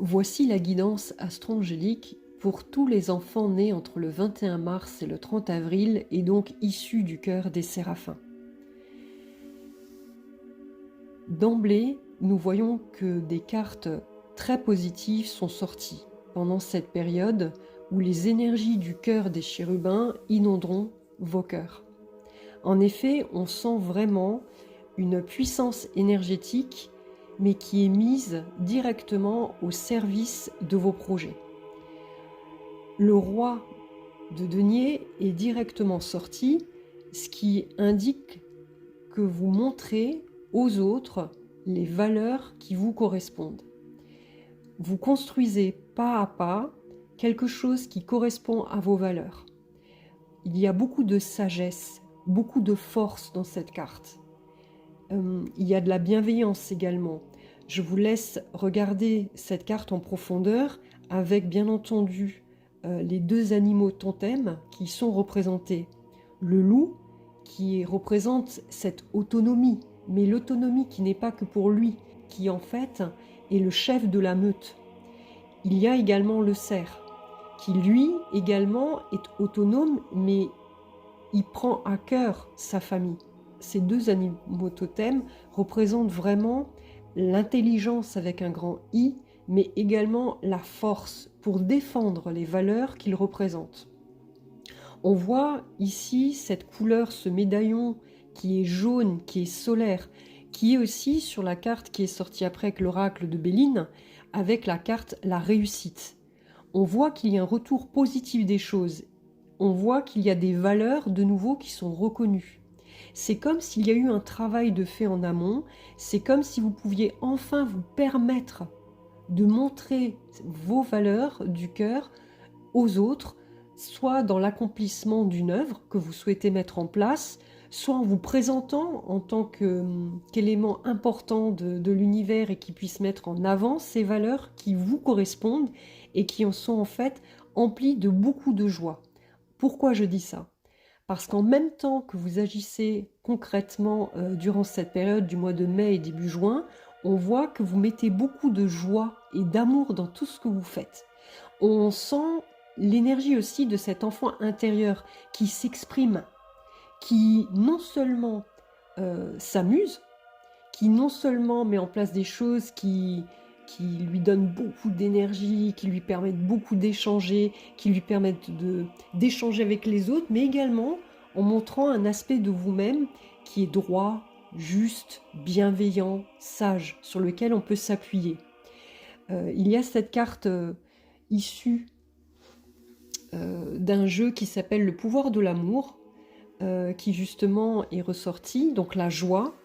Voici la guidance astro-angélique pour tous les enfants nés entre le 21 mars et le 30 avril et donc issus du cœur des séraphins. D'emblée, nous voyons que des cartes très positives sont sorties pendant cette période où les énergies du cœur des chérubins inonderont vos cœurs. En effet, on sent vraiment une puissance énergétique, mais qui est mise directement au service de vos projets. Le roi de denier est directement sorti, ce qui indique que vous montrez aux autres les valeurs qui vous correspondent. Vous construisez pas à pas quelque chose qui correspond à vos valeurs. Il y a beaucoup de sagesse, beaucoup de force dans cette carte. Il y a de la bienveillance également. Je vous laisse regarder cette carte en profondeur avec bien entendu les deux animaux totems qui sont représentés. Le loup qui représente cette autonomie, mais l'autonomie qui n'est pas que pour lui, qui en fait est le chef de la meute. Il y a également le cerf qui lui également est autonome, mais il prend à cœur sa famille. Ces deux animaux totems représentent vraiment l'intelligence avec un grand I, mais également la force pour défendre les valeurs qu'ils représentent. On voit ici cette couleur, ce médaillon qui est jaune, qui est solaire, qui est aussi sur la carte qui est sortie après avec l'oracle de Béline, avec la carte la réussite. On voit qu'il y a un retour positif des choses. On voit qu'il y a des valeurs de nouveau qui sont reconnues. C'est comme s'il y a eu un travail de fait en amont, c'est comme si vous pouviez enfin vous permettre de montrer vos valeurs du cœur aux autres, soit dans l'accomplissement d'une œuvre que vous souhaitez mettre en place, soit en vous présentant en tant qu'élément important de l'univers et qui puisse mettre en avant ces valeurs qui vous correspondent et qui en sont en fait emplies de beaucoup de joie. Pourquoi je dis ça ? Parce qu'en même temps que vous agissez concrètement durant cette période du mois de mai et début juin, on voit que vous mettez beaucoup de joie et d'amour dans tout ce que vous faites. On sent l'énergie aussi de cet enfant intérieur qui s'exprime, qui non seulement s'amuse, qui non seulement met en place des choses qui lui donnent beaucoup d'énergie, qui lui permettent beaucoup d'échanger, qui lui permettent d'échanger avec les autres, mais également en montrant un aspect de vous-même qui est droit, juste, bienveillant, sage, sur lequel on peut s'appuyer. Il y a cette carte issue d'un jeu qui s'appelle Le pouvoir de l'amour, qui justement est ressorti, donc la joie.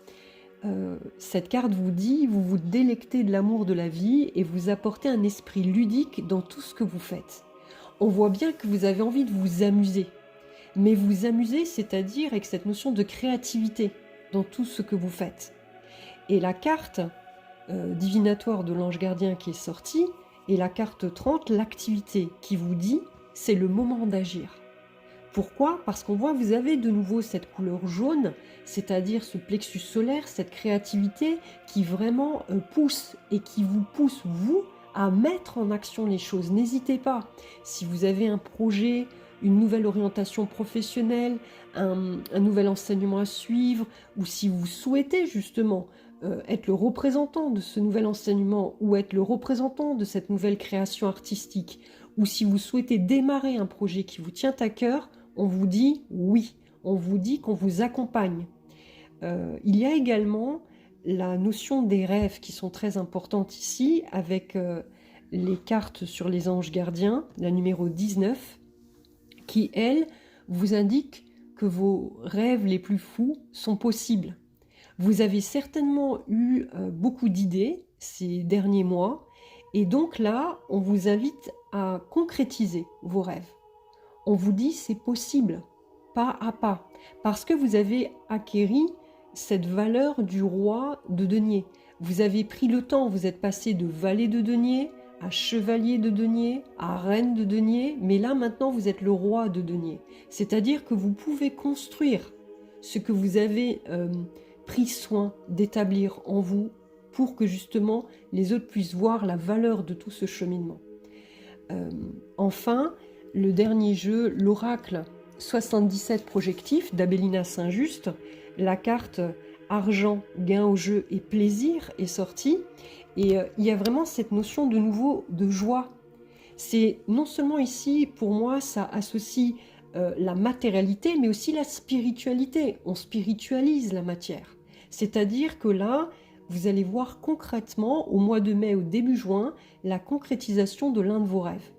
Cette carte vous dit, vous vous délectez de l'amour de la vie et vous apportez un esprit ludique dans tout ce que vous faites. On voit bien que vous avez envie de vous amuser, mais vous amuser, c'est-à-dire avec cette notion de créativité dans tout ce que vous faites. Et la carte divinatoire de l'ange gardien qui est sortie, et la carte 30, l'activité, qui vous dit, c'est le moment d'agir. Pourquoi ? Parce qu'on voit que vous avez de nouveau cette couleur jaune, c'est-à-dire ce plexus solaire, cette créativité qui vraiment pousse et qui vous pousse, vous, à mettre en action les choses. N'hésitez pas. Si vous avez un projet, une nouvelle orientation professionnelle, un nouvel enseignement à suivre, ou si vous souhaitez justement être le représentant de ce nouvel enseignement ou être le représentant de cette nouvelle création artistique, ou si vous souhaitez démarrer un projet qui vous tient à cœur, on vous dit oui, on vous dit qu'on vous accompagne. Il y a également la notion des rêves qui sont très importantes ici, avec les cartes sur les anges gardiens, la numéro 19, qui, elle, vous indique que vos rêves les plus fous sont possibles. Vous avez certainement eu beaucoup d'idées ces derniers mois, et donc là, on vous invite à concrétiser vos rêves. On vous dit c'est possible, pas à pas, parce que vous avez acquéri cette valeur du roi de denier. Vous avez pris le temps, vous êtes passé de valet de denier à chevalier de denier, à reine de denier, mais là maintenant vous êtes le roi de denier. C'est-à-dire que vous pouvez construire ce que vous avez pris soin d'établir en vous pour que justement les autres puissent voir la valeur de tout ce cheminement. Enfin, le dernier jeu, l'Oracle 77 projectif d'Abélina Saint-Just, la carte argent, gain au jeu et plaisir est sortie. Et il y a vraiment cette notion de nouveau de joie. C'est non seulement ici, pour moi, ça associe la matérialité, mais aussi la spiritualité. On spiritualise la matière. C'est-à-dire que là, vous allez voir concrètement, au mois de mai ou début juin, la concrétisation de l'un de vos rêves.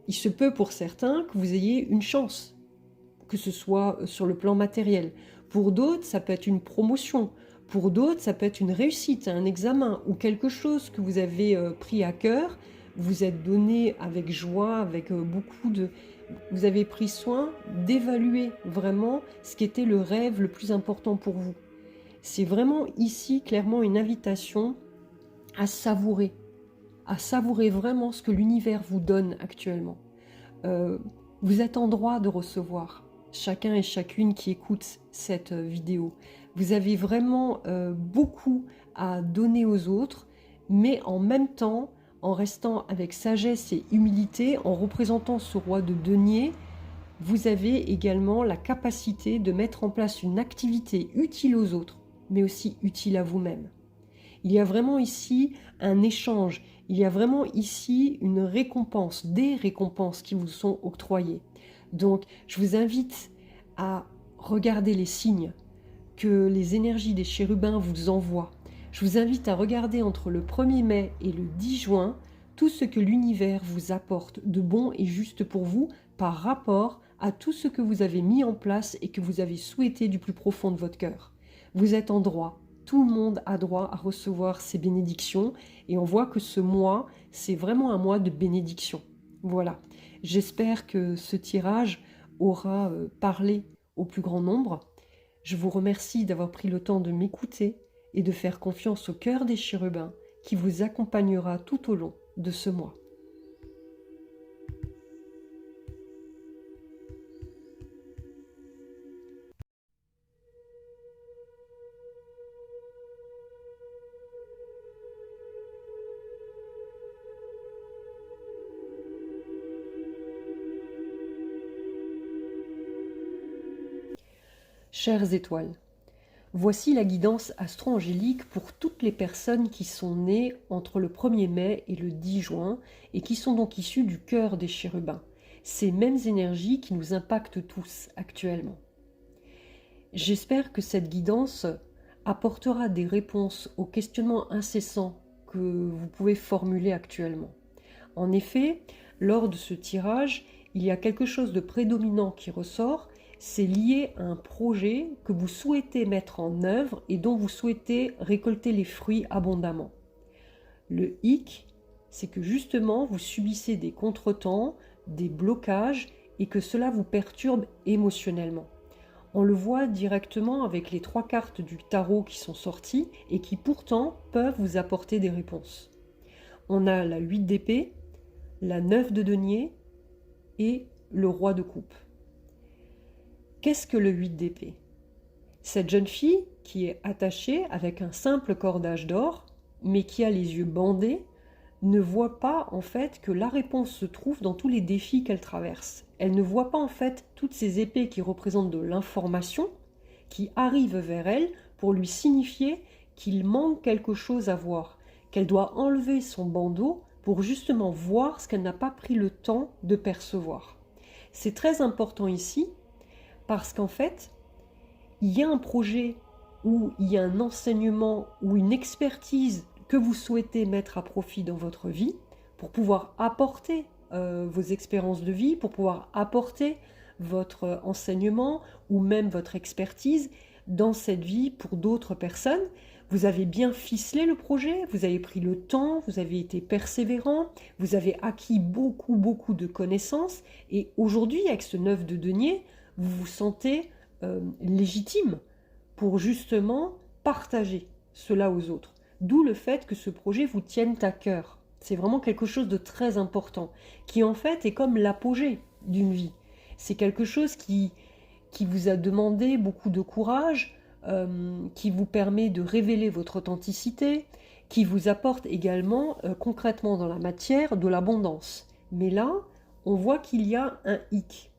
Il se peut pour certains que vous ayez une chance, que ce soit sur le plan matériel. Pour d'autres, ça peut être une promotion. Pour d'autres, ça peut être une réussite à un examen ou quelque chose que vous avez pris à cœur. Vous êtes donné avec joie, avec beaucoup de... Vous avez pris soin d'évaluer vraiment ce qui était le rêve le plus important pour vous. C'est vraiment ici clairement une invitation à savourer vraiment ce que l'univers vous donne actuellement. Vous êtes en droit de recevoir, chacun et chacune qui écoute cette vidéo. Vous avez vraiment beaucoup à donner aux autres, mais en même temps, en restant avec sagesse et humilité, en représentant ce roi de denier, vous avez également la capacité de mettre en place une activité utile aux autres, mais aussi utile à vous-même. Il y a vraiment ici un échange, il y a vraiment ici une récompense, des récompenses qui vous sont octroyées. Donc, je vous invite à regarder les signes que les énergies des chérubins vous envoient. Je vous invite à regarder entre le 1er mai et le 10 juin tout ce que l'univers vous apporte de bon et juste pour vous par rapport à tout ce que vous avez mis en place et que vous avez souhaité du plus profond de votre cœur. Vous êtes en droit. Tout le monde a droit à recevoir ces bénédictions et on voit que ce mois, c'est vraiment un mois de bénédiction. Voilà. J'espère que ce tirage aura parlé au plus grand nombre. Je vous remercie d'avoir pris le temps de m'écouter et de faire confiance au cœur des chérubins qui vous accompagnera tout au long de ce mois. Chères étoiles, voici la guidance astro-angélique pour toutes les personnes qui sont nées entre le 1er mai et le 10 juin et qui sont donc issues du cœur des chérubins, ces mêmes énergies qui nous impactent tous actuellement. J'espère que cette guidance apportera des réponses aux questionnements incessants que vous pouvez formuler actuellement. En effet, lors de ce tirage, il y a quelque chose de prédominant qui ressort. C'est lié à un projet que vous souhaitez mettre en œuvre et dont vous souhaitez récolter les fruits abondamment. Le hic, c'est que justement vous subissez des contretemps, des blocages et que cela vous perturbe émotionnellement. On le voit directement avec les 3 cartes du tarot qui sont sorties et qui pourtant peuvent vous apporter des réponses. On a la 8 d'épée, la 9 de denier et le roi de coupe. Qu'est-ce que le 8 d'épée? Cette jeune fille qui est attachée avec un simple cordage d'or, mais qui a les yeux bandés, ne voit pas en fait que la réponse se trouve dans tous les défis qu'elle traverse. Elle ne voit pas en fait toutes ces épées qui représentent de l'information, qui arrivent vers elle pour lui signifier qu'il manque quelque chose à voir, qu'elle doit enlever son bandeau pour justement voir ce qu'elle n'a pas pris le temps de percevoir. C'est très important ici, parce qu'en fait, il y a un projet ou il y a un enseignement ou une expertise que vous souhaitez mettre à profit dans votre vie pour pouvoir apporter vos expériences de vie, pour pouvoir apporter votre enseignement ou même votre expertise dans cette vie pour d'autres personnes. Vous avez bien ficelé le projet, vous avez pris le temps, vous avez été persévérant, vous avez acquis beaucoup de connaissances et aujourd'hui, avec ce 9 de denier, vous vous sentez légitime pour justement partager cela aux autres. D'où le fait que ce projet vous tienne à cœur. C'est vraiment quelque chose de très important, qui en fait est comme l'apogée d'une vie. C'est quelque chose qui vous a demandé beaucoup de courage, qui vous permet de révéler votre authenticité, qui vous apporte également concrètement dans la matière de l'abondance. Mais là, on voit qu'il y a un hic.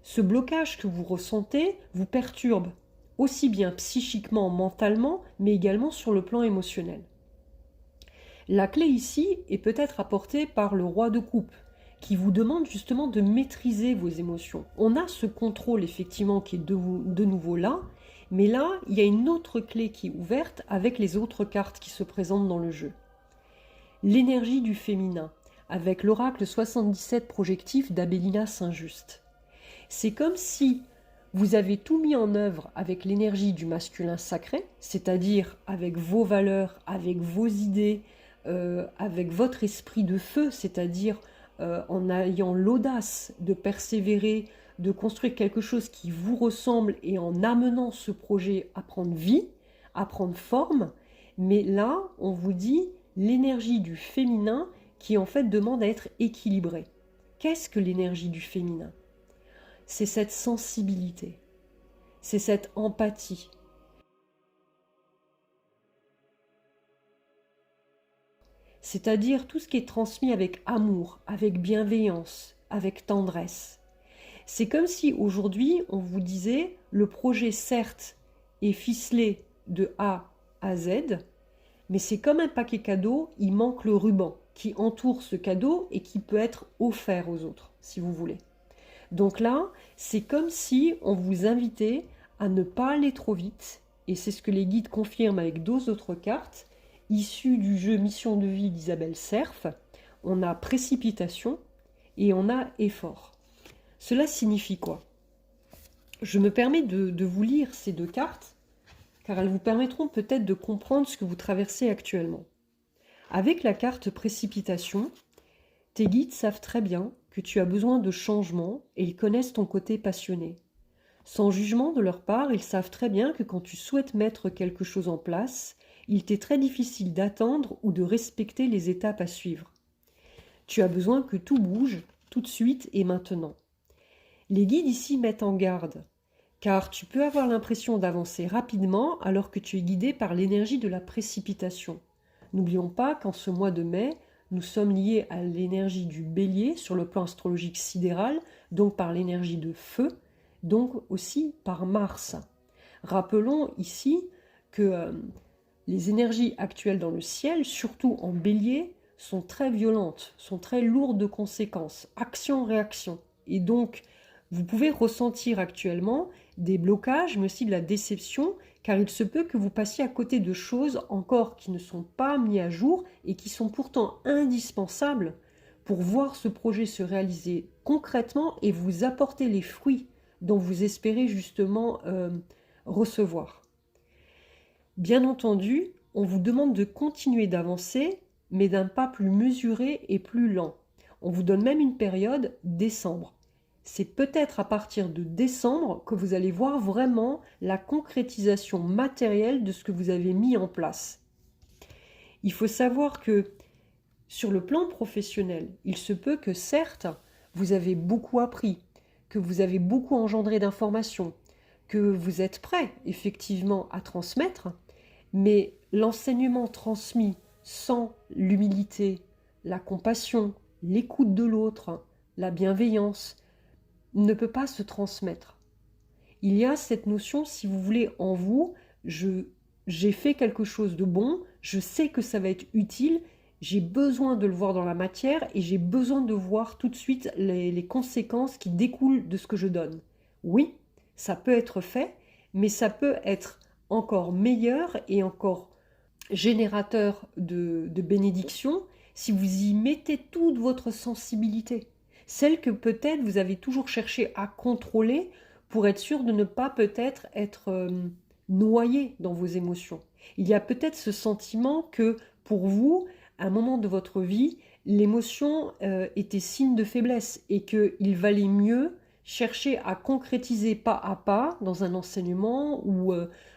Ce blocage que vous ressentez vous perturbe, aussi bien psychiquement, mentalement, mais également sur le plan émotionnel. La clé ici est peut-être apportée par le roi de coupe, qui vous demande justement de maîtriser vos émotions. On a ce contrôle effectivement qui est de nouveau là, mais là, il y a une autre clé qui est ouverte avec les autres cartes qui se présentent dans le jeu. L'énergie du féminin, avec l'oracle 77 projectif d'Abélina Saint-Just. C'est comme si vous avez tout mis en œuvre avec l'énergie du masculin sacré, c'est-à-dire avec vos valeurs, avec vos idées, avec votre esprit de feu, c'est-à-dire en ayant l'audace de persévérer, de construire quelque chose qui vous ressemble et en amenant ce projet à prendre vie, à prendre forme. Mais là, on vous dit l'énergie du féminin qui en fait demande à être équilibrée. Qu'est-ce que l'énergie du féminin? C'est cette sensibilité, c'est cette empathie. C'est-à-dire tout ce qui est transmis avec amour, avec bienveillance, avec tendresse. C'est comme si aujourd'hui on vous disait le projet certes est ficelé de A à Z, mais c'est comme un paquet cadeau, il manque le ruban qui entoure ce cadeau et qui peut être offert aux autres, si vous voulez. Donc là, c'est comme si on vous invitait à ne pas aller trop vite, et c'est ce que les guides confirment avec deux autres cartes, issues du jeu Mission de vie d'Isabelle Cerf. On a précipitation et on a effort. Cela signifie quoi? Je me permets de vous lire ces deux cartes, car elles vous permettront peut-être de comprendre ce que vous traversez actuellement. Avec la carte précipitation, tes guides savent très bien que tu as besoin de changement et ils connaissent ton côté passionné. Sans jugement de leur part, ils savent très bien que quand tu souhaites mettre quelque chose en place, il t'est très difficile d'attendre ou de respecter les étapes à suivre. Tu as besoin que tout bouge tout de suite et maintenant. Les guides ici mettent en garde, car tu peux avoir l'impression d'avancer rapidement alors que tu es guidé par l'énergie de la précipitation. N'oublions pas qu'en ce mois de mai, nous sommes liés à l'énergie du bélier sur le plan astrologique sidéral, donc par l'énergie de feu, donc aussi par Mars. Rappelons ici que les énergies actuelles dans le ciel, surtout en bélier, sont très violentes, sont très lourdes de conséquences, action-réaction. Et donc, vous pouvez ressentir actuellement des blocages, mais aussi de la déception, car il se peut que vous passiez à côté de choses encore qui ne sont pas mises à jour et qui sont pourtant indispensables pour voir ce projet se réaliser concrètement et vous apporter les fruits dont vous espérez justement recevoir. Bien entendu, on vous demande de continuer d'avancer, mais d'un pas plus mesuré et plus lent. On vous donne même une période, décembre. C'est peut-être à partir de décembre que vous allez voir vraiment la concrétisation matérielle de ce que vous avez mis en place. Il faut savoir que sur le plan professionnel, il se peut que certes, vous avez beaucoup appris, que vous avez beaucoup engendré d'informations, que vous êtes prêt effectivement à transmettre, mais l'enseignement transmis sans l'humilité, la compassion, l'écoute de l'autre, la bienveillance, ne peut pas se transmettre. Il y a cette notion, si vous voulez, en vous, j'ai fait quelque chose de bon, je sais que ça va être utile, j'ai besoin de le voir dans la matière et j'ai besoin de voir tout de suite les conséquences qui découlent de ce que je donne. Oui, ça peut être fait, mais ça peut être encore meilleur et encore générateur de bénédiction si vous y mettez toute votre sensibilité. Celle que peut-être vous avez toujours cherché à contrôler pour être sûr de ne pas peut-être être noyé dans vos émotions. Il y a peut-être ce sentiment que pour vous, à un moment de votre vie, l'émotion était signe de faiblesse et qu'il valait mieux chercher à concrétiser pas à pas dans un enseignement ou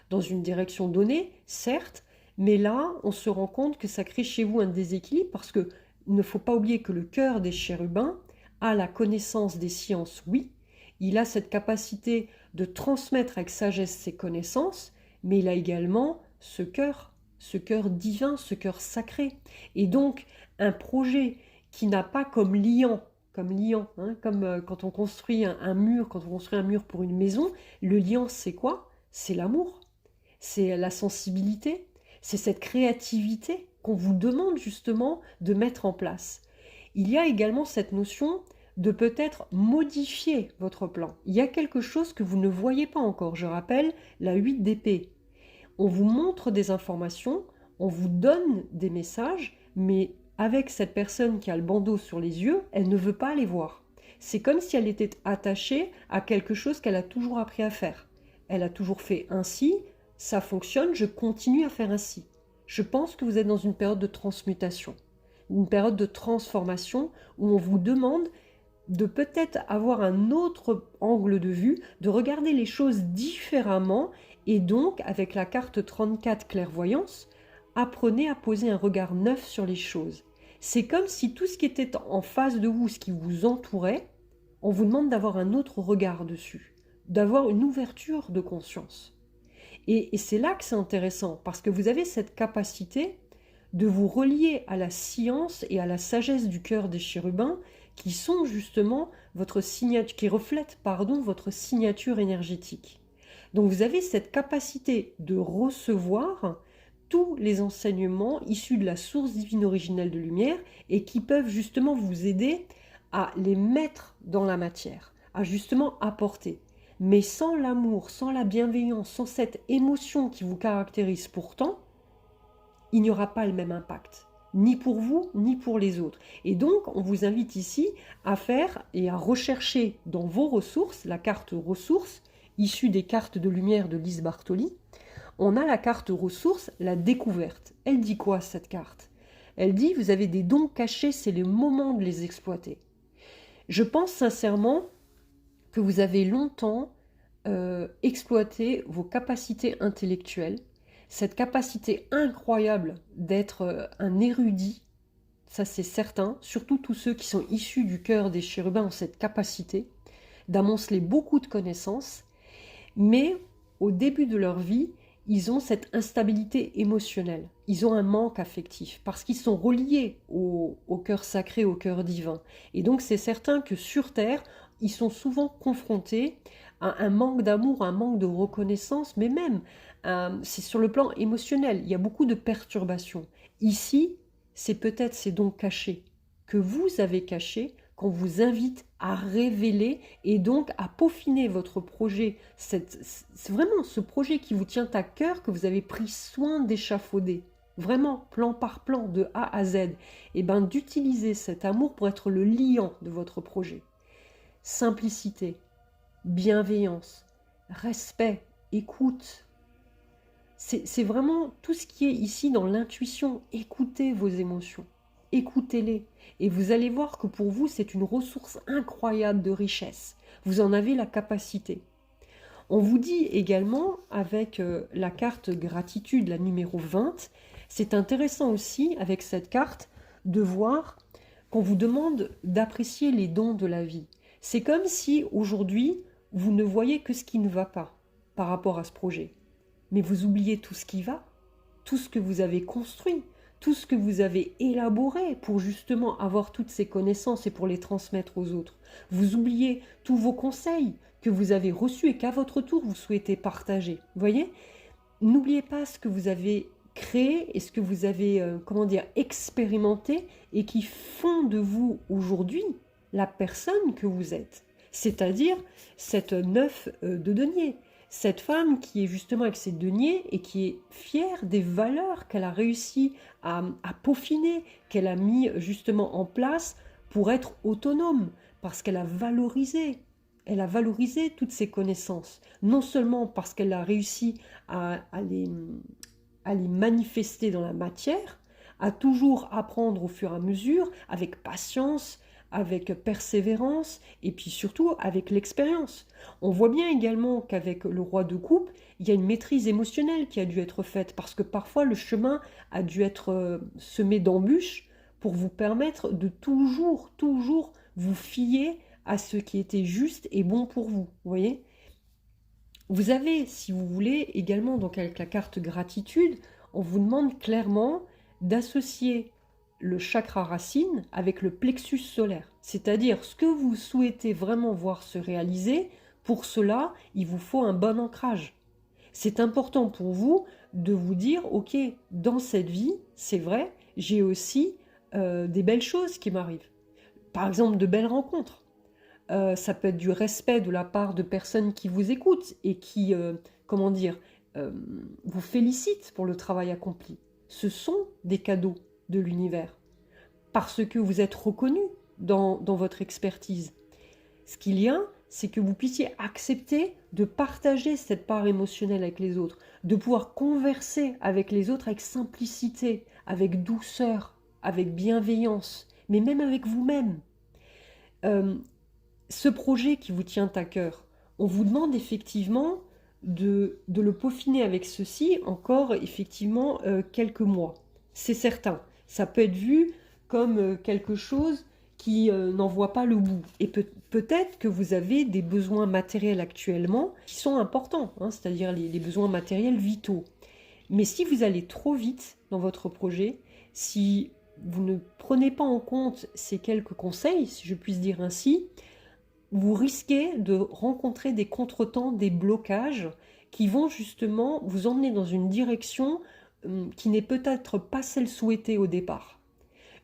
dans une direction donnée, certes, mais là, on se rend compte que ça crée chez vous un déséquilibre parce que il ne faut pas oublier que le cœur des chérubins a la connaissance des sciences, oui, il a cette capacité de transmettre avec sagesse ses connaissances, mais il a également ce cœur, ce cœur divin, ce cœur sacré. Et donc, un projet qui n'a pas comme liant, hein, comme quand on construit un mur, quand on construit un mur pour une maison, le liant, c'est quoi? C'est l'amour, c'est la sensibilité, c'est cette créativité qu'on vous demande justement de mettre en place. Il y a également cette notion de peut-être modifier votre plan. Il y a quelque chose que vous ne voyez pas encore. Je rappelle la 8 d'épée. On vous montre des informations, on vous donne des messages, mais avec cette personne qui a le bandeau sur les yeux, elle ne veut pas les voir. C'est comme si elle était attachée à quelque chose qu'elle a toujours appris à faire. Elle a toujours fait ainsi, ça fonctionne, je continue à faire ainsi. Je pense que vous êtes dans une période de transmutation, une période de transformation où on vous demande de peut-être avoir un autre angle de vue, de regarder les choses différemment et donc avec la carte 34 clairvoyance, apprenez à poser un regard neuf sur les choses. C'est comme si tout ce qui était en face de vous, ce qui vous entourait, on vous demande d'avoir un autre regard dessus, d'avoir une ouverture de conscience. Et c'est là que c'est intéressant, parce que vous avez cette capacité de vous relier à la science et à la sagesse du cœur des chérubins, qui sont justement votre signature, qui reflètent, votre signature énergétique. Donc vous avez cette capacité de recevoir tous les enseignements issus de la source divine originelle de lumière et qui peuvent justement vous aider à les mettre dans la matière, à justement apporter. Mais sans l'amour, sans la bienveillance, sans cette émotion qui vous caractérise pourtant, il n'y aura pas le même impact, ni pour vous, ni pour les autres. Et donc, on vous invite ici à faire et à rechercher dans vos ressources, la carte ressources, issue des cartes de lumière de Lise Bartoli. On a la carte ressources, la découverte. Elle dit quoi, cette carte? Elle dit, vous avez des dons cachés, c'est le moment de les exploiter. Je pense sincèrement que vous avez longtemps exploité vos capacités intellectuelles, cette capacité incroyable d'être un érudit, ça c'est certain, surtout tous ceux qui sont issus du cœur des chérubins ont cette capacité d'amonceler beaucoup de connaissances, mais au début de leur vie, ils ont cette instabilité émotionnelle, ils ont un manque affectif, parce qu'ils sont reliés au cœur sacré, au cœur divin. Et donc c'est certain que sur Terre, ils sont souvent confrontés à un manque d'amour, un manque de reconnaissance, mais même, c'est sur le plan émotionnel, il y a beaucoup de perturbations. Ici, c'est peut-être ces dons cachés que vous avez cachés, qu'on vous invite à révéler et donc à peaufiner votre projet. C'est vraiment ce projet qui vous tient à cœur, que vous avez pris soin d'échafauder, vraiment plan par plan, de A à Z, et bien d'utiliser cet amour pour être le liant de votre projet. Simplicité, bienveillance, respect, écoute. C'est vraiment tout ce qui est ici dans l'intuition. Écoutez vos émotions, écoutez-les. Et vous allez voir que pour vous, c'est une ressource incroyable de richesse. Vous en avez la capacité. On vous dit également, avec la carte gratitude, la numéro 20, c'est intéressant aussi, avec cette carte, de voir qu'on vous demande d'apprécier les dons de la vie. C'est comme si, aujourd'hui, vous ne voyez que ce qui ne va pas par rapport à ce projet. Mais vous oubliez tout ce qui va, tout ce que vous avez construit, tout ce que vous avez élaboré pour justement avoir toutes ces connaissances et pour les transmettre aux autres. Vous oubliez tous vos conseils que vous avez reçus et qu'à votre tour vous souhaitez partager. Vous voyez? N'oubliez pas ce que vous avez créé et ce que vous avez, expérimenté et qui font de vous aujourd'hui la personne que vous êtes. C'est-à-dire cette 9 de denier. Cette femme qui est justement avec ses deniers et qui est fière des valeurs qu'elle a réussi à peaufiner, qu'elle a mis justement en place pour être autonome, parce qu'elle a valorisé. Elle a valorisé toutes ses connaissances, non seulement parce qu'elle a réussi à les manifester dans la matière, à toujours apprendre au fur et à mesure, avec patience, avec persévérance et puis surtout avec l'expérience. On voit bien également qu'avec le roi de coupe, il y a une maîtrise émotionnelle qui a dû être faite parce que parfois le chemin a dû être semé d'embûches pour vous permettre de toujours vous fier à ce qui était juste et bon pour vous. Vous voyez ? Vous avez, si vous voulez, également donc avec la carte gratitude, On vous demande clairement d'associer le chakra racine avec le plexus solaire, c'est-à-dire ce que vous souhaitez vraiment voir se réaliser. Pour cela, il vous faut un bon ancrage. C'est important pour vous de vous dire, ok, dans cette vie, c'est vrai, j'ai aussi des belles choses qui m'arrivent. Par exemple, de belles rencontres. Ça peut être du respect de la part de personnes qui vous écoutent et qui, comment dire, vous félicitent pour le travail accompli. Ce sont des cadeaux de l'univers, parce que vous êtes reconnu dans votre expertise. Ce qu'il y a, c'est que vous puissiez accepter de partager cette part émotionnelle avec les autres, de pouvoir converser avec les autres avec simplicité, avec douceur, avec bienveillance, mais même avec vous-même. Ce projet qui vous tient à cœur, on vous demande effectivement de le peaufiner avec ceci encore effectivement quelques mois. C'est certain. Ça peut être vu comme quelque chose qui n'en voit pas le bout. Et peut-être que vous avez des besoins matériels actuellement qui sont importants, hein, c'est-à-dire les besoins matériels vitaux. Mais si vous allez trop vite dans votre projet, si vous ne prenez pas en compte ces quelques conseils, si je puis dire ainsi, vous risquez de rencontrer des contretemps, des blocages qui vont justement vous emmener dans une direction qui n'est peut-être pas celle souhaitée au départ.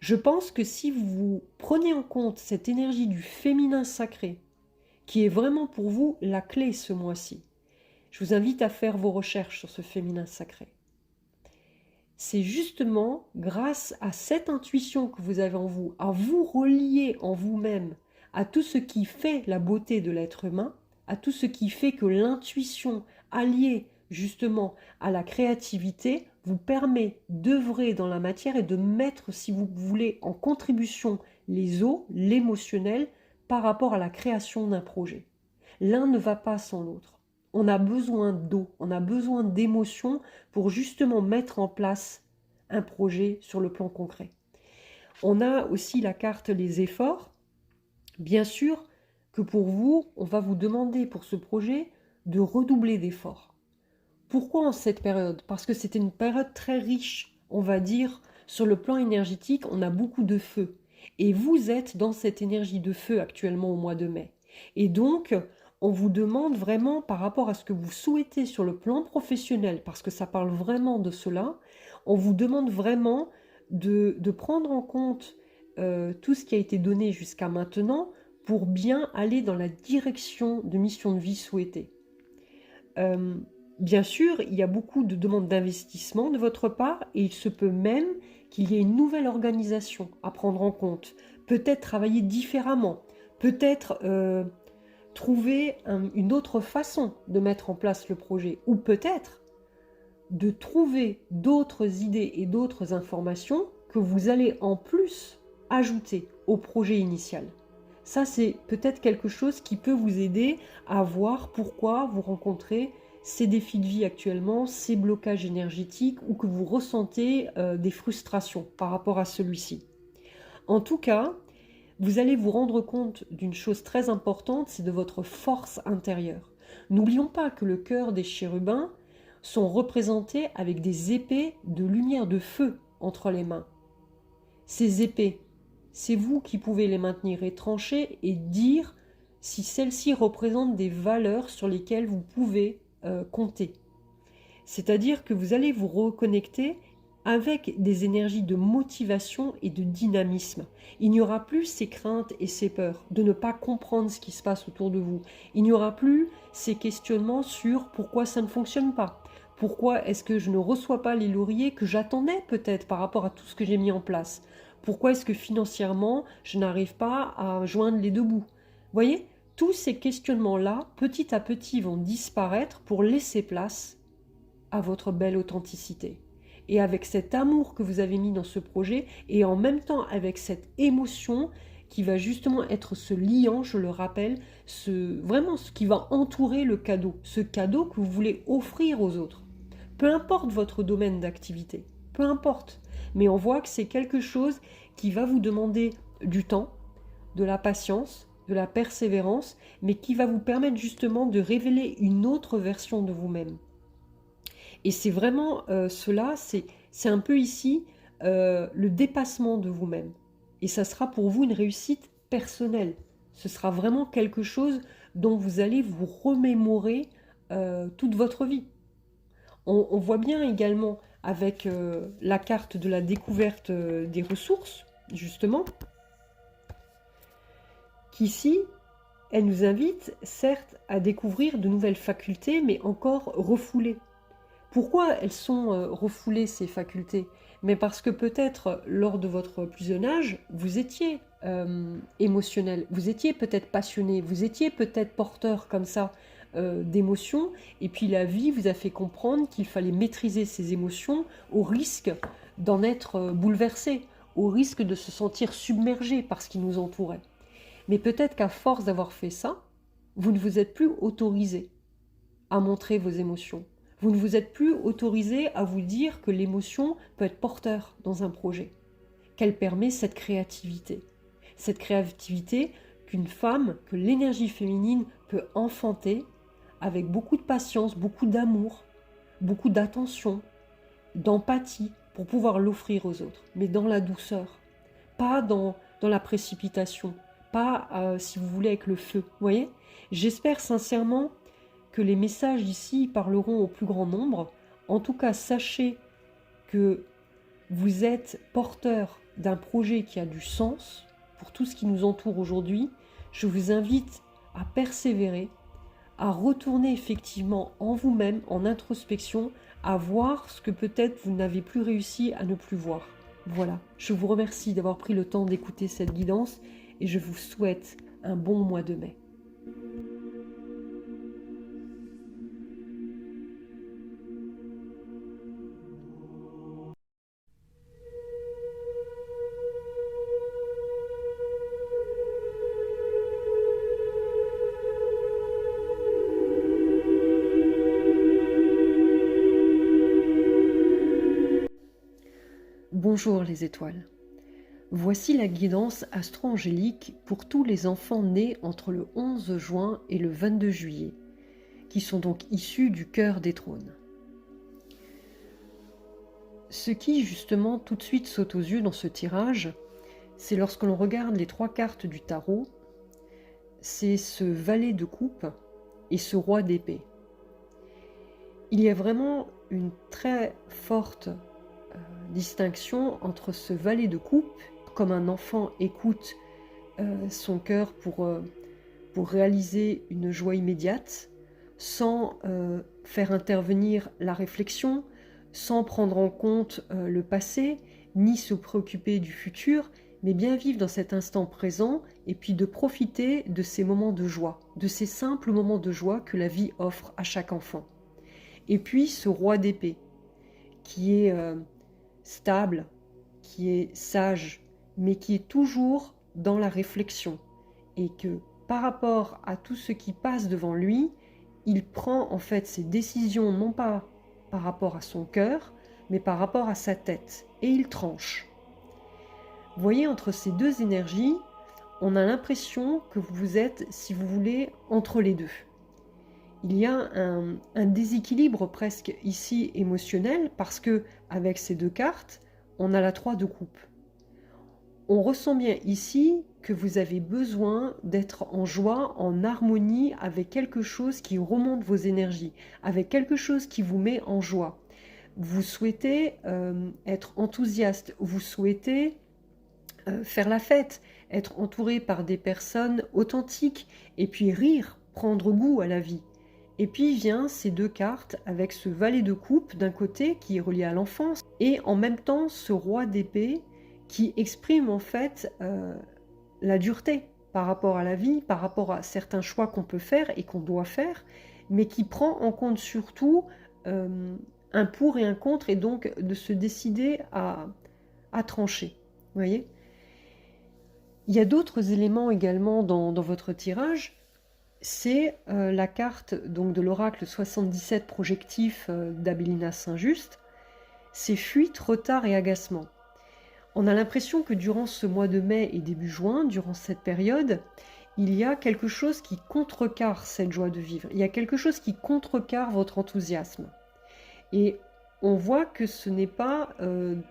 Je pense que si vous prenez en compte cette énergie du féminin sacré, qui est vraiment pour vous la clé ce mois-ci, je vous invite à faire vos recherches sur ce féminin sacré. C'est justement grâce à cette intuition que vous avez en vous, à vous relier en vous-même à tout ce qui fait la beauté de l'être humain, à tout ce qui fait que l'intuition alliée justement à la créativité vous permet d'œuvrer dans la matière et de mettre, si vous voulez, en contribution les os, l'émotionnel, par rapport à la création d'un projet. L'un ne va pas sans l'autre. On a besoin d'eau, on a besoin d'émotions pour justement mettre en place un projet sur le plan concret. On a aussi la carte les efforts. Bien sûr que pour vous, on va vous demander pour ce projet de redoubler d'efforts. Pourquoi en cette période? Parce que c'était une période très riche, on va dire, sur le plan énergétique, on a beaucoup de feu. Et vous êtes dans cette énergie de feu actuellement au mois de mai. Et donc, on vous demande vraiment par rapport à ce que vous souhaitez sur le plan professionnel, parce que ça parle vraiment de cela, on vous demande vraiment de prendre en compte tout ce qui a été donné jusqu'à maintenant pour bien aller dans la direction de mission de vie souhaitée. Bien sûr, il y a beaucoup de demandes d'investissement de votre part et il se peut même qu'il y ait une nouvelle organisation à prendre en compte. Peut-être travailler différemment, peut-être trouver une autre façon de mettre en place le projet ou peut-être de trouver d'autres idées et d'autres informations que vous allez en plus ajouter au projet initial. Ça, c'est peut-être quelque chose qui peut vous aider à voir pourquoi vous rencontrez ces défis de vie actuellement, ces blocages énergétiques ou que vous ressentez des frustrations par rapport à celui-ci. En tout cas, vous allez vous rendre compte d'une chose très importante, c'est de votre force intérieure. N'oublions pas que le cœur des chérubins sont représentés avec des épées de lumière de feu entre les mains. Ces épées, c'est vous qui pouvez les maintenir et trancher et dire si celles-ci représentent des valeurs sur lesquelles vous pouvez compter. C'est-à-dire que vous allez vous reconnecter avec des énergies de motivation et de dynamisme. Il n'y aura plus ces craintes et ces peurs de ne pas comprendre ce qui se passe autour de vous. Il n'y aura plus ces questionnements sur pourquoi ça ne fonctionne pas. Pourquoi est-ce que je ne reçois pas les lauriers que j'attendais peut-être par rapport à tout ce que j'ai mis en place? Pourquoi est-ce que financièrement, je n'arrive pas à joindre les deux bouts? Vous voyez, tous ces questionnements-là, petit à petit, vont disparaître pour laisser place à votre belle authenticité. Et avec cet amour que vous avez mis dans ce projet, et en même temps avec cette émotion qui va justement être ce liant, je le rappelle, vraiment ce qui va entourer le cadeau, ce cadeau que vous voulez offrir aux autres. Peu importe votre domaine d'activité, peu importe, mais on voit que c'est quelque chose qui va vous demander du temps, de la patience, de la persévérance, mais qui va vous permettre justement de révéler une autre version de vous-même. Et c'est vraiment cela, c'est un peu ici le dépassement de vous-même. Et ça sera pour vous une réussite personnelle. Ce sera vraiment quelque chose dont vous allez vous remémorer toute votre vie. On voit bien également avec la carte de la découverte des ressources, justement, qu'ici, elle nous invite certes à découvrir de nouvelles facultés, mais encore refoulées. Pourquoi elles sont refoulées, ces facultés? Mais parce que peut-être, lors de votre plus jeune âge, vous étiez émotionnel, vous étiez peut-être passionné, vous étiez peut-être porteur comme ça d'émotions, et puis la vie vous a fait comprendre qu'il fallait maîtriser ces émotions au risque d'en être bouleversé, au risque de se sentir submergé par ce qui nous entourait. Mais peut-être qu'à force d'avoir fait ça, vous ne vous êtes plus autorisé à montrer vos émotions. Vous ne vous êtes plus autorisé à vous dire que l'émotion peut être porteur dans un projet, qu'elle permet cette créativité. Cette créativité qu'une femme, que l'énergie féminine peut enfanter avec beaucoup de patience, beaucoup d'amour, beaucoup d'attention, d'empathie pour pouvoir l'offrir aux autres, mais dans la douceur, pas dans la précipitation, pas, si vous voulez, avec le feu. Vous voyez? J'espère sincèrement que les messages ici parleront au plus grand nombre. En tout cas, sachez que vous êtes porteur d'un projet qui a du sens pour tout ce qui nous entoure aujourd'hui. Je vous invite à persévérer, à retourner effectivement en vous-même, en introspection, à voir ce que peut-être vous n'avez plus réussi à ne plus voir. Voilà, je vous remercie d'avoir pris le temps d'écouter cette guidance et je vous souhaite un bon mois de mai. Bonjour les étoiles. Voici la guidance astro-angélique pour tous les enfants nés entre le 11 juin et le 22 juillet, qui sont donc issus du cœur des trônes. Ce qui, justement, tout de suite saute aux yeux dans ce tirage, c'est lorsque l'on regarde les 3 cartes du tarot, c'est ce valet de coupe et ce roi d'épée. Il y a vraiment une très forte distinction entre ce valet de coupe, comme un enfant écoute son cœur pour réaliser une joie immédiate, sans faire intervenir la réflexion, sans prendre en compte le passé, ni se préoccuper du futur, mais bien vivre dans cet instant présent et puis de profiter de ces moments de joie, de ces simples moments de joie que la vie offre à chaque enfant. Et puis ce roi d'épée, qui est stable, qui est sage, mais qui est toujours dans la réflexion, et que par rapport à tout ce qui passe devant lui, il prend en fait ses décisions non pas par rapport à son cœur, mais par rapport à sa tête, et il tranche. Vous voyez, entre ces deux énergies, on a l'impression que vous êtes, si vous voulez, entre les deux. Il y a un déséquilibre presque ici émotionnel, parce que avec ces 2 cartes, on a la 3 de coupe. On ressent bien ici que vous avez besoin d'être en joie, en harmonie avec quelque chose qui remonte vos énergies, avec quelque chose qui vous met en joie. Vous souhaitez être enthousiaste, vous souhaitez faire la fête, être entouré par des personnes authentiques, et puis rire, prendre goût à la vie. Et puis vient ces 2 cartes avec ce valet de coupe d'un côté qui est relié à l'enfance, et en même temps ce roi d'épée qui exprime en fait la dureté par rapport à la vie, par rapport à certains choix qu'on peut faire et qu'on doit faire, mais qui prend en compte surtout un pour et un contre, et donc de se décider à trancher. Vous voyez ? Il y a d'autres éléments également dans votre tirage. C'est la carte donc, de l'oracle 77 projectif d'Abélina Saint-Just. C'est fuite, retard et agacement. On a l'impression que durant ce mois de mai et début juin, durant cette période, il y a quelque chose qui contrecarre cette joie de vivre. Il y a quelque chose qui contrecarre votre enthousiasme. Et on voit que ce n'est pas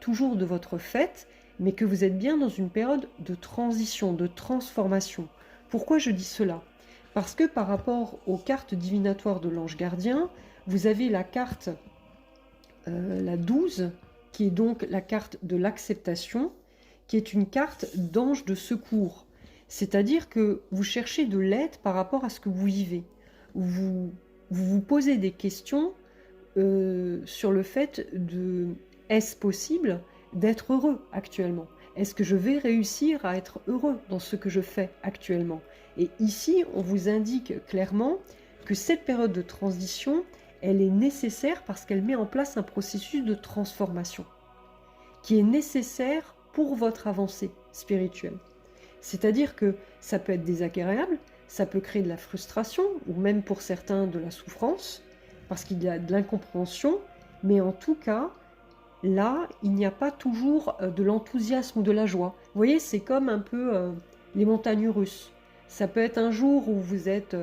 toujours de votre fait, mais que vous êtes bien dans une période de transition, de transformation. Pourquoi je dis cela? Parce que par rapport aux cartes divinatoires de l'ange gardien, vous avez la carte la 12, qui est donc la carte de l'acceptation, qui est une carte d'ange de secours. C'est-à-dire que vous cherchez de l'aide par rapport à ce que vous vivez. Vous posez des questions sur le fait de est-ce possible d'être heureux actuellement? Est-ce que je vais réussir à être heureux dans ce que je fais actuellement? Et ici, on vous indique clairement que cette période de transition, elle est nécessaire parce qu'elle met en place un processus de transformation qui est nécessaire pour votre avancée spirituelle. C'est-à-dire que ça peut être désagréable, ça peut créer de la frustration ou même pour certains de la souffrance parce qu'il y a de l'incompréhension, mais en tout cas, là, il n'y a pas toujours de l'enthousiasme ou de la joie. Vous voyez, c'est comme un peu les montagnes russes. Ça peut être un jour où vous êtes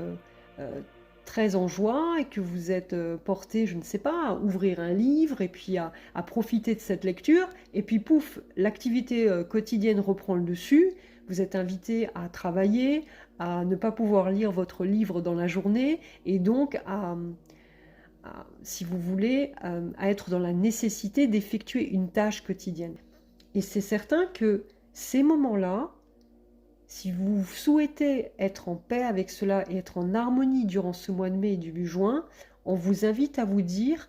très en joie et que vous êtes porté, je ne sais pas, à ouvrir un livre et puis à profiter de cette lecture. Et puis pouf, l'activité quotidienne reprend le dessus. Vous êtes invité à travailler, à ne pas pouvoir lire votre livre dans la journée et donc si vous voulez, à être dans la nécessité d'effectuer une tâche quotidienne. Et c'est certain que ces moments-là, si vous souhaitez être en paix avec cela et être en harmonie durant ce mois de mai et début juin, on vous invite à vous dire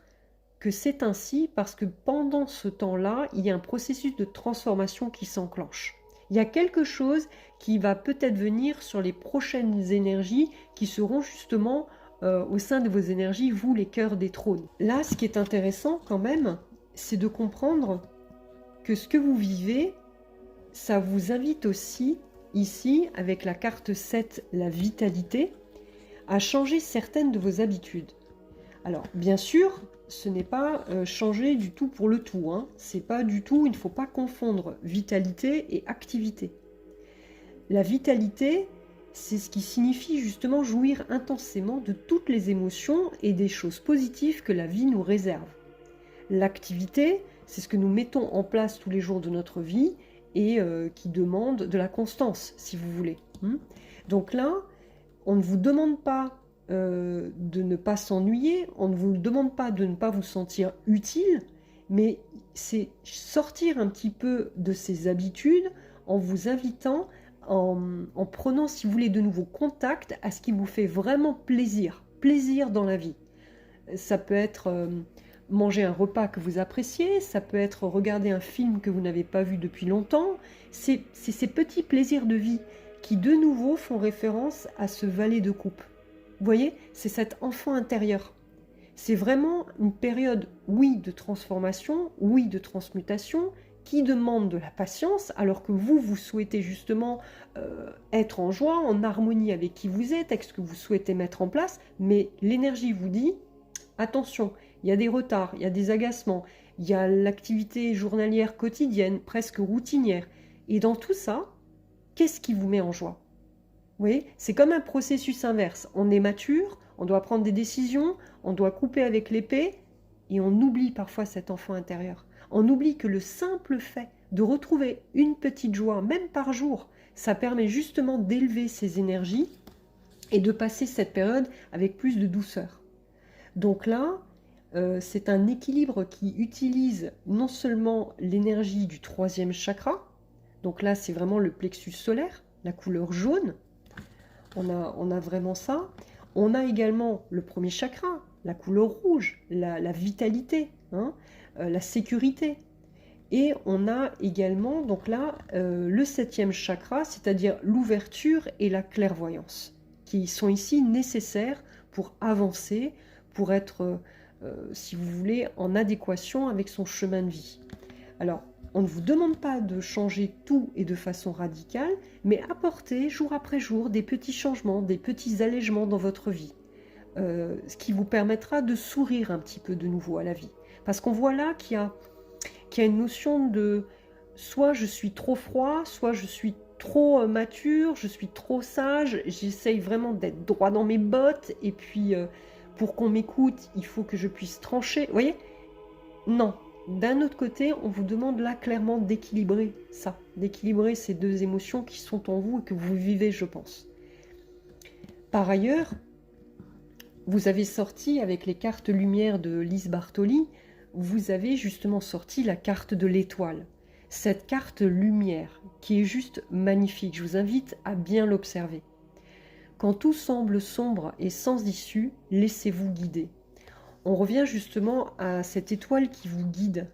que c'est ainsi parce que pendant ce temps-là, il y a un processus de transformation qui s'enclenche. Il y a quelque chose qui va peut-être venir sur les prochaines énergies qui seront justement au sein de vos énergies, vous les cœurs des trônes. Là, ce qui est intéressant quand même, c'est de comprendre que ce que vous vivez, ça vous invite aussi, ici, avec la carte 7, la vitalité, à changer certaines de vos habitudes. Alors, bien sûr, ce n'est pas changer du tout pour le tout. C'est pas du tout, il ne faut pas confondre vitalité et activité. La vitalité, c'est ce qui signifie justement jouir intensément de toutes les émotions et des choses positives que la vie nous réserve. L'activité, c'est ce que nous mettons en place tous les jours de notre vie et qui demande de la constance, si vous voulez. Donc là, on ne vous demande pas de ne pas s'ennuyer, on ne vous demande pas de ne pas vous sentir utile, mais c'est sortir un petit peu de ces habitudes en vous invitant en prenant, si vous voulez, de nouveau contact à ce qui vous fait vraiment plaisir dans la vie. Ça peut être manger un repas que vous appréciez, ça peut être regarder un film que vous n'avez pas vu depuis longtemps. C'est ces petits plaisirs de vie qui, de nouveau, font référence à ce valet de coupe. Vous voyez, c'est cet enfant intérieur. C'est vraiment une période, oui, de transformation, oui, de transmutation, qui demande de la patience, alors que vous souhaitez justement être en joie, en harmonie avec qui vous êtes, avec ce que vous souhaitez mettre en place, mais l'énergie vous dit, attention, il y a des retards, il y a des agacements, il y a l'activité journalière quotidienne, presque routinière, et dans tout ça, qu'est-ce qui vous met en joie? Vous voyez, c'est comme un processus inverse, on est mature, on doit prendre des décisions, on doit couper avec l'épée, et on oublie parfois cet enfant intérieur. On oublie que le simple fait de retrouver une petite joie, même par jour, ça permet justement d'élever ses énergies et de passer cette période avec plus de douceur. Donc là, c'est un équilibre qui utilise non seulement l'énergie du 3e chakra, donc là c'est vraiment le plexus solaire, la couleur jaune, on a vraiment ça. On a également le 1er chakra, la couleur rouge, la vitalité, la sécurité. Et on a également, donc là, le 7e chakra, c'est-à-dire l'ouverture et la clairvoyance, qui sont ici nécessaires pour avancer, pour être, si vous voulez, en adéquation avec son chemin de vie. Alors, on ne vous demande pas de changer tout et de façon radicale, mais apporter jour après jour des petits changements, des petits allègements dans votre vie. Ce qui vous permettra de sourire un petit peu de nouveau à la vie. Parce qu'on voit là qu'il y a une notion de soit je suis trop froid, soit je suis trop mature, je suis trop sage, j'essaye vraiment d'être droit dans mes bottes, et puis pour qu'on m'écoute, il faut que je puisse trancher. Vous voyez, Non. D'un autre côté, on vous demande là clairement d'équilibrer ça, d'équilibrer ces deux émotions qui sont en vous et que vous vivez, je pense. Par ailleurs, vous avez sorti avec les cartes lumière de Lise Bartoli, vous avez justement sorti la carte de l'étoile. Cette carte lumière qui est juste magnifique, je vous invite à bien l'observer. Quand tout semble sombre et sans issue, laissez-vous guider. On revient justement à cette étoile qui vous guide,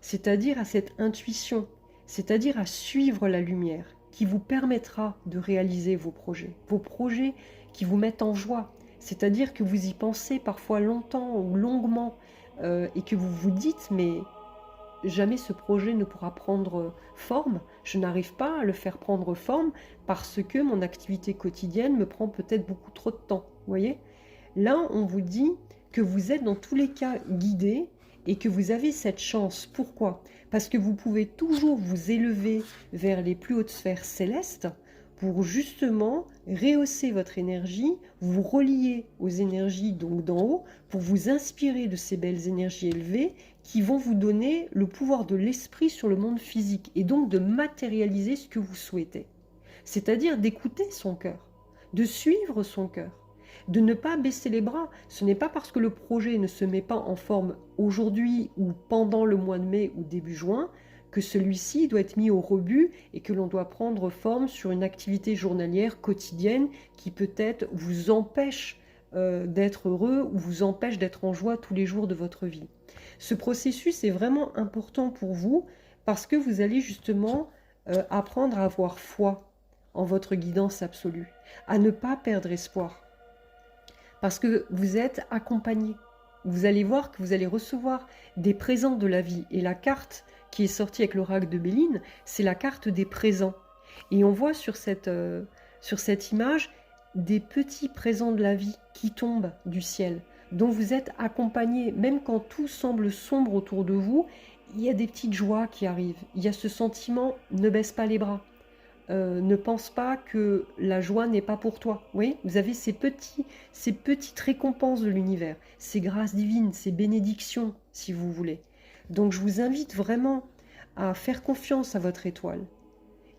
c'est-à-dire à cette intuition, c'est-à-dire à suivre la lumière qui vous permettra de réaliser vos projets qui vous mettent en joie, c'est-à-dire que vous y pensez parfois longtemps ou longuement et que vous vous dites mais jamais ce projet ne pourra prendre forme, je n'arrive pas à le faire prendre forme parce que mon activité quotidienne me prend peut-être beaucoup trop de temps, vous voyez? Là, on vous dit que vous êtes dans tous les cas guidé et que vous avez cette chance. Pourquoi? Parce que vous pouvez toujours vous élever vers les plus hautes sphères célestes pour justement rehausser votre énergie, vous relier aux énergies donc d'en haut, pour vous inspirer de ces belles énergies élevées qui vont vous donner le pouvoir de l'esprit sur le monde physique et donc de matérialiser ce que vous souhaitez. C'est-à-dire d'écouter son cœur, de suivre son cœur, de ne pas baisser les bras. Ce n'est pas parce que le projet ne se met pas en forme aujourd'hui ou pendant le mois de mai ou début juin que celui-ci doit être mis au rebut et que l'on doit prendre forme sur une activité journalière quotidienne qui peut-être vous empêche d'être heureux ou vous empêche d'être en joie tous les jours de votre vie. Ce processus est vraiment important pour vous parce que vous allez justement apprendre à avoir foi en votre guidance absolue, à ne pas perdre espoir. Parce que vous êtes accompagné. Vous allez voir que vous allez recevoir des présents de la vie. Et la carte qui est sortie avec l'oracle de Béline, c'est la carte des présents. Et on voit sur cette image des petits présents de la vie qui tombent du ciel, dont vous êtes accompagné. Même quand tout semble sombre autour de vous, il y a des petites joies qui arrivent. Il y a ce sentiment, ne baisse pas les bras. Ne pense pas que la joie n'est pas pour toi. Oui, vous avez ces petites récompenses de l'univers, ces grâces divines, ces bénédictions, si vous voulez. Donc je vous invite vraiment à faire confiance à votre étoile,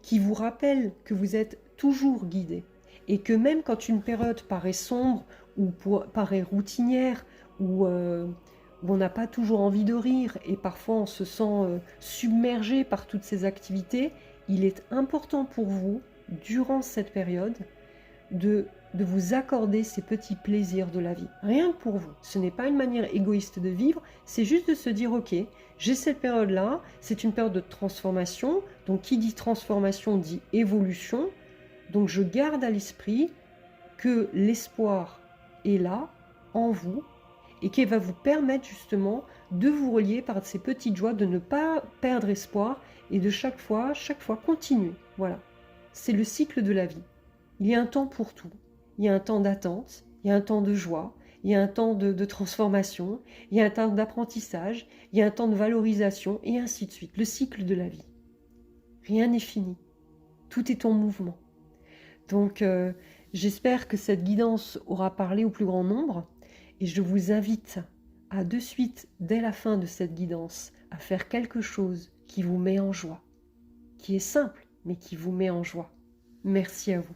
qui vous rappelle que vous êtes toujours guidé, et que même quand une période paraît sombre, ou paraît routinière, ou où on n'a pas toujours envie de rire, et parfois on se sent submergé par toutes ces activités, il est important pour vous, durant cette période, de vous accorder ces petits plaisirs de la vie. Rien que pour vous. Ce n'est pas une manière égoïste de vivre, c'est juste de se dire, ok, j'ai cette période-là, c'est une période de transformation, donc qui dit transformation dit évolution, donc je garde à l'esprit que l'espoir est là, en vous, et qui va vous permettre justement de vous relier par ces petites joies, de ne pas perdre espoir et de chaque fois continuer. Voilà, c'est le cycle de la vie. Il y a un temps pour tout. Il y a un temps d'attente, il y a un temps de joie, il y a un temps de transformation, il y a un temps d'apprentissage, il y a un temps de valorisation et ainsi de suite. Le cycle de la vie. Rien n'est fini. Tout est en mouvement. Donc j'espère que cette guidance aura parlé au plus grand nombre. Et je vous invite à de suite, dès la fin de cette guidance, à faire quelque chose qui vous met en joie, qui est simple, mais qui vous met en joie. Merci à vous.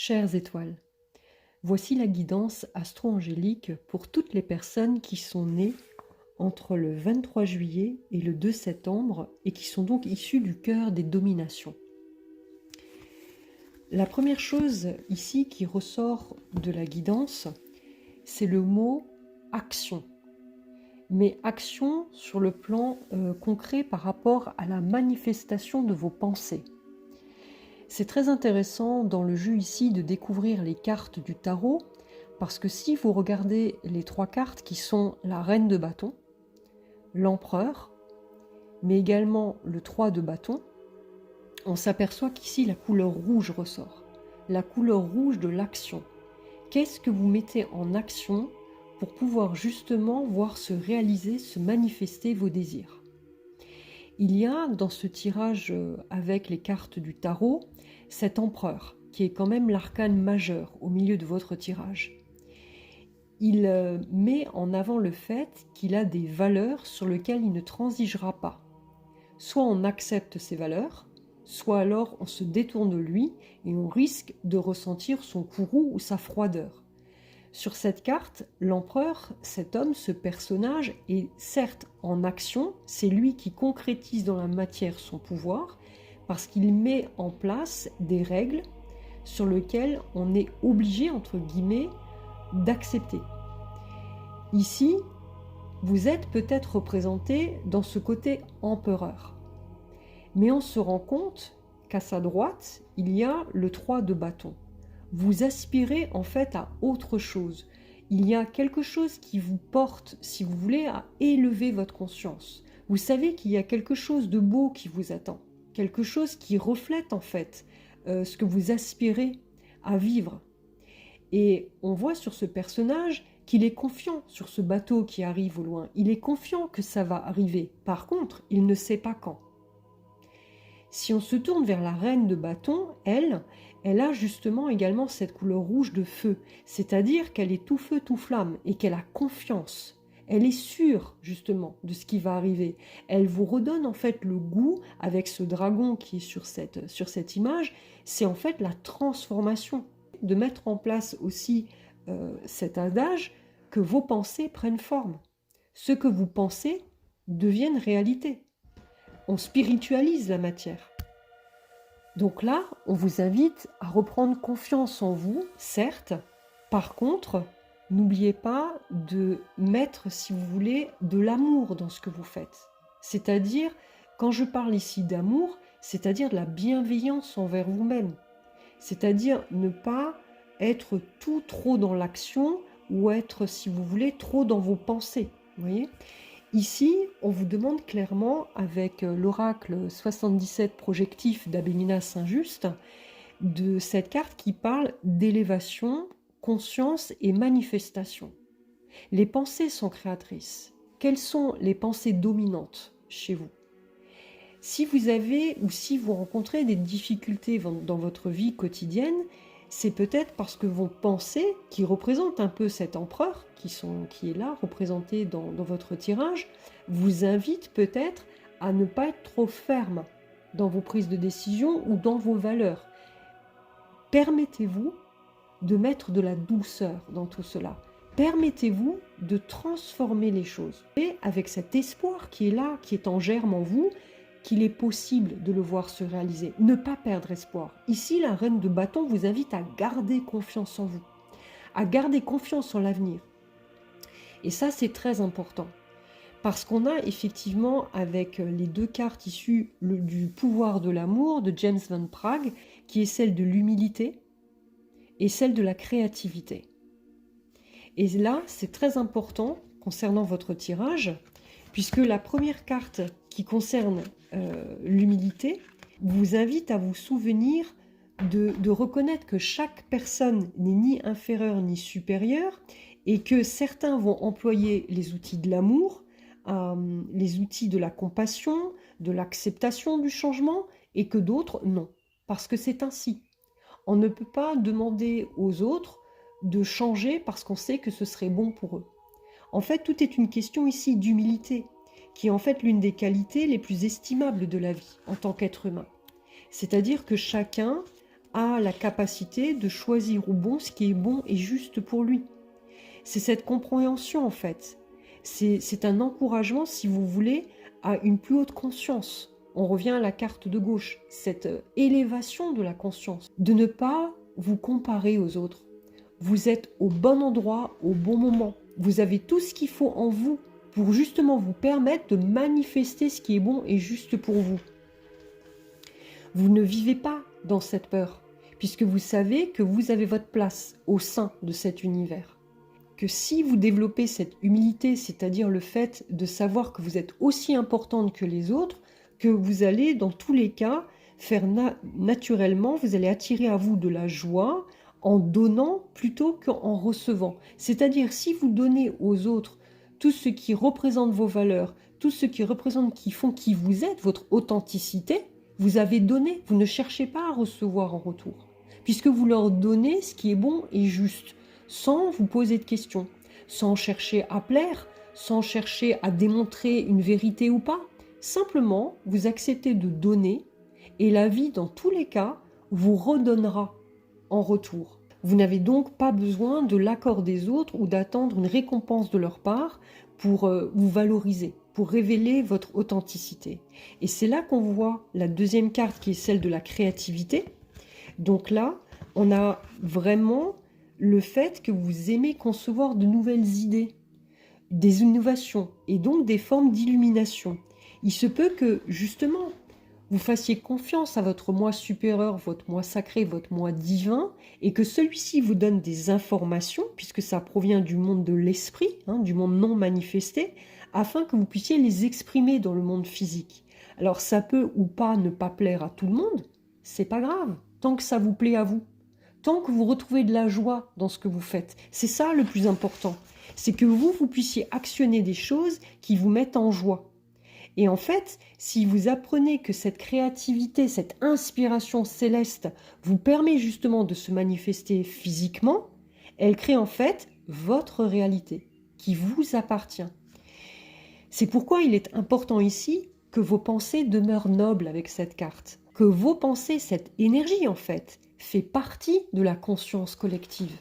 Chères étoiles, voici la guidance astro-angélique pour toutes les personnes qui sont nées entre le 23 juillet et le 2 septembre et qui sont donc issues du cœur des dominations. La première chose ici qui ressort de la guidance, c'est le mot action. Mais action sur le plan concret par rapport à la manifestation de vos pensées. C'est très intéressant dans le jeu ici de découvrir les cartes du tarot, parce que si vous regardez les trois cartes qui sont la reine de bâton, l'empereur, mais également le 3 de bâton, on s'aperçoit qu'ici la couleur rouge ressort. La couleur rouge de l'action. Qu'est-ce que vous mettez en action pour pouvoir justement voir se réaliser, se manifester vos désirs? Il y a dans ce tirage avec les cartes du tarot, cet empereur, qui est quand même l'arcane majeur au milieu de votre tirage. Il met en avant le fait qu'il a des valeurs sur lesquelles il ne transigera pas. Soit on accepte ces valeurs, soit alors on se détourne de lui et on risque de ressentir son courroux ou sa froideur. Sur cette carte, l'empereur, cet homme, ce personnage, est certes en action, c'est lui qui concrétise dans la matière son pouvoir, parce qu'il met en place des règles sur lesquelles on est obligé, entre guillemets, d'accepter. Ici, vous êtes peut-être représenté dans ce côté empereur. Mais on se rend compte qu'à sa droite, il y a le 3 de bâton. Vous aspirez en fait à autre chose. Il y a quelque chose qui vous porte, si vous voulez, à élever votre conscience. Vous savez qu'il y a quelque chose de beau qui vous attend. Quelque chose qui reflète en fait ce que vous aspirez à vivre. Et on voit sur ce personnage qu'il est confiant sur ce bateau qui arrive au loin. Il est confiant que ça va arriver. Par contre, il ne sait pas quand. Si on se tourne vers la reine de bâton, elle a justement également cette couleur rouge de feu, c'est-à-dire qu'elle est tout feu, tout flamme, et qu'elle a confiance. Elle est sûre, justement, de ce qui va arriver. Elle vous redonne en fait le goût, avec ce dragon qui est sur cette image, c'est en fait la transformation. De mettre en place aussi cet adage que vos pensées prennent forme. Ce que vous pensez devienne réalité. On spiritualise la matière. Donc là, on vous invite à reprendre confiance en vous, certes. Par contre, n'oubliez pas de mettre, si vous voulez, de l'amour dans ce que vous faites. C'est-à-dire, quand je parle ici d'amour, c'est-à-dire de la bienveillance envers vous-même. C'est-à-dire ne pas être tout trop dans l'action ou être, si vous voulez, trop dans vos pensées. Vous voyez ? Ici, on vous demande clairement, avec l'oracle 77 projectif d'Abélina Saint-Just, de cette carte qui parle d'élévation, conscience et manifestation. Les pensées sont créatrices. Quelles sont les pensées dominantes chez vous ? Si vous avez ou si vous rencontrez des difficultés dans votre vie quotidienne, c'est peut-être parce que vos pensées, qui représentent un peu cet empereur, qui est là, représenté dans votre tirage, vous invitent peut-être à ne pas être trop ferme dans vos prises de décision ou dans vos valeurs. Permettez-vous de mettre de la douceur dans tout cela. Permettez-vous de transformer les choses. Et avec cet espoir qui est là, qui est en germe en vous, qu'il est possible de le voir se réaliser. Ne pas perdre espoir. Ici, la reine de bâton vous invite à garder confiance en vous, à garder confiance en l'avenir. Et ça, c'est très important. Parce qu'on a effectivement, avec les deux cartes issues du pouvoir de l'amour de James Van Praagh, qui est celle de l'humilité et celle de la créativité. Et là, c'est très important concernant votre tirage, puisque la première carte qui concerne l'humilité vous invite à vous souvenir de reconnaître que chaque personne n'est ni inférieure ni supérieure et que certains vont employer les outils de l'amour, les outils de la compassion, de l'acceptation du changement et que d'autres non. Parce que c'est ainsi. On ne peut pas demander aux autres de changer parce qu'on sait que ce serait bon pour eux. En fait, tout est une question ici d'humilité, qui est en fait l'une des qualités les plus estimables de la vie en tant qu'être humain. C'est-à-dire que chacun a la capacité de choisir au bon ce qui est bon et juste pour lui. C'est cette compréhension en fait. C'est un encouragement, si vous voulez, à une plus haute conscience. On revient à la carte de gauche, cette élévation de la conscience, de ne pas vous comparer aux autres. Vous êtes au bon endroit, au bon moment. Vous avez tout ce qu'il faut en vous pour justement vous permettre de manifester ce qui est bon et juste pour vous. Vous ne vivez pas dans cette peur, puisque vous savez que vous avez votre place au sein de cet univers. Que si vous développez cette humilité, c'est-à-dire le fait de savoir que vous êtes aussi importante que les autres, que vous allez dans tous les cas naturellement, vous allez attirer à vous de la joie en donnant plutôt qu'en recevant. C'est-à-dire, si vous donnez aux autres tout ce qui représente vos valeurs, tout ce qui représente, qui font qui vous êtes, votre authenticité, vous avez donné, vous ne cherchez pas à recevoir en retour, puisque vous leur donnez ce qui est bon et juste, sans vous poser de questions, sans chercher à plaire, sans chercher à démontrer une vérité ou pas. Simplement, vous acceptez de donner et la vie, dans tous les cas, vous redonnera en retour. Vous n'avez donc pas besoin de l'accord des autres ou d'attendre une récompense de leur part pour vous valoriser, pour révéler votre authenticité. Et c'est là qu'on voit la deuxième carte qui est celle de la créativité. Donc là, on a vraiment le fait que vous aimez concevoir de nouvelles idées, des innovations et donc des formes d'illumination. Il se peut que justement, vous fassiez confiance à votre moi supérieur, votre moi sacré, votre moi divin, et que celui-ci vous donne des informations, puisque ça provient du monde de l'esprit, du monde non manifesté, afin que vous puissiez les exprimer dans le monde physique. Alors ça peut ou pas ne pas plaire à tout le monde, c'est pas grave, tant que ça vous plaît à vous, tant que vous retrouvez de la joie dans ce que vous faites. C'est ça le plus important, c'est que vous puissiez actionner des choses qui vous mettent en joie. Et en fait, si vous apprenez que cette créativité, cette inspiration céleste vous permet justement de se manifester physiquement, elle crée en fait votre réalité qui vous appartient. C'est pourquoi il est important ici que vos pensées demeurent nobles avec cette carte, que vos pensées, cette énergie en fait, fait partie de la conscience collective.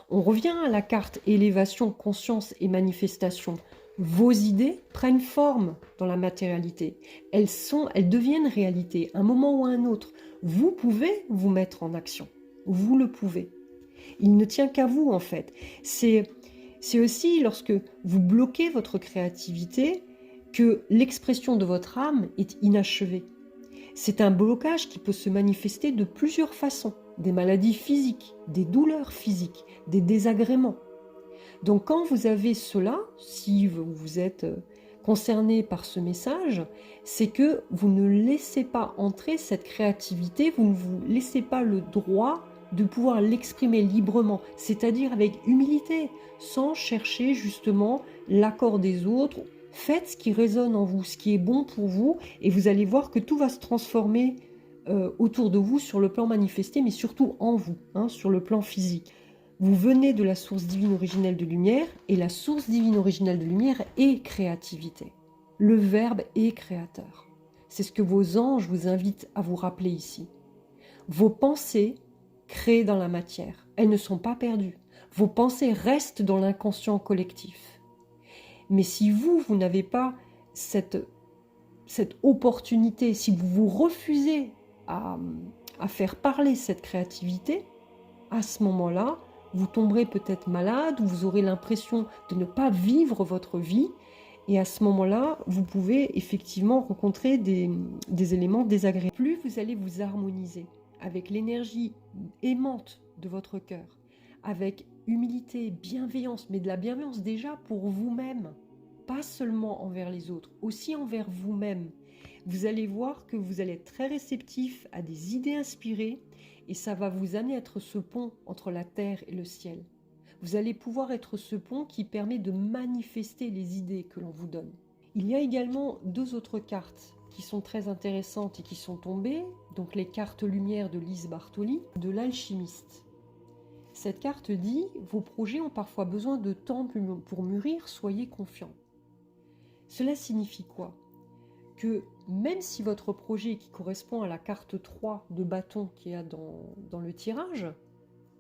On revient à la carte élévation, conscience et manifestation. Vos idées prennent forme dans la matérialité. Elles deviennent réalité, à un moment ou à un autre. Vous pouvez vous mettre en action. Vous le pouvez. Il ne tient qu'à vous, en fait. C'est aussi lorsque vous bloquez votre créativité que l'expression de votre âme est inachevée. C'est un blocage qui peut se manifester de plusieurs façons. Des maladies physiques, des douleurs physiques, des désagréments. Donc quand vous avez cela, si vous êtes concerné par ce message, c'est que vous ne laissez pas entrer cette créativité, vous ne vous laissez pas le droit de pouvoir l'exprimer librement, c'est-à-dire avec humilité, sans chercher justement l'accord des autres. Faites ce qui résonne en vous, ce qui est bon pour vous, et vous allez voir que tout va se transformer autour de vous sur le plan manifesté, mais surtout en vous, sur le plan physique. Vous venez de la source divine originelle de lumière, et la source divine originelle de lumière est créativité. Le Verbe est créateur. C'est ce que vos anges vous invitent à vous rappeler ici. Vos pensées créent dans la matière. Elles ne sont pas perdues. Vos pensées restent dans l'inconscient collectif. Mais si vous n'avez pas cette opportunité, si vous vous refusez à faire parler cette créativité, à ce moment-là, vous tomberez peut-être malade, ou vous aurez l'impression de ne pas vivre votre vie, et à ce moment-là, vous pouvez effectivement rencontrer des éléments désagréables. Plus vous allez vous harmoniser avec l'énergie aimante de votre cœur, avec humilité, bienveillance, mais de la bienveillance déjà pour vous-même, pas seulement envers les autres, aussi envers vous-même. Vous allez voir que vous allez être très réceptif à des idées inspirées, et ça va vous amener à être ce pont entre la terre et le ciel. Vous allez pouvoir être ce pont qui permet de manifester les idées que l'on vous donne. Il y a également deux autres cartes qui sont très intéressantes et qui sont tombées, donc les cartes lumière de Lise Bartoli, de l'alchimiste. Cette carte dit « Vos projets ont parfois besoin de temps pour mûrir, soyez confiants ». Cela signifie quoi? Que même si votre projet qui correspond à la carte 3 de bâton qu'il y a dans le tirage,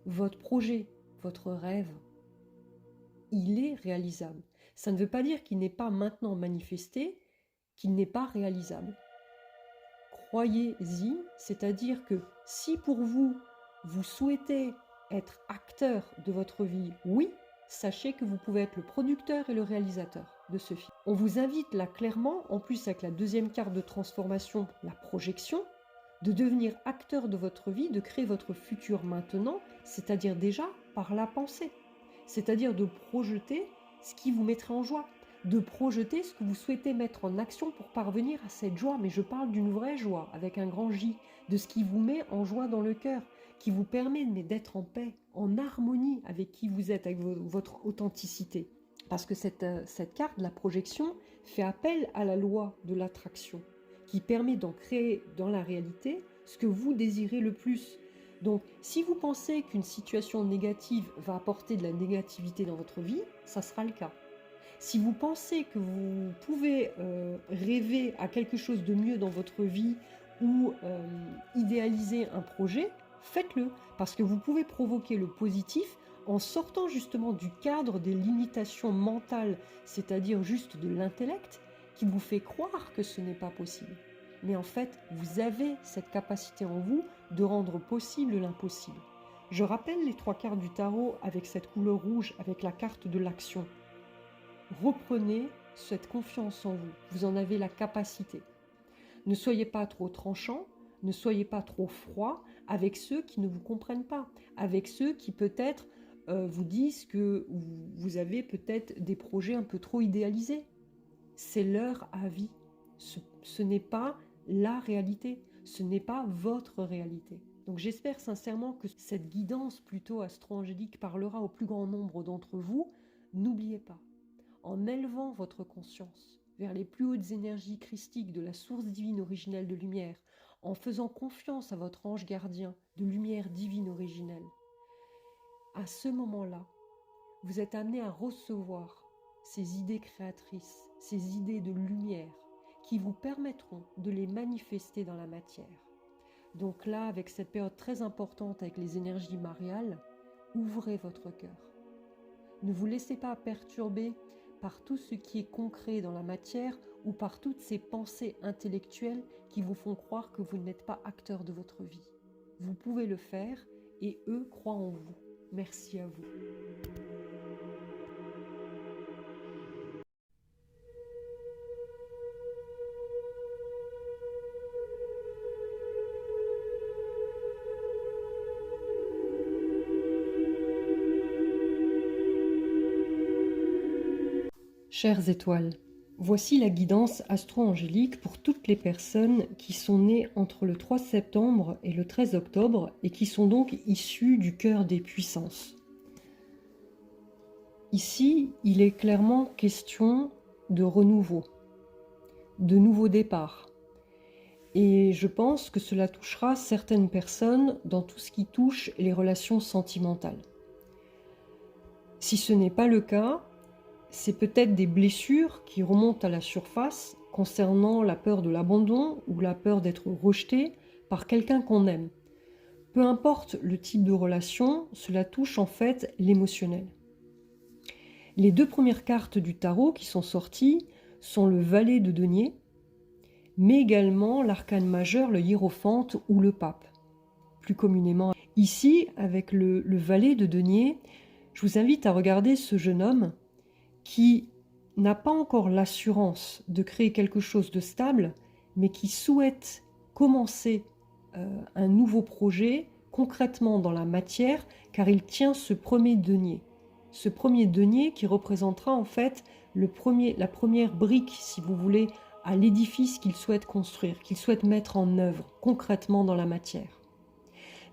votre projet, votre rêve, il est réalisable. Ça ne veut pas dire qu'il n'est pas maintenant manifesté, qu'il n'est pas réalisable. Croyez-y, c'est-à-dire que si pour vous, vous souhaitez être acteur de votre vie, oui, sachez que vous pouvez être le producteur et le réalisateur de ce film. On vous invite là clairement, en plus avec la deuxième carte de transformation, la projection, de devenir acteur de votre vie, de créer votre futur maintenant, c'est-à-dire déjà par la pensée. C'est-à-dire de projeter ce qui vous mettrait en joie, de projeter ce que vous souhaitez mettre en action pour parvenir à cette joie. Mais je parle d'une vraie joie, avec un grand J, de ce qui vous met en joie dans le cœur, qui vous permet d'être en paix, en harmonie avec qui vous êtes, avec votre authenticité. Parce que cette carte, la projection, fait appel à la loi de l'attraction, qui permet d'en créer dans la réalité ce que vous désirez le plus. Donc, si vous pensez qu'une situation négative va apporter de la négativité dans votre vie, ça sera le cas. Si vous pensez que vous pouvez rêver à quelque chose de mieux dans votre vie ou idéaliser un projet, faites-le, parce que vous pouvez provoquer le positif en sortant justement du cadre des limitations mentales, c'est-à-dire juste de l'intellect, qui vous fait croire que ce n'est pas possible. Mais en fait, vous avez cette capacité en vous de rendre possible l'impossible. Je rappelle les 3 cartes du tarot avec cette couleur rouge, avec la carte de l'action. Reprenez cette confiance en vous, vous en avez la capacité. Ne soyez pas trop tranchant, ne soyez pas trop froid avec ceux qui ne vous comprennent pas, avec ceux qui peut-être vous disent que vous avez peut-être des projets un peu trop idéalisés. C'est leur avis, ce n'est pas la réalité, ce n'est pas votre réalité. Donc j'espère sincèrement que cette guidance plutôt astro-angélique parlera au plus grand nombre d'entre vous. N'oubliez pas, en élevant votre conscience vers les plus hautes énergies christiques de la source divine originelle de lumière, en faisant confiance à votre ange gardien de lumière divine originelle, à ce moment-là, vous êtes amené à recevoir ces idées créatrices, ces idées de lumière qui vous permettront de les manifester dans la matière. Donc là, avec cette période très importante avec les énergies mariales, ouvrez votre cœur. Ne vous laissez pas perturber par tout ce qui est concret dans la matière ou par toutes ces pensées intellectuelles qui vous font croire que vous n'êtes pas acteur de votre vie. Vous pouvez le faire et eux croient en vous. Merci à vous. Chères étoiles, voici la guidance astro-angélique pour toutes les personnes qui sont nées entre le 3 septembre et le 13 octobre et qui sont donc issues du cœur des puissances. Ici, il est clairement question de renouveau, de nouveau départ. Et je pense que cela touchera certaines personnes dans tout ce qui touche les relations sentimentales. Si ce n'est pas le cas, c'est peut-être des blessures qui remontent à la surface concernant la peur de l'abandon ou la peur d'être rejeté par quelqu'un qu'on aime. Peu importe le type de relation, cela touche en fait l'émotionnel. Les 2 premières cartes du tarot qui sont sorties sont le valet de denier, mais également l'arcane majeur, le hiérophante ou le pape, plus communément. Ici, avec le valet de denier, je vous invite à regarder ce jeune homme qui n'a pas encore l'assurance de créer quelque chose de stable, mais qui souhaite commencer un nouveau projet concrètement dans la matière, car il tient ce premier denier. Ce premier denier qui représentera en fait la première brique, si vous voulez, à l'édifice qu'il souhaite construire, qu'il souhaite mettre en œuvre concrètement dans la matière.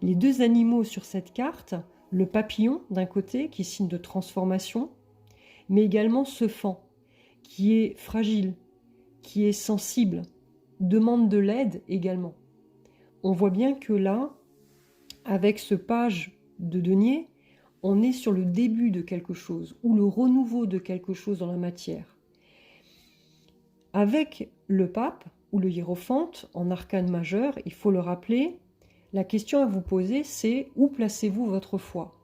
Les 2 animaux sur cette carte, le papillon d'un côté, qui est signe de transformation, mais également ce fan, qui est fragile, qui est sensible, demande de l'aide également. On voit bien que là, avec ce page de denier, on est sur le début de quelque chose, ou le renouveau de quelque chose dans la matière. Avec le pape, ou le hiérophante, en arcane majeur, il faut le rappeler, la question à vous poser, c'est où placez-vous votre foi?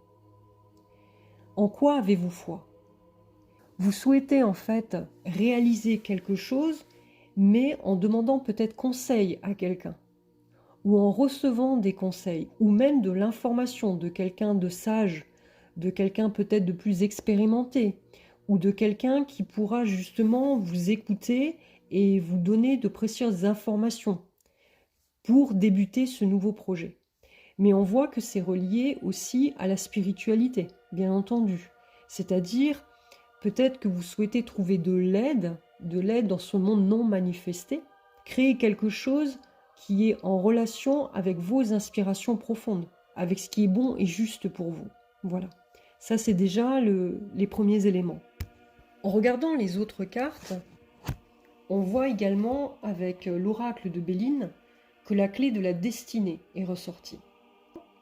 En quoi avez-vous foi? Vous souhaitez en fait réaliser quelque chose, mais en demandant peut-être conseil à quelqu'un, ou en recevant des conseils, ou même de l'information de quelqu'un de sage, de quelqu'un peut-être de plus expérimenté, ou de quelqu'un qui pourra justement vous écouter et vous donner de précieuses informations pour débuter ce nouveau projet. Mais on voit que c'est relié aussi à la spiritualité, bien entendu. C'est-à-dire Peut-être que vous souhaitez trouver de l'aide dans ce monde non manifesté, créer quelque chose qui est en relation avec vos inspirations profondes, avec ce qui est bon et juste pour vous. Voilà, ça c'est déjà les premiers éléments. En regardant les autres cartes, on voit également avec l'oracle de Béline que la clé de la destinée est ressortie.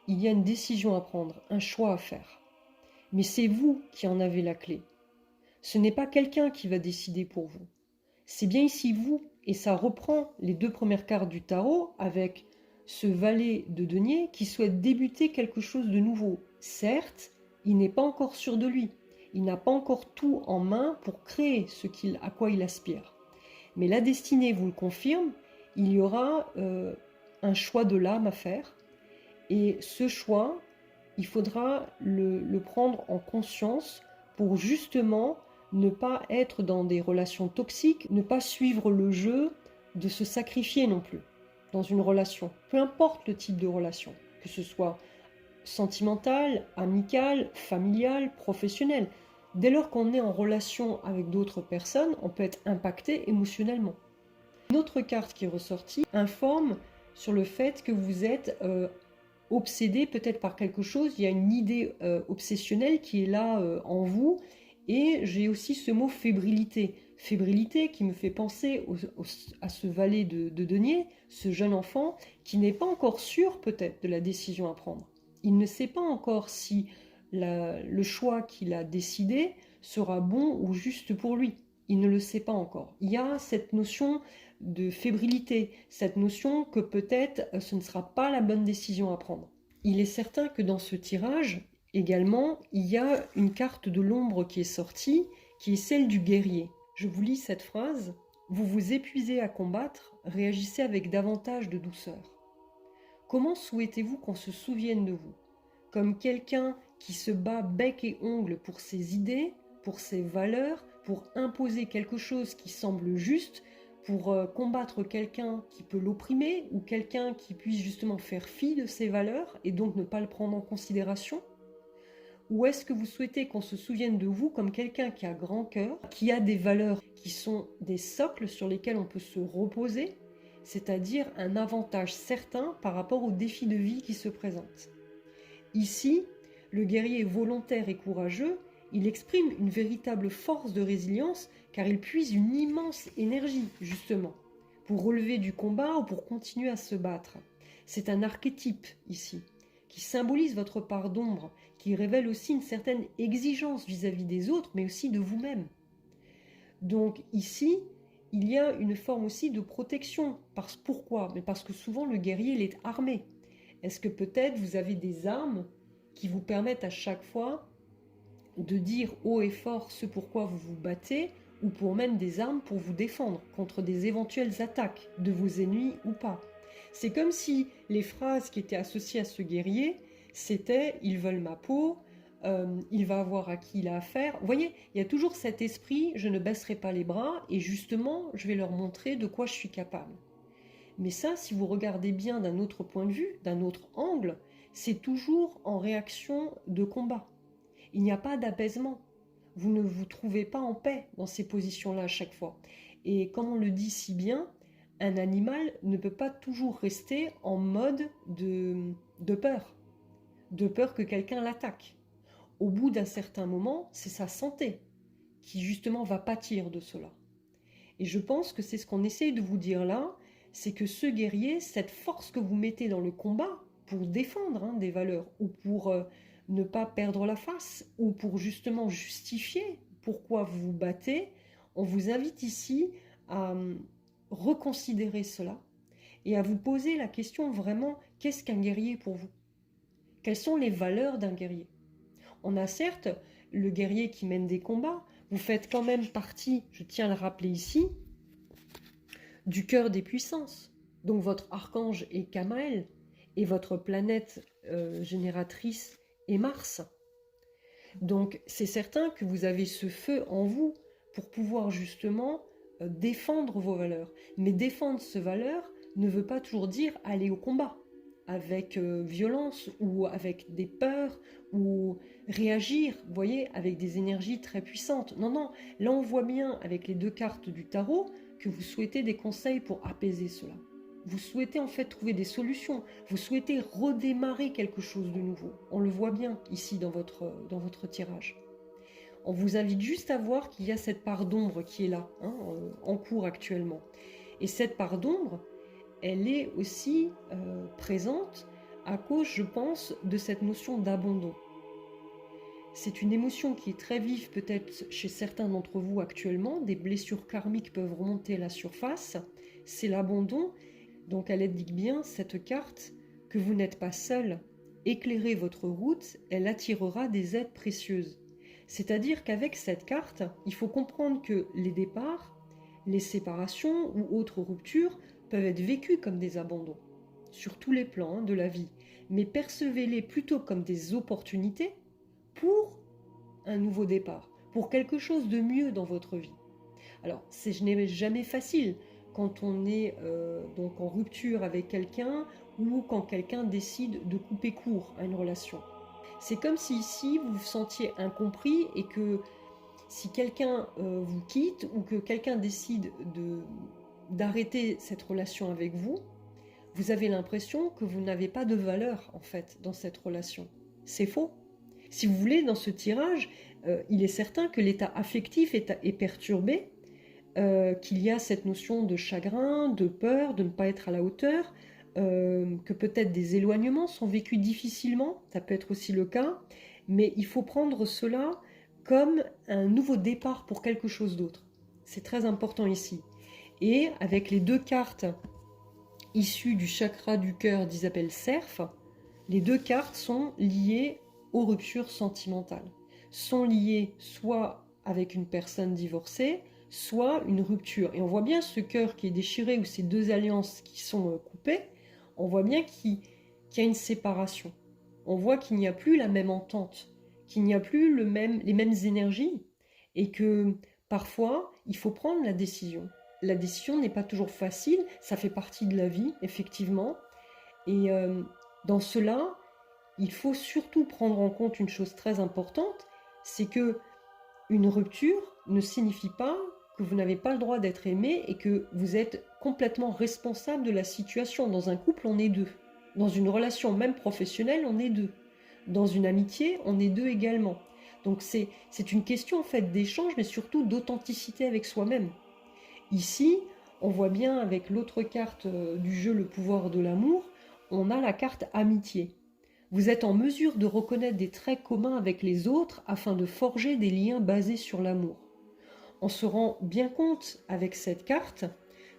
Il y a une décision à prendre, un choix à faire. Mais c'est vous qui en avez la clé. Ce n'est pas quelqu'un qui va décider pour vous. C'est bien ici vous, et ça reprend les 2 premières cartes du tarot avec ce valet de denier qui souhaite débuter quelque chose de nouveau. Certes, il n'est pas encore sûr de lui. Il n'a pas encore tout en main pour créer à quoi il aspire. Mais la destinée vous le confirme, il y aura un choix de l'âme à faire. Et ce choix, il faudra le prendre en conscience pour justement ne pas être dans des relations toxiques, ne pas suivre le jeu de se sacrifier non plus dans une relation, peu importe le type de relation, que ce soit sentimentale, amicale, familiale, professionnelle. Dès lors qu'on est en relation avec d'autres personnes, on peut être impacté émotionnellement. Une autre carte qui est ressortie informe sur le fait que vous êtes obsédé peut-être par quelque chose, il y a une idée obsessionnelle qui est là en vous. Et j'ai aussi ce mot fébrilité. Fébrilité qui me fait penser à ce valet de denier, ce jeune enfant qui n'est pas encore sûr peut-être de la décision à prendre. Il ne sait pas encore si le choix qu'il a décidé sera bon ou juste pour lui. Il ne le sait pas encore. Il y a cette notion de fébrilité, cette notion que peut-être ce ne sera pas la bonne décision à prendre. Il est certain que dans ce tirage, également, il y a une carte de l'ombre qui est sortie, qui est celle du guerrier. Je vous lis cette phrase. Vous vous épuisez à combattre, réagissez avec davantage de douceur. Comment souhaitez-vous qu'on se souvienne de vous? Comme quelqu'un qui se bat bec et ongle pour ses idées, pour ses valeurs, pour imposer quelque chose qui semble juste, pour combattre quelqu'un qui peut l'opprimer ou quelqu'un qui puisse justement faire fi de ses valeurs et donc ne pas le prendre en considération? Ou est-ce que vous souhaitez qu'on se souvienne de vous comme quelqu'un qui a grand cœur, qui a des valeurs qui sont des socles sur lesquels on peut se reposer, c'est-à-dire un avantage certain par rapport aux défis de vie qui se présentent? Ici, le guerrier est volontaire et courageux, il exprime une véritable force de résilience car il puise une immense énergie, justement, pour relever du combat ou pour continuer à se battre. C'est un archétype, ici, qui symbolise votre part d'ombre, qui révèle aussi une certaine exigence vis-à-vis des autres, mais aussi de vous-même. Donc ici, il y a une forme aussi de protection. Pourquoi? Mais parce que souvent le guerrier il est armé. Est-ce que peut-être vous avez des armes qui vous permettent à chaque fois de dire haut et fort ce pourquoi vous vous battez, ou pour même des armes pour vous défendre contre des éventuelles attaques de vos ennemis ou pas? C'est comme si les phrases qui étaient associées à ce guerrier, c'était « ils veulent ma peau », il va avoir à qui il a affaire. Vous voyez, il y a toujours cet esprit « je ne baisserai pas les bras et justement, je vais leur montrer de quoi je suis capable ». Mais ça, si vous regardez bien d'un autre point de vue, d'un autre angle, c'est toujours en réaction de combat. Il n'y a pas d'apaisement. Vous ne vous trouvez pas en paix dans ces positions-là à chaque fois. Et comme on le dit si bien, un animal ne peut pas toujours rester en mode de peur que quelqu'un l'attaque. Au bout d'un certain moment, c'est sa santé qui justement va pâtir de cela. Et je pense que c'est ce qu'on essaye de vous dire là, c'est que ce guerrier, cette force que vous mettez dans le combat pour défendre des valeurs ou pour ne pas perdre la face ou pour justement justifier pourquoi vous vous battez, on vous invite ici à reconsidérer cela et à vous poser la question vraiment, qu'est-ce qu'un guerrier pour vous? Quelles sont les valeurs d'un guerrier? On a certes le guerrier qui mène des combats, vous faites quand même partie, je tiens à le rappeler ici, du cœur des puissances. Donc votre archange est Kamael et votre planète génératrice est Mars. Donc c'est certain que vous avez ce feu en vous pour pouvoir justement défendre vos valeurs. Mais défendre ces valeurs ne veut pas toujours dire aller au combat. avec violence ou avec des peurs ou réagir, vous voyez, avec des énergies très puissantes. Non, non, là on voit bien avec les deux cartes du tarot que vous souhaitez des conseils pour apaiser cela. Vous souhaitez en fait trouver des solutions, vous souhaitez redémarrer quelque chose de nouveau. On le voit bien ici dans votre tirage. On vous invite juste à voir qu'il y a cette part d'ombre qui est là, hein, en cours actuellement. Et cette part d'ombre, elle est aussi présente à cause, je pense, de cette notion d'abandon. C'est une émotion qui est très vive peut-être chez certains d'entre vous actuellement, des blessures karmiques peuvent remonter à la surface, c'est l'abandon, donc elle indique bien cette carte que vous n'êtes pas seul. Éclairez votre route, elle attirera des aides précieuses. C'est-à-dire qu'avec cette carte, il faut comprendre que les départs, les séparations ou autres ruptures peuvent être vécues comme des abandons, sur tous les plans de la vie, mais percevez-les plutôt comme des opportunités pour un nouveau départ, pour quelque chose de mieux dans votre vie. Alors, ce n'est jamais facile quand on est donc en rupture avec quelqu'un ou quand quelqu'un décide de couper court à une relation. C'est comme si ici vous vous sentiez incompris et que si quelqu'un vous quitte ou que quelqu'un décide d'arrêter cette relation avec vous, vous avez l'impression que vous n'avez pas de valeur en fait dans cette relation. C'est faux. Si vous voulez, dans ce tirage, il est certain que l'état affectif est perturbé, qu'il y a cette notion de chagrin, de peur, de ne pas être à la hauteur, que peut-être des éloignements sont vécus difficilement, ça peut être aussi le cas, mais il faut prendre cela comme un nouveau départ pour quelque chose d'autre. C'est très important ici. Et avec les deux cartes issues du chakra du cœur d'Isabelle Serf, les deux cartes sont liées aux ruptures sentimentales, sont liées soit avec une personne divorcée, soit une rupture. Et on voit bien ce cœur qui est déchiré ou ces deux alliances qui sont coupées, on voit bien qu'il y a une séparation. On voit qu'il n'y a plus la même entente, qu'il n'y a plus les mêmes énergies et que parfois, il faut prendre la décision. La décision n'est pas toujours facile, ça fait partie de la vie, effectivement. Et dans cela, il faut surtout prendre en compte une chose très importante, c'est que une rupture ne signifie pas que vous n'avez pas le droit d'être aimé et que vous êtes complètement responsable de la situation. Dans un couple, on est deux. Dans une relation même professionnelle, on est deux. Dans une amitié, on est deux également. Donc c'est une question en fait d'échange, mais surtout d'authenticité avec soi-même. Ici, on voit bien avec l'autre carte du jeu, le pouvoir de l'amour, on a la carte amitié. Vous êtes en mesure de reconnaître des traits communs avec les autres afin de forger des liens basés sur l'amour. On se rend bien compte avec cette carte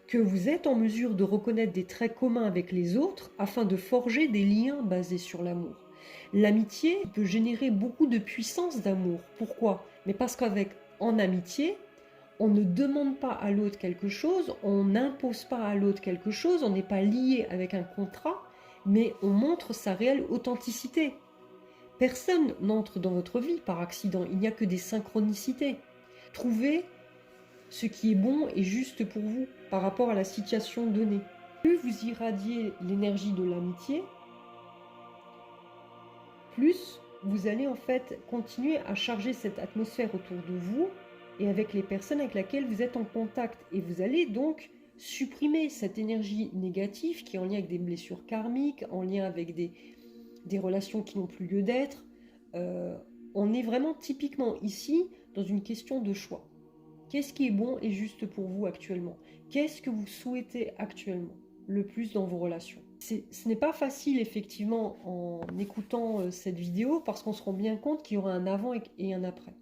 que vous êtes en mesure de reconnaître des traits communs avec les autres afin de forger des liens basés sur l'amour. L'amitié peut générer beaucoup de puissance d'amour. Pourquoi? Mais parce qu'en amitié, on ne demande pas à l'autre quelque chose, on n'impose pas à l'autre quelque chose, on n'est pas lié avec un contrat, mais on montre sa réelle authenticité. Personne n'entre dans votre vie par accident, il n'y a que des synchronicités. Trouvez ce qui est bon et juste pour vous par rapport à la situation donnée. Plus vous irradiez l'énergie de l'amitié, plus vous allez en fait continuer à charger cette atmosphère autour de vous et avec les personnes avec lesquelles vous êtes en contact. Et vous allez donc supprimer cette énergie négative qui est en lien avec des blessures karmiques, en lien avec des relations qui n'ont plus lieu d'être. On est vraiment typiquement ici dans une question de choix. Qu'est-ce qui est bon et juste pour vous actuellement? Qu'est-ce que vous souhaitez actuellement le plus dans vos relations? Ce n'est pas facile effectivement en écoutant cette vidéo parce qu'on se rend bien compte qu'il y aura un avant et un après.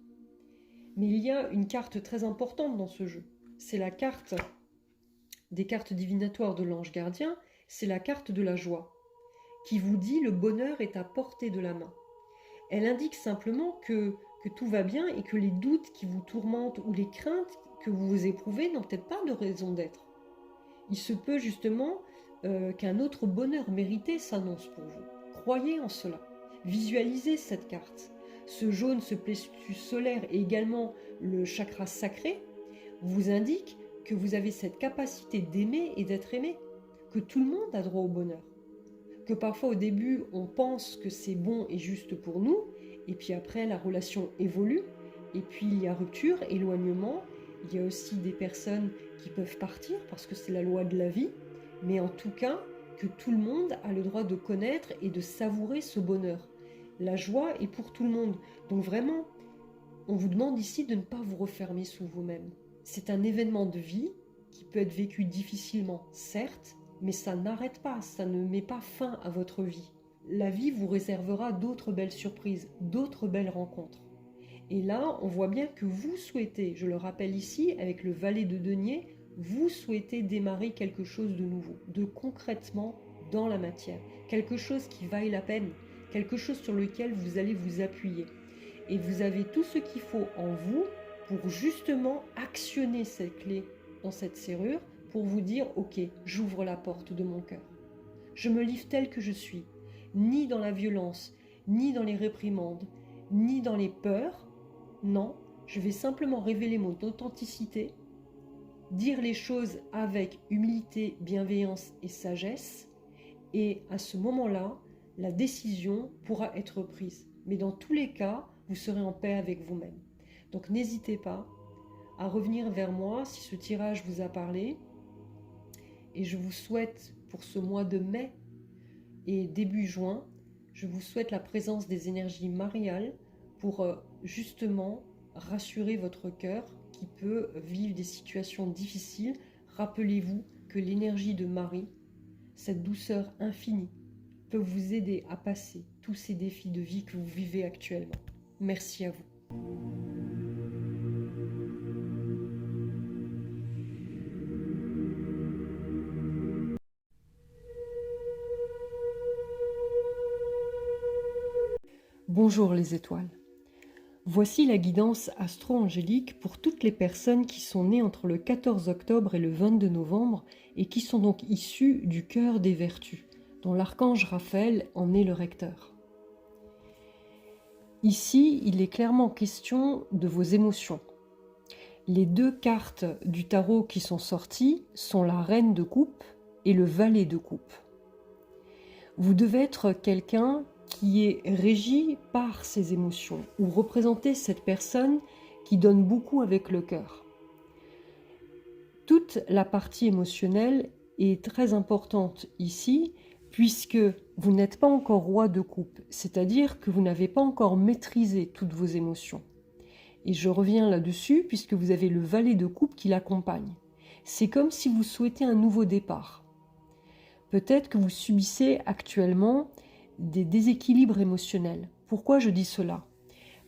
Mais il y a une carte très importante dans ce jeu. C'est la carte des cartes divinatoires de l'ange gardien, c'est la carte de la joie, qui vous dit le bonheur est à portée de la main. Elle indique simplement que tout va bien et que les doutes qui vous tourmentent ou les craintes que vous éprouvez n'ont peut-être pas de raison d'être. Il se peut justement qu'un autre bonheur mérité s'annonce pour vous. Croyez en cela. Visualisez cette carte. Ce jaune, ce plexus solaire et également le chakra sacré vous indiquent que vous avez cette capacité d'aimer et d'être aimé, que tout le monde a droit au bonheur, que parfois au début on pense que c'est bon et juste pour nous, et puis après la relation évolue, et puis il y a rupture, éloignement, il y a aussi des personnes qui peuvent partir parce que c'est la loi de la vie, mais en tout cas que tout le monde a le droit de connaître et de savourer ce bonheur. La joie est pour tout le monde, donc vraiment, on vous demande ici de ne pas vous refermer sur vous-même. C'est un événement de vie qui peut être vécu difficilement, certes, mais ça n'arrête pas, ça ne met pas fin à votre vie. La vie vous réservera d'autres belles surprises, d'autres belles rencontres. Et là, on voit bien que vous souhaitez, je le rappelle ici, avec le valet de denier, vous souhaitez démarrer quelque chose de nouveau, de concrètement dans la matière, quelque chose qui vaille la peine, quelque chose sur lequel vous allez vous appuyer. Et vous avez tout ce qu'il faut en vous pour justement actionner cette clé dans cette serrure pour vous dire « Ok, j'ouvre la porte de mon cœur. Je me livre tel que je suis, ni dans la violence, ni dans les réprimandes, ni dans les peurs. Non, je vais simplement révéler mon authenticité, dire les choses avec humilité, bienveillance et sagesse. Et à ce moment-là, la décision pourra être prise. Mais dans tous les cas, vous serez en paix avec vous-même. Donc n'hésitez pas à revenir vers moi si ce tirage vous a parlé. Et je vous souhaite pour ce mois de mai et début juin, je vous souhaite la présence des énergies mariales pour justement rassurer votre cœur qui peut vivre des situations difficiles. Rappelez-vous que l'énergie de Marie, cette douceur infinie, peut vous aider à passer tous ces défis de vie que vous vivez actuellement. Merci à vous. Bonjour les étoiles. Voici la guidance astro-angélique pour toutes les personnes qui sont nées entre le 14 octobre et le 22 novembre et qui sont donc issues du cœur des vertus, dont l'archange Raphaël en est le recteur. Ici, il est clairement question de vos émotions. Les deux cartes du tarot qui sont sorties sont la reine de coupe et le valet de coupe. Vous devez être quelqu'un qui est régi par ses émotions ou représenter cette personne qui donne beaucoup avec le cœur. Toute la partie émotionnelle est très importante ici puisque vous n'êtes pas encore roi de coupe, c'est-à-dire que vous n'avez pas encore maîtrisé toutes vos émotions. Et je reviens là-dessus puisque vous avez le valet de coupe qui l'accompagne. C'est comme si vous souhaitez un nouveau départ. Peut-être que vous subissez actuellement des déséquilibres émotionnels. Pourquoi je dis cela?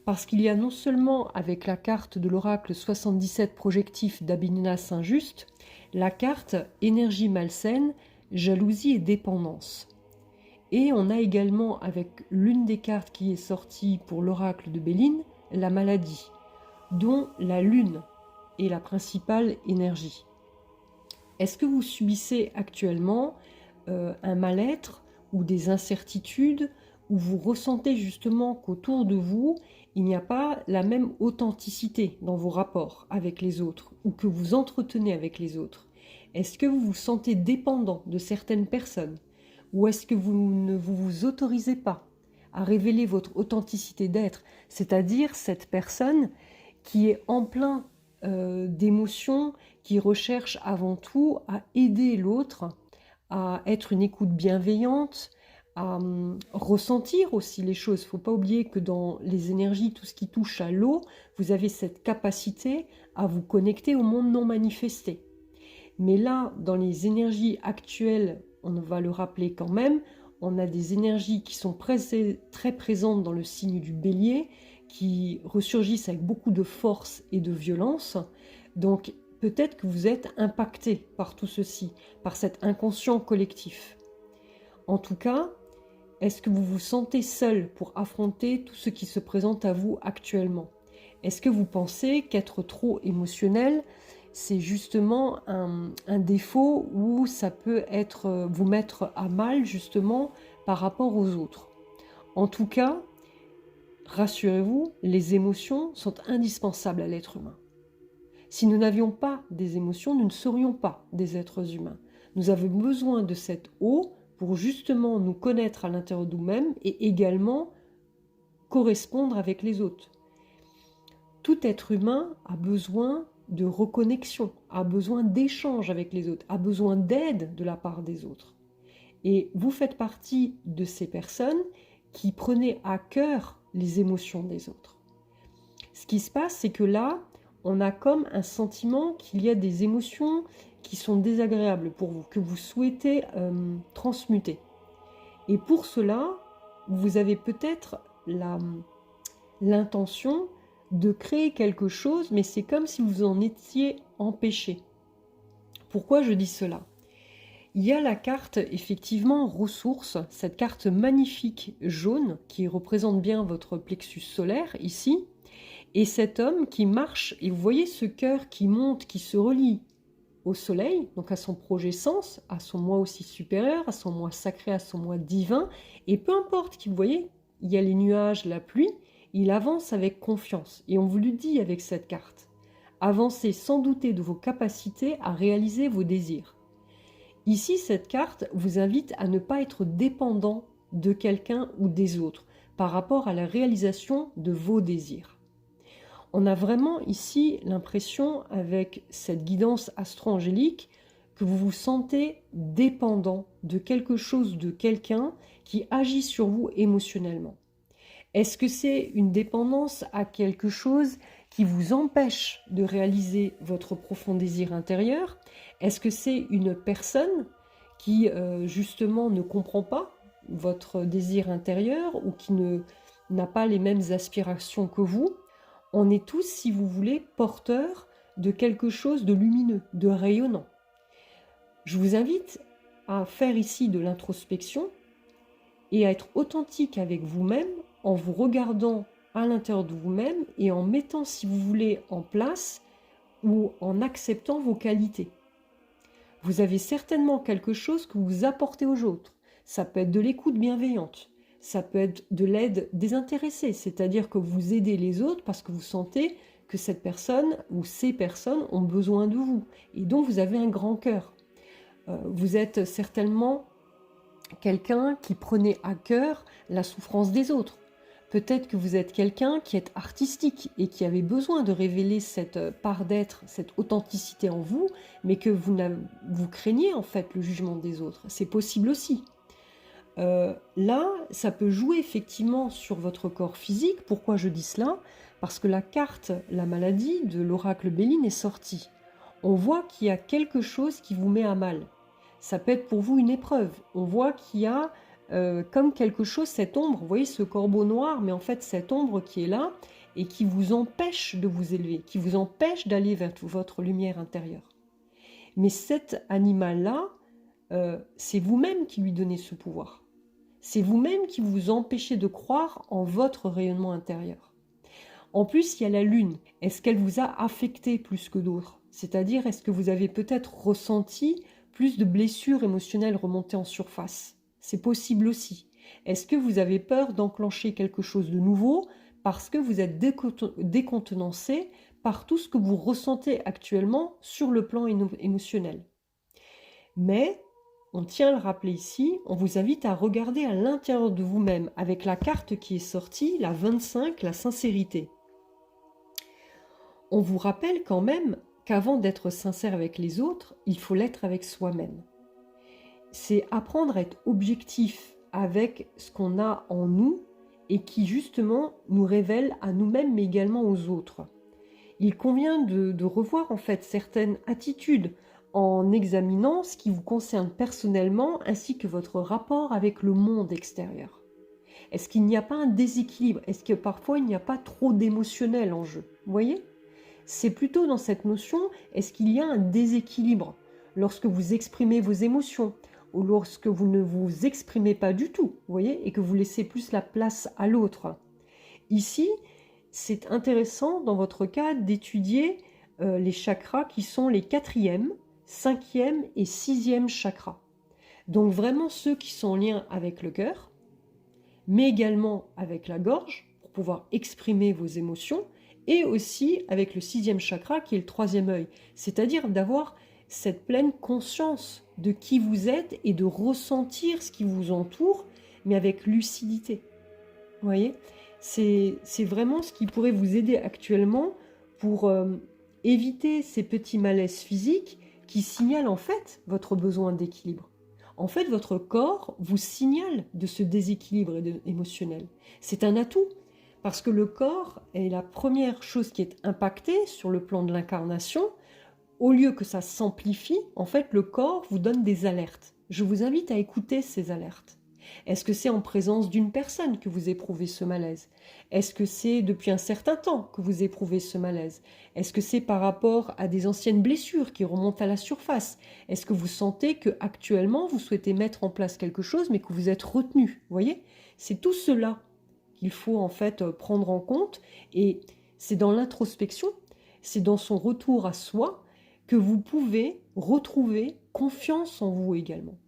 Parce qu'il y a non seulement avec la carte de l'oracle 77 projectif d'Abinina Saint-Just, la carte énergie malsaine, jalousie et dépendance. Et on a également avec l'une des cartes qui est sortie pour l'oracle de Béline, la maladie, dont la lune est la principale énergie. Est-ce que vous subissez actuellement un mal-être ou des incertitudes, où vous ressentez justement qu'autour de vous, il n'y a pas la même authenticité dans vos rapports avec les autres, ou que vous entretenez avec les autres? Est-ce que vous vous sentez dépendant de certaines personnes? Ou est-ce que vous ne vous autorisez pas à révéler votre authenticité d'être, c'est-à-dire cette personne qui est en plein d'émotions, qui recherche avant tout à aider l'autre, à être une écoute bienveillante, à ressentir aussi les choses. Il ne faut pas oublier que dans les énergies, tout ce qui touche à l'eau, vous avez cette capacité à vous connecter au monde non manifesté. Mais là, dans les énergies actuelles, on va le rappeler quand même, on a des énergies qui sont très présentes dans le signe du Bélier, qui ressurgissent avec beaucoup de force et de violence. Donc, peut-être que vous êtes impacté par tout ceci, par cet inconscient collectif. En tout cas, est-ce que vous vous sentez seul pour affronter tout ce qui se présente à vous actuellement? Est-ce que vous pensez qu'être trop émotionnel, c'est justement un défaut où ça peut être, vous mettre à mal justement par rapport aux autres? En tout cas, rassurez-vous, les émotions sont indispensables à l'être humain. Si nous n'avions pas des émotions, nous ne serions pas des êtres humains. Nous avons besoin de cette eau pour justement nous connaître à l'intérieur de nous-mêmes et également correspondre avec les autres. Tout être humain a besoin de reconnexion, a besoin d'échange avec les autres, a besoin d'aide de la part des autres. Et vous faites partie de ces personnes qui prenaient à cœur les émotions des autres. Ce qui se passe, c'est que là, on a comme un sentiment qu'il y a des émotions qui sont désagréables pour vous, que vous souhaitez transmuter. Et pour cela, vous avez peut-être l'intention de créer quelque chose, mais c'est comme si vous en étiez empêché. Pourquoi je dis cela ? Il y a la carte, effectivement, ressources, cette carte magnifique jaune qui représente bien votre plexus solaire ici, et cet homme qui marche, et vous voyez ce cœur qui monte, qui se relie au soleil, donc à son projet sens, à son moi aussi supérieur, à son moi sacré, à son moi divin, et peu importe qui, vous voyez, il y a les nuages, la pluie, il avance avec confiance, et on vous le dit avec cette carte. Avancez sans douter de vos capacités à réaliser vos désirs. Ici, cette carte vous invite à ne pas être dépendant de quelqu'un ou des autres par rapport à la réalisation de vos désirs. On a vraiment ici l'impression, avec cette guidance astro-angélique, que vous vous sentez dépendant de quelque chose, de quelqu'un qui agit sur vous émotionnellement. Est-ce que c'est une dépendance à quelque chose qui vous empêche de réaliser votre profond désir intérieur? Est-ce que c'est une personne qui justement ne comprend pas votre désir intérieur ou qui n'a pas les mêmes aspirations que vous? On est tous, si vous voulez, porteurs de quelque chose de lumineux, de rayonnant. Je vous invite à faire ici de l'introspection et à être authentique avec vous-même en vous regardant à l'intérieur de vous-même et en mettant, si vous voulez, en place ou en acceptant vos qualités. Vous avez certainement quelque chose que vous apportez aux autres. Ça peut être de l'écoute bienveillante. Ça peut être de l'aide désintéressée, c'est-à-dire que vous aidez les autres parce que vous sentez que cette personne ou ces personnes ont besoin de vous et donc vous avez un grand cœur. Vous êtes certainement quelqu'un qui prenait à cœur la souffrance des autres. Peut-être que vous êtes quelqu'un qui est artistique et qui avait besoin de révéler cette part d'être, cette authenticité en vous, mais que vous craignez en fait le jugement des autres. C'est possible aussi. Là, ça peut jouer effectivement sur votre corps physique. Pourquoi je dis cela? Parce que la carte, la maladie de l'oracle Béline est sortie. On voit qu'il y a quelque chose qui vous met à mal. Ça peut être pour vous une épreuve. On voit qu'il y a comme quelque chose, cette ombre, vous voyez ce corbeau noir, mais en fait cette ombre qui est là et qui vous empêche de vous élever, qui vous empêche d'aller vers votre lumière intérieure. Mais cet animal-là, c'est vous-même qui lui donnez ce pouvoir. C'est vous-même qui vous empêchez de croire en votre rayonnement intérieur. En plus, il y a la lune. Est-ce qu'elle vous a affecté plus que d'autres? C'est-à-dire, est-ce que vous avez peut-être ressenti plus de blessures émotionnelles remontées en surface? C'est possible aussi. Est-ce que vous avez peur d'enclencher quelque chose de nouveau parce que vous êtes décontenancé par tout ce que vous ressentez actuellement sur le plan émotionnel? Mais, on tient à le rappeler ici, on vous invite à regarder à l'intérieur de vous-même avec la carte qui est sortie, la 25, la sincérité. On vous rappelle quand même qu'avant d'être sincère avec les autres, il faut l'être avec soi-même. C'est apprendre à être objectif avec ce qu'on a en nous et qui justement nous révèle à nous-mêmes mais également aux autres. Il convient de revoir en fait certaines attitudes en examinant ce qui vous concerne personnellement ainsi que votre rapport avec le monde extérieur. Est-ce qu'il n'y a pas un déséquilibre? Est-ce que parfois il n'y a pas trop d'émotionnel en jeu? Vous voyez? C'est plutôt dans cette notion, est-ce qu'il y a un déséquilibre lorsque vous exprimez vos émotions ou lorsque vous ne vous exprimez pas du tout, vous voyez, et que vous laissez plus la place à l'autre. Ici, c'est intéressant dans votre cas d'étudier les chakras qui sont les 4e, 5e et 6e chakras. Donc vraiment ceux qui sont en lien avec le cœur, mais également avec la gorge pour pouvoir exprimer vos émotions, et aussi avec le 6e chakra qui est le 3e œil, c'est-à-dire d'avoir cette pleine conscience de qui vous êtes et de ressentir ce qui vous entoure, mais avec lucidité. Vous voyez? C'est vraiment ce qui pourrait vous aider actuellement pour éviter ces petits malaises physiques qui signalent en fait votre besoin d'équilibre. En fait, votre corps vous signale de ce déséquilibre émotionnel. C'est un atout, parce que le corps est la première chose qui est impactée sur le plan de l'incarnation. Au lieu que ça s'amplifie, en fait, le corps vous donne des alertes. Je vous invite à écouter ces alertes. Est-ce que c'est en présence d'une personne que vous éprouvez ce malaise? Est-ce que c'est depuis un certain temps que vous éprouvez ce malaise? Est-ce que c'est par rapport à des anciennes blessures qui remontent à la surface? Est-ce que vous sentez que actuellement vous souhaitez mettre en place quelque chose mais que vous êtes retenu? Vous voyez? C'est tout cela qu'il faut en fait prendre en compte, et c'est dans l'introspection, c'est dans son retour à soi que vous pouvez retrouver confiance en vous également.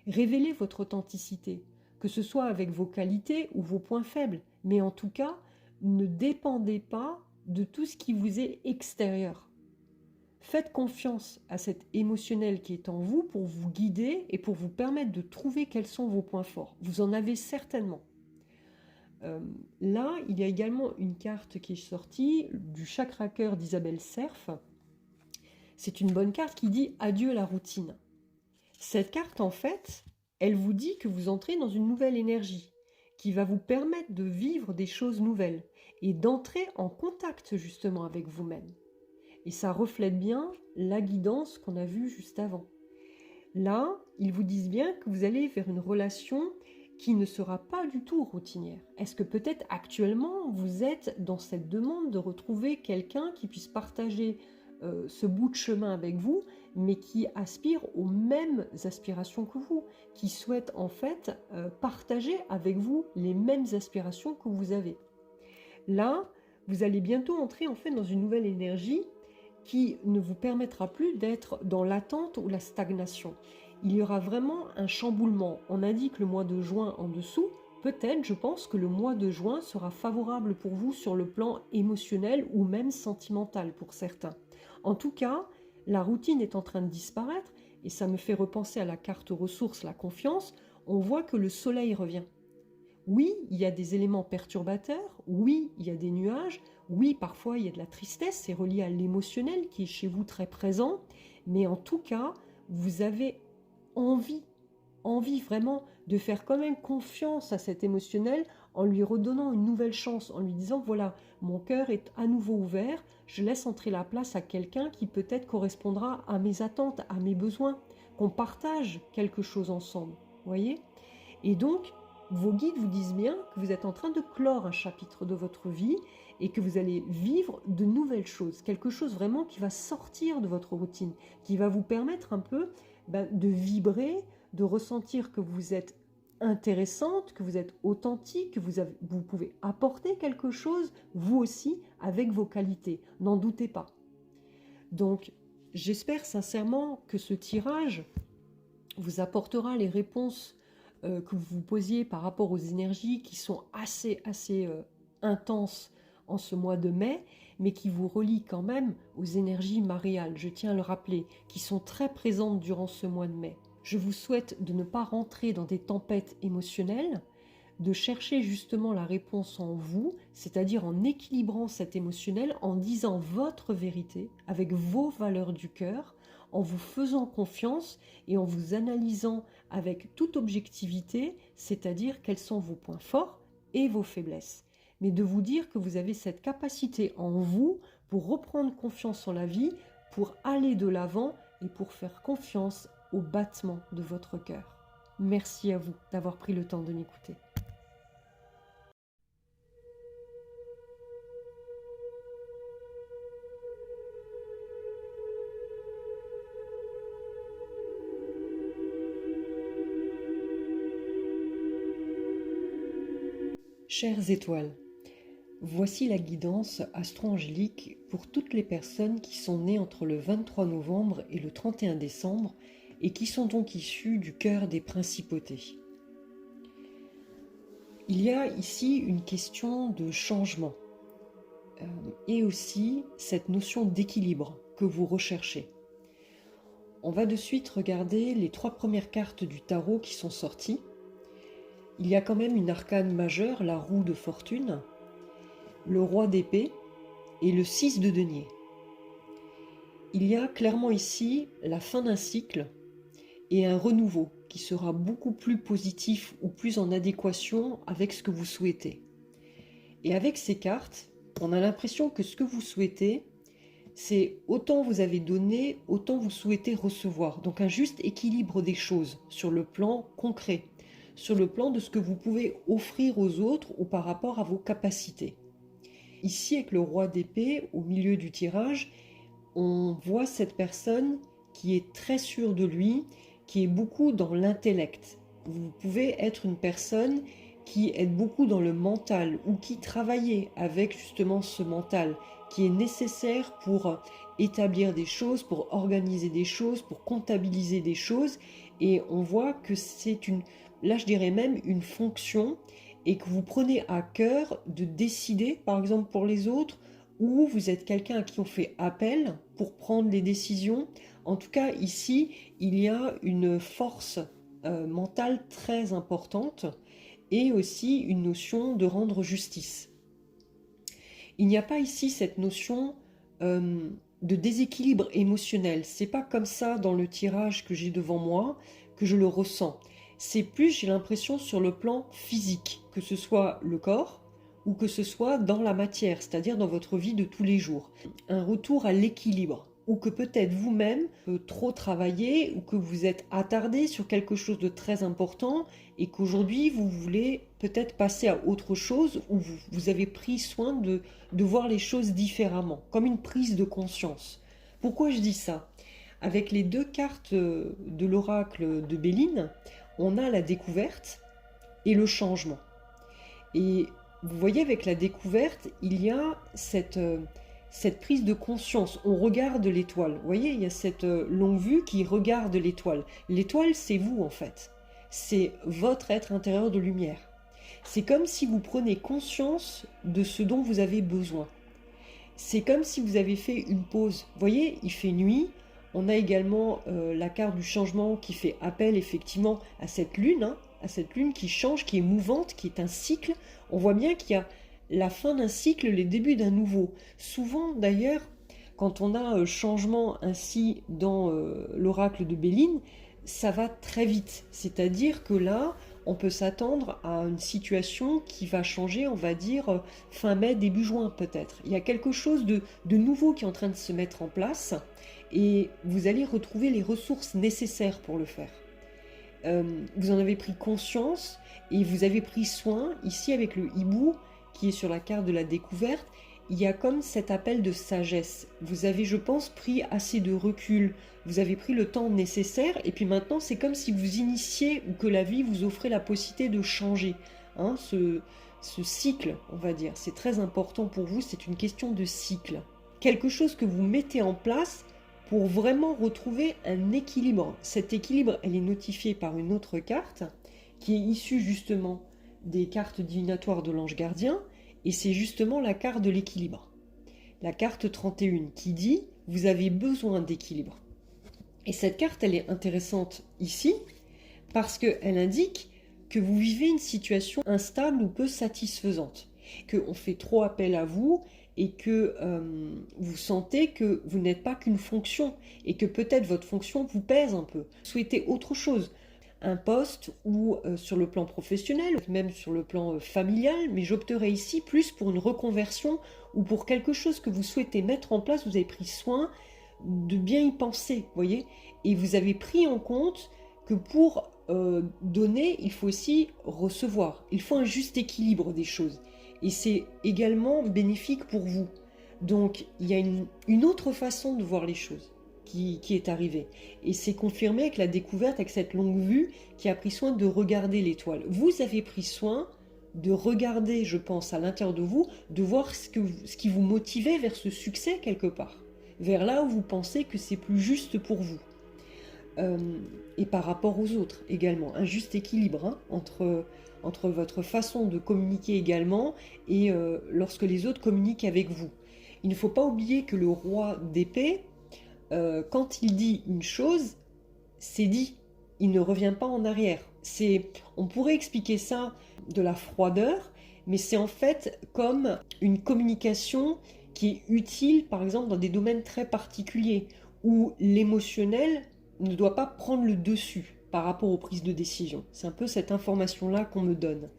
Révélez votre authenticité, que ce soit avec vos qualités ou vos points faibles, mais en tout cas, ne dépendez pas de tout ce qui vous est extérieur. Faites confiance à cet émotionnel qui est en vous pour vous guider et pour vous permettre de trouver quels sont vos points forts. Vous en avez certainement. Là, il y a également une carte qui est sortie du chakra cœur d'Isabelle Cerf. C'est une bonne carte qui dit « Adieu la routine ». Cette carte, en fait, elle vous dit que vous entrez dans une nouvelle énergie qui va vous permettre de vivre des choses nouvelles et d'entrer en contact justement avec vous-même. Et ça reflète bien la guidance qu'on a vue juste avant. Là, ils vous disent bien que vous allez vers une relation qui ne sera pas du tout routinière. Est-ce que peut-être actuellement vous êtes dans cette demande de retrouver quelqu'un qui puisse partager ce bout de chemin avec vous, mais qui aspire aux mêmes aspirations que vous, qui souhaite en fait partager avec vous les mêmes aspirations que vous avez. Là, vous allez bientôt entrer en fait dans une nouvelle énergie qui ne vous permettra plus d'être dans l'attente ou la stagnation. Il y aura vraiment un chamboulement. On indique le mois de juin en dessous. Peut-être, je pense que le mois de juin sera favorable pour vous sur le plan émotionnel ou même sentimental pour certains. En tout cas, la routine est en train de disparaître et ça me fait repenser à la carte ressources, la confiance. On voit que le soleil revient. Oui, il y a des éléments perturbateurs, oui, il y a des nuages, oui, parfois il y a de la tristesse, c'est relié à l'émotionnel qui est chez vous très présent, mais en tout cas, vous avez envie vraiment de faire quand même confiance à cet émotionnel en lui redonnant une nouvelle chance, en lui disant voilà, mon cœur est à nouveau ouvert, je laisse entrer la place à quelqu'un qui peut-être correspondra à mes attentes, à mes besoins, qu'on partage quelque chose ensemble, voyez? Et donc, vos guides vous disent bien que vous êtes en train de clore un chapitre de votre vie et que vous allez vivre de nouvelles choses, quelque chose vraiment qui va sortir de votre routine, qui va vous permettre un peu de vibrer, de ressentir que vous êtes intéressante, que vous êtes authentique, que vous pouvez apporter quelque chose, vous aussi, avec vos qualités. N'en doutez pas. Donc, j'espère sincèrement que ce tirage vous apportera les réponses que vous vous posiez par rapport aux énergies qui sont assez intenses en ce mois de mai, mais qui vous relient quand même aux énergies mariales, je tiens à le rappeler, qui sont très présentes durant ce mois de mai. Je vous souhaite de ne pas rentrer dans des tempêtes émotionnelles, de chercher justement la réponse en vous, c'est-à-dire en équilibrant cet émotionnel, en disant votre vérité avec vos valeurs du cœur, en vous faisant confiance et en vous analysant avec toute objectivité, c'est-à-dire quels sont vos points forts et vos faiblesses. Mais de vous dire que vous avez cette capacité en vous pour reprendre confiance en la vie, pour aller de l'avant et pour faire confiance au battement de votre cœur. Merci à vous d'avoir pris le temps de m'écouter. Chères étoiles, voici la guidance astro-angélique pour toutes les personnes qui sont nées entre le 23 novembre et le 31 décembre et qui sont donc issues du cœur des principautés. Il y a ici une question de changement et aussi cette notion d'équilibre que vous recherchez. On va de suite regarder les 3 premières cartes du tarot qui sont sorties. Il y a quand même une arcane majeure, la roue de fortune, le roi d'épée et le 6 de denier. Il y a clairement ici la fin d'un cycle et un renouveau qui sera beaucoup plus positif ou plus en adéquation avec ce que vous souhaitez. Et avec ces cartes, on a l'impression que ce que vous souhaitez, c'est autant vous avez donné, autant vous souhaitez recevoir. Donc un juste équilibre des choses sur le plan concret, sur le plan de ce que vous pouvez offrir aux autres ou par rapport à vos capacités. Ici, avec le roi d'épée, au milieu du tirage, on voit cette personne qui est très sûre de lui, qui est beaucoup dans l'intellect. Vous pouvez être une personne qui est beaucoup dans le mental ou qui travaille avec justement ce mental qui est nécessaire pour établir des choses, pour organiser des choses, pour comptabiliser des choses. Et on voit que c'est là je dirais même une fonction et que vous prenez à cœur de décider, par exemple pour les autres, ou vous êtes quelqu'un à qui on fait appel pour prendre les décisions. En tout cas, ici, il y a une force mentale très importante et aussi une notion de rendre justice. Il n'y a pas ici cette notion de déséquilibre émotionnel. C'est pas comme ça dans le tirage que j'ai devant moi que je le ressens. C'est plus, j'ai l'impression, sur le plan physique, que ce soit le corps ou que ce soit dans la matière, c'est-à-dire dans votre vie de tous les jours. Un retour à l'équilibre, ou que peut-être vous-même trop travaillé, ou que vous êtes attardé sur quelque chose de très important, et qu'aujourd'hui vous voulez peut-être passer à autre chose, ou vous avez pris soin de voir les choses différemment, comme une prise de conscience. Pourquoi je dis ça? Avec les 2 cartes de l'oracle de Béline, on a la découverte et le changement. Et vous voyez, avec la découverte, il y a cette prise de conscience. On regarde l'étoile. Vous voyez, il y a cette longue vue qui regarde l'étoile. L'étoile, c'est vous en fait. C'est votre être intérieur de lumière. C'est comme si vous prenez conscience de ce dont vous avez besoin. C'est comme si vous avez fait une pause. Vous voyez, il fait nuit. On a également la carte du changement qui fait appel effectivement à cette lune, à cette lune qui change, qui est mouvante, qui est un cycle. On voit bien qu'il y a la fin d'un cycle, les débuts d'un nouveau. Souvent d'ailleurs, quand on a changement ainsi dans l'oracle de Béline, ça va très vite. C'est-à-dire que là, on peut s'attendre à une situation qui va changer, on va dire, fin mai, début juin peut-être. Il y a quelque chose de nouveau qui est en train de se mettre en place et vous allez retrouver les ressources nécessaires pour le faire. Vous en avez pris conscience et vous avez pris soin. Ici, avec le hibou qui est sur la carte de la découverte, il y a comme cet appel de sagesse. Vous avez, je pense, pris assez de recul. Vous avez pris le temps nécessaire et puis maintenant, c'est comme si vous initiez ou que la vie vous offrait la possibilité de changer. Ce cycle, on va dire, c'est très important pour vous. C'est une question de cycle. Quelque chose que vous mettez en place pour vraiment retrouver un équilibre. Cet équilibre, elle est notifiée par une autre carte qui est issue justement des cartes divinatoires de l'ange gardien et c'est justement la carte de l'équilibre. La carte 31 qui dit « Vous avez besoin d'équilibre ». Et cette carte, elle est intéressante ici parce qu'elle indique que vous vivez une situation instable ou peu satisfaisante, qu'on fait trop appel à vous et que vous sentez que vous n'êtes pas qu'une fonction et que peut-être votre fonction vous pèse un peu. Vous souhaitez autre chose, un poste ou sur le plan professionnel, même sur le plan familial, mais j'opterais ici plus pour une reconversion ou pour quelque chose que vous souhaitez mettre en place. Vous avez pris soin de bien y penser, vous voyez, et vous avez pris en compte que pour donner, il faut aussi recevoir. Il faut un juste équilibre des choses. Et c'est également bénéfique pour vous. Donc, il y a une autre façon de voir les choses qui est arrivée. Et c'est confirmé avec la découverte, avec cette longue vue qui a pris soin de regarder l'étoile. Vous avez pris soin de regarder, je pense, à l'intérieur de vous, de voir ce qui vous motivait vers ce succès quelque part. Vers là où vous pensez que c'est plus juste pour vous. Et par rapport aux autres également. Un juste équilibre entre votre façon de communiquer également et lorsque les autres communiquent avec vous. Il ne faut pas oublier que le roi d'épée, quand il dit une chose, c'est dit. Il ne revient pas en arrière. On pourrait expliquer ça de la froideur, mais c'est en fait comme une communication qui est utile, par exemple, dans des domaines très particuliers, où l'émotionnel ne doit pas prendre le dessus par rapport aux prises de décision. C'est un peu cette information-là qu'on me donne.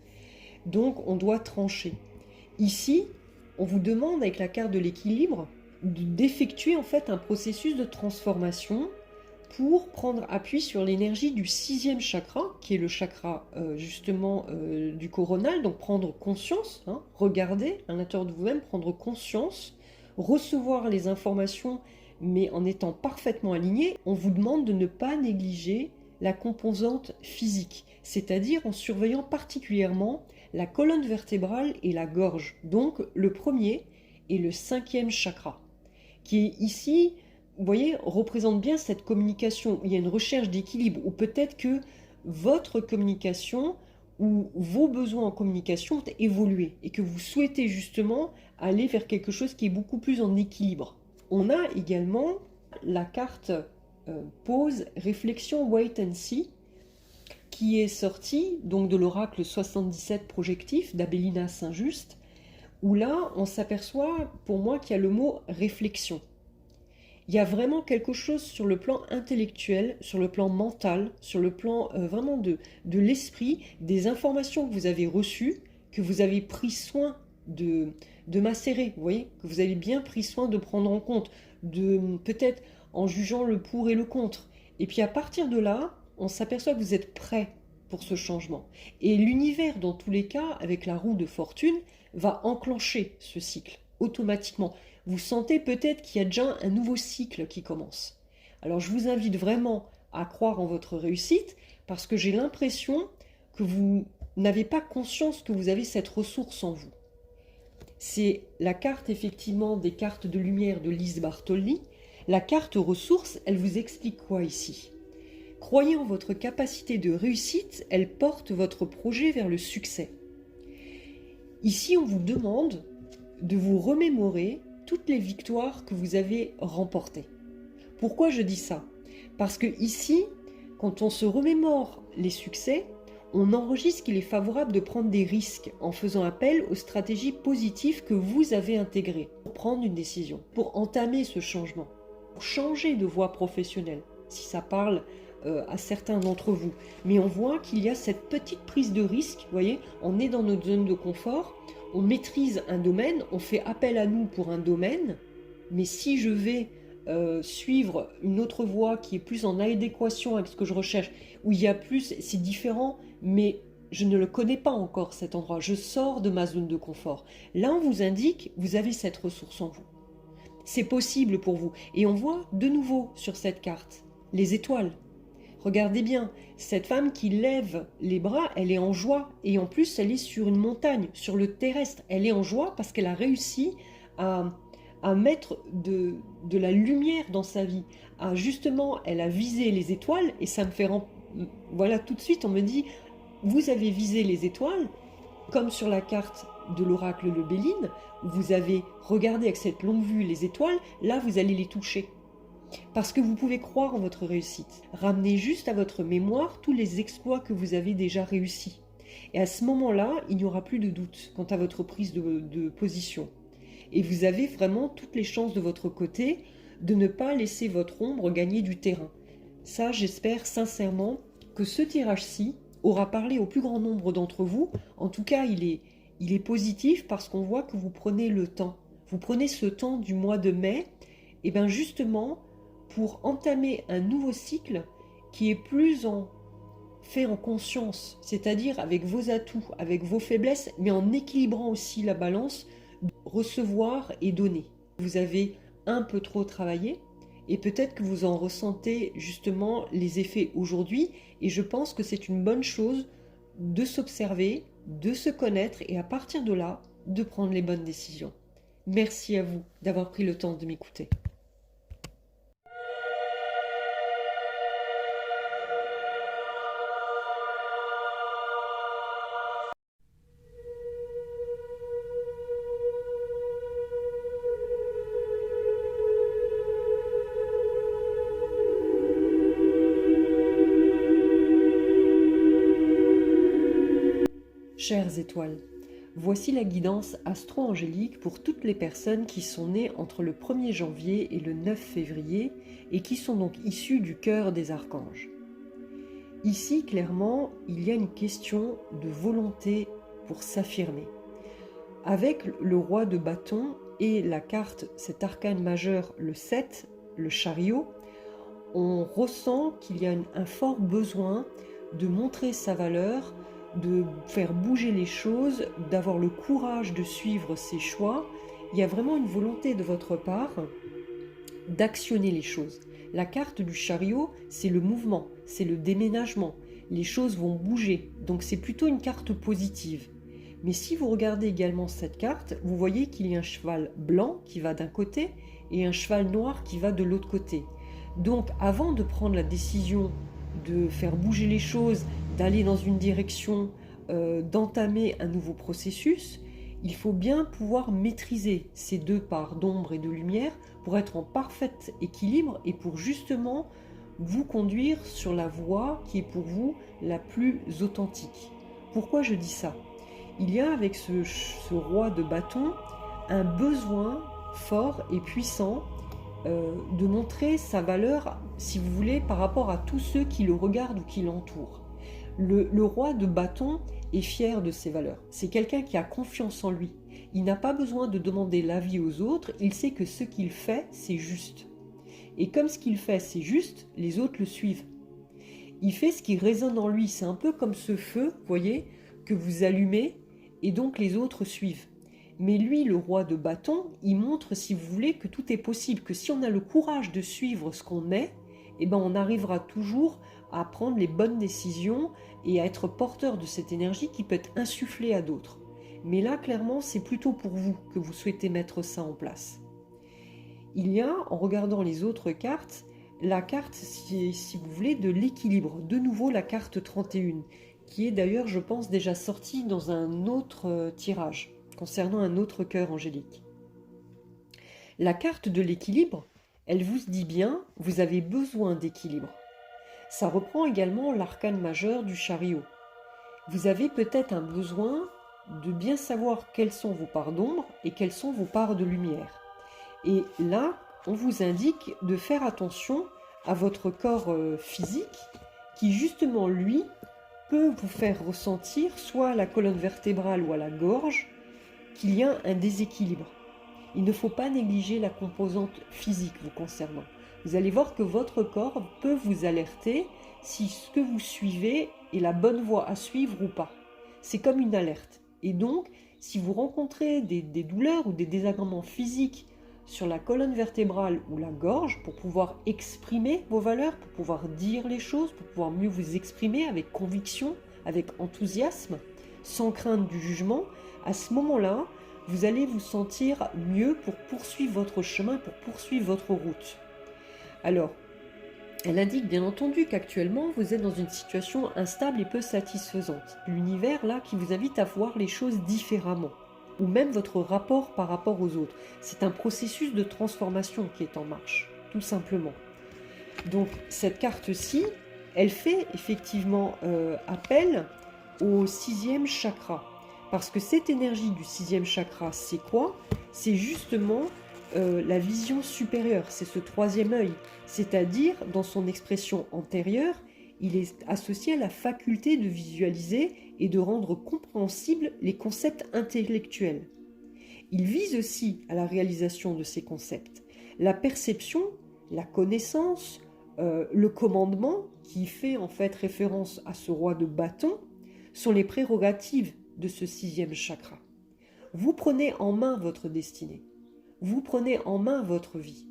Donc, on doit trancher. Ici, on vous demande, avec la carte de l'équilibre, d'effectuer en fait un processus de transformation pour prendre appui sur l'énergie du sixième chakra, qui est le chakra justement du coronal, donc prendre conscience, hein, regarder à l'intérieur de vous-même, prendre conscience, recevoir les informations, mais en étant parfaitement aligné. On vous demande de ne pas négliger la composante physique, c'est-à-dire en surveillant particulièrement la colonne vertébrale et la gorge, donc le premier et le cinquième chakra, qui est ici, vous voyez, représente bien cette communication. Il y a une recherche d'équilibre, ou peut-être que votre communication ou vos besoins en communication ont évolué et que vous souhaitez justement aller vers quelque chose qui est beaucoup plus en équilibre. On a également la carte pause, réflexion, wait and see, qui est sortie donc de l'oracle 77 projectif d'Abélina Saint-Just, où là on s'aperçoit pour moi qu'il y a le mot réflexion. Il y a vraiment quelque chose sur le plan intellectuel, sur le plan mental, sur le plan vraiment de l'esprit, des informations que vous avez reçues, que vous avez pris soin de macérer, vous voyez, que vous avez bien pris soin de prendre en compte, peut-être en jugeant le pour et le contre. Et puis à partir de là, on s'aperçoit que vous êtes prêt pour ce changement. Et l'univers, dans tous les cas, avec la roue de fortune, va enclencher ce cycle automatiquement. Vous sentez peut-être qu'il y a déjà un nouveau cycle qui commence. Alors je vous invite vraiment à croire en votre réussite parce que j'ai l'impression que vous n'avez pas conscience que vous avez cette ressource en vous. C'est la carte effectivement des cartes de lumière de Lise Bartoli. La carte ressource, elle vous explique quoi ici? Croyez en votre capacité de réussite, elle porte votre projet vers le succès. Ici, on vous demande de vous remémorer toutes les victoires que vous avez remportées. Pourquoi je dis ça? Parce que ici, quand on se remémore les succès, on enregistre qu'il est favorable de prendre des risques en faisant appel aux stratégies positives que vous avez intégrées pour prendre une décision, pour entamer ce changement, pour changer de voie professionnelle, si ça parle à certains d'entre vous. Mais on voit qu'il y a cette petite prise de risque, vous voyez, on est dans notre zone de confort, on maîtrise un domaine, on fait appel à nous pour un domaine, mais si je vais suivre une autre voie qui est plus en adéquation avec ce que je recherche, où il y a plus, c'est différent, mais je ne le connais pas encore cet endroit, je sors de ma zone de confort. Là, on vous indique, vous avez cette ressource en vous. C'est possible pour vous. Et on voit de nouveau sur cette carte les étoiles. Regardez bien, cette femme qui lève les bras, elle est en joie. Et en plus, elle est sur une montagne, sur le terrestre. Elle est en joie parce qu'elle a réussi à mettre de la lumière dans sa vie. Justement, elle a visé les étoiles et ça me fait... Voilà, tout de suite, on me dit, vous avez visé les étoiles, comme sur la carte de l'oracle de Béline, où vous avez regardé avec cette longue vue les étoiles, là, vous allez les toucher. Parce que vous pouvez croire en votre réussite. Ramenez juste à votre mémoire tous les exploits que vous avez déjà réussis. Et à ce moment-là, il n'y aura plus de doute quant à votre prise de position. Et vous avez vraiment toutes les chances de votre côté de ne pas laisser votre ombre gagner du terrain. Ça, j'espère sincèrement que ce tirage-ci aura parlé au plus grand nombre d'entre vous. En tout cas, il est positif parce qu'on voit que vous prenez le temps. Vous prenez ce temps du mois de mai, et bien justement, pour entamer un nouveau cycle qui est plus fait en conscience, c'est-à-dire avec vos atouts, avec vos faiblesses, mais en équilibrant aussi la balance, de recevoir et donner. Vous avez un peu trop travaillé et peut-être que vous en ressentez justement les effets aujourd'hui et je pense que c'est une bonne chose de s'observer, de se connaître et à partir de là, de prendre les bonnes décisions. Merci à vous d'avoir pris le temps de m'écouter. Chères étoiles, voici la guidance astro-angélique pour toutes les personnes qui sont nées entre le 1er janvier et le 9 février et qui sont donc issues du cœur des archanges. Ici, clairement, il y a une question de volonté pour s'affirmer. Avec le roi de bâton et la carte, cet arcane majeur, le 7, le chariot, on ressent qu'il y a un fort besoin de montrer sa valeur, de faire bouger les choses, d'avoir le courage de suivre ses choix. Il y a vraiment une volonté de votre part d'actionner les choses. La carte du chariot, c'est le mouvement, c'est le déménagement. Les choses vont bouger, donc c'est plutôt une carte positive. Mais si vous regardez également cette carte, vous voyez qu'il y a un cheval blanc qui va d'un côté et un cheval noir qui va de l'autre côté. Donc avant de prendre la décision de faire bouger les choses, d'aller dans une direction, d'entamer un nouveau processus, il faut bien pouvoir maîtriser ces deux parts d'ombre et de lumière pour être en parfait équilibre et pour justement vous conduire sur la voie qui est pour vous la plus authentique. Pourquoi je dis ça ? Il y a avec ce roi de bâton un besoin fort et puissant de montrer sa valeur, si vous voulez, par rapport à tous ceux qui le regardent ou qui l'entourent. Le roi de bâton est fier de ses valeurs. C'est quelqu'un qui a confiance en lui. Il n'a pas besoin de demander l'avis aux autres. Il sait que ce qu'il fait, c'est juste. Et comme ce qu'il fait, c'est juste, les autres le suivent. Il fait ce qui résonne en lui. C'est un peu comme ce feu, vous voyez, que vous allumez et donc les autres suivent. Mais lui, le roi de bâton, il montre, si vous voulez, que tout est possible, que si on a le courage de suivre ce qu'on est, eh ben on arrivera toujours à prendre les bonnes décisions et à être porteur de cette énergie qui peut être insufflée à d'autres. Mais là, clairement, c'est plutôt pour vous que vous souhaitez mettre ça en place. Il y a, en regardant les autres cartes, la carte, si vous voulez, de l'équilibre. De nouveau, la carte 31, qui est d'ailleurs, je pense, déjà sortie dans un autre tirage, concernant un autre cœur angélique. La carte de l'équilibre, elle vous dit bien, vous avez besoin d'équilibre. Ça reprend également l'arcane majeur du chariot. Vous avez peut-être un besoin de bien savoir quelles sont vos parts d'ombre et quelles sont vos parts de lumière. Et là, on vous indique de faire attention à votre corps physique qui, justement, lui, peut vous faire ressentir, soit à la colonne vertébrale ou à la gorge, qu'il y a un déséquilibre. Il ne faut pas négliger la composante physique vous concernant. Vous allez voir que votre corps peut vous alerter si ce que vous suivez est la bonne voie à suivre ou pas. C'est comme une alerte. Et donc, si vous rencontrez des douleurs ou des désagréments physiques sur la colonne vertébrale ou la gorge, pour pouvoir exprimer vos valeurs, pour pouvoir dire les choses, pour pouvoir mieux vous exprimer avec conviction, avec enthousiasme, sans crainte du jugement, à ce moment-là, vous allez vous sentir mieux pour poursuivre votre chemin, pour poursuivre votre route. Alors, elle indique bien entendu qu'actuellement, vous êtes dans une situation instable et peu satisfaisante. L'univers, là, qui vous invite à voir les choses différemment, ou même votre rapport par rapport aux autres. C'est un processus de transformation qui est en marche, tout simplement. Donc, cette carte-ci, elle fait effectivement appel au 6e chakra. Parce que cette énergie du 6e chakra, c'est quoi ? C'est justement la vision supérieure, c'est ce 3e œil. C'est-à-dire, dans son expression antérieure, il est associé à la faculté de visualiser et de rendre compréhensibles les concepts intellectuels. Il vise aussi à la réalisation de ces concepts. La perception, la connaissance, le commandement, qui fait en fait référence à ce roi de bâton, sont les prérogatives de ce 6e chakra. Vous prenez en main votre destinée. Vous prenez en main votre vie.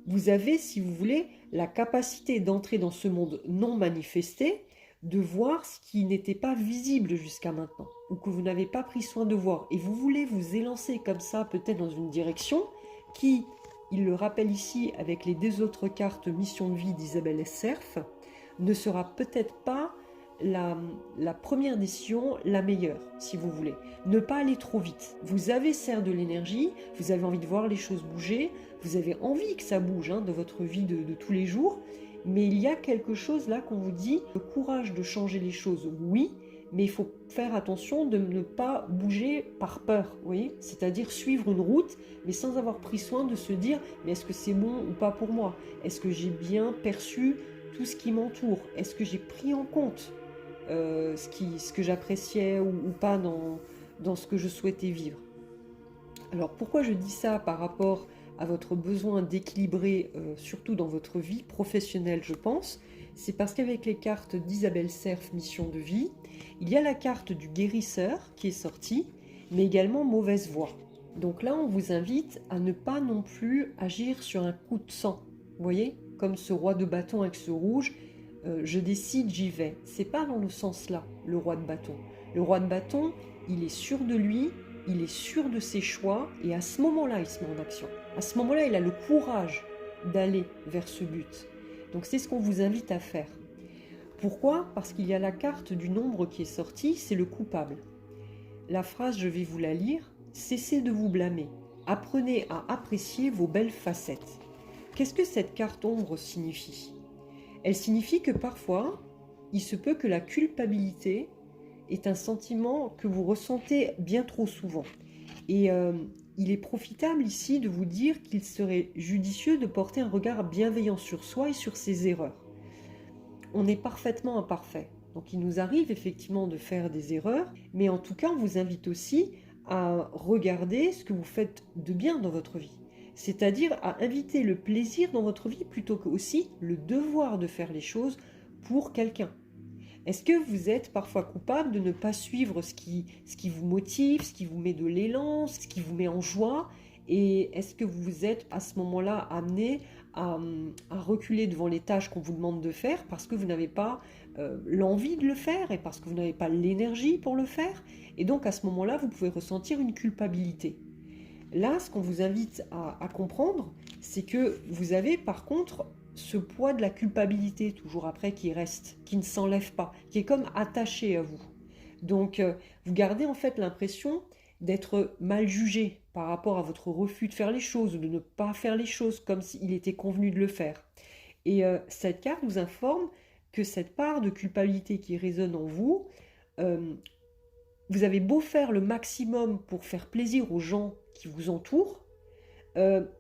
Vous avez, si vous voulez, la capacité d'entrer dans ce monde non manifesté, de voir ce qui n'était pas visible jusqu'à maintenant, ou que vous n'avez pas pris soin de voir. Et vous voulez vous élancer comme ça, peut-être dans une direction qui, il le rappelle ici avec les 2 autres cartes Mission de vie d'Isabelle Esserf, ne sera peut-être pas la première décision, la meilleure, si vous voulez. Ne pas aller trop vite. Vous avez certes de l'énergie, vous avez envie de voir les choses bouger, vous avez envie que ça bouge de votre vie de tous les jours, mais il y a quelque chose là qu'on vous dit, le courage de changer les choses, oui, mais il faut faire attention de ne pas bouger par peur, vous voyez, c'est-à-dire suivre une route, mais sans avoir pris soin de se dire, mais est-ce que c'est bon ou pas pour moi? Est-ce que j'ai bien perçu tout ce qui m'entoure? Est-ce que j'ai pris en compte ce que j'appréciais ou pas dans ce que je souhaitais vivre? Alors pourquoi je dis ça par rapport à votre besoin d'équilibrer, surtout dans votre vie professionnelle, je pense, c'est parce qu'avec les cartes d'Isabelle Serf, Mission de vie, il y a la carte du guérisseur qui est sortie, mais également mauvaise voie. Donc là, on vous invite à ne pas non plus agir sur un coup de sang. Vous voyez, comme ce roi de bâton avec ce rouge, je décide, j'y vais. C'est pas dans le sens là, le roi de bâton. Le roi de bâton, il est sûr de lui, il est sûr de ses choix, et à ce moment-là, il se met en action. À ce moment-là, il a le courage d'aller vers ce but. Donc c'est ce qu'on vous invite à faire. Pourquoi? Parce qu'il y a la carte du nombre qui est sortie, c'est le coupable. La phrase, je vais vous la lire. Cessez de vous blâmer. Apprenez à apprécier vos belles facettes. Qu'est-ce que cette carte ombre signifie? Elle signifie que parfois, il se peut que la culpabilité est un sentiment que vous ressentez bien trop souvent. Et il est profitable ici de vous dire qu'il serait judicieux de porter un regard bienveillant sur soi et sur ses erreurs. On est parfaitement imparfait. Donc il nous arrive effectivement de faire des erreurs, mais en tout cas on vous invite aussi à regarder ce que vous faites de bien dans votre vie. C'est-à-dire à inviter le plaisir dans votre vie plutôt que aussi le devoir de faire les choses pour quelqu'un. Est-ce que vous êtes parfois coupable de ne pas suivre ce qui vous motive, ce qui vous met de l'élan, ce qui vous met en joie? Et est-ce que vous êtes à ce moment-là amené à reculer devant les tâches qu'on vous demande de faire parce que vous n'avez pas l'envie de le faire et parce que vous n'avez pas l'énergie pour le faire? Et donc à ce moment-là, vous pouvez ressentir une culpabilité. Là, ce qu'on vous invite à comprendre, c'est que vous avez par contre ce poids de la culpabilité toujours après qui reste, qui ne s'enlève pas, qui est comme attaché à vous. Donc vous gardez en fait l'impression d'être mal jugé par rapport à votre refus de faire les choses ou de ne pas faire les choses comme s'il était convenu de le faire. Et cette carte vous informe que cette part de culpabilité qui résonne en vous, euh, vous avez beau faire le maximum pour faire plaisir aux gens qui vous entourent,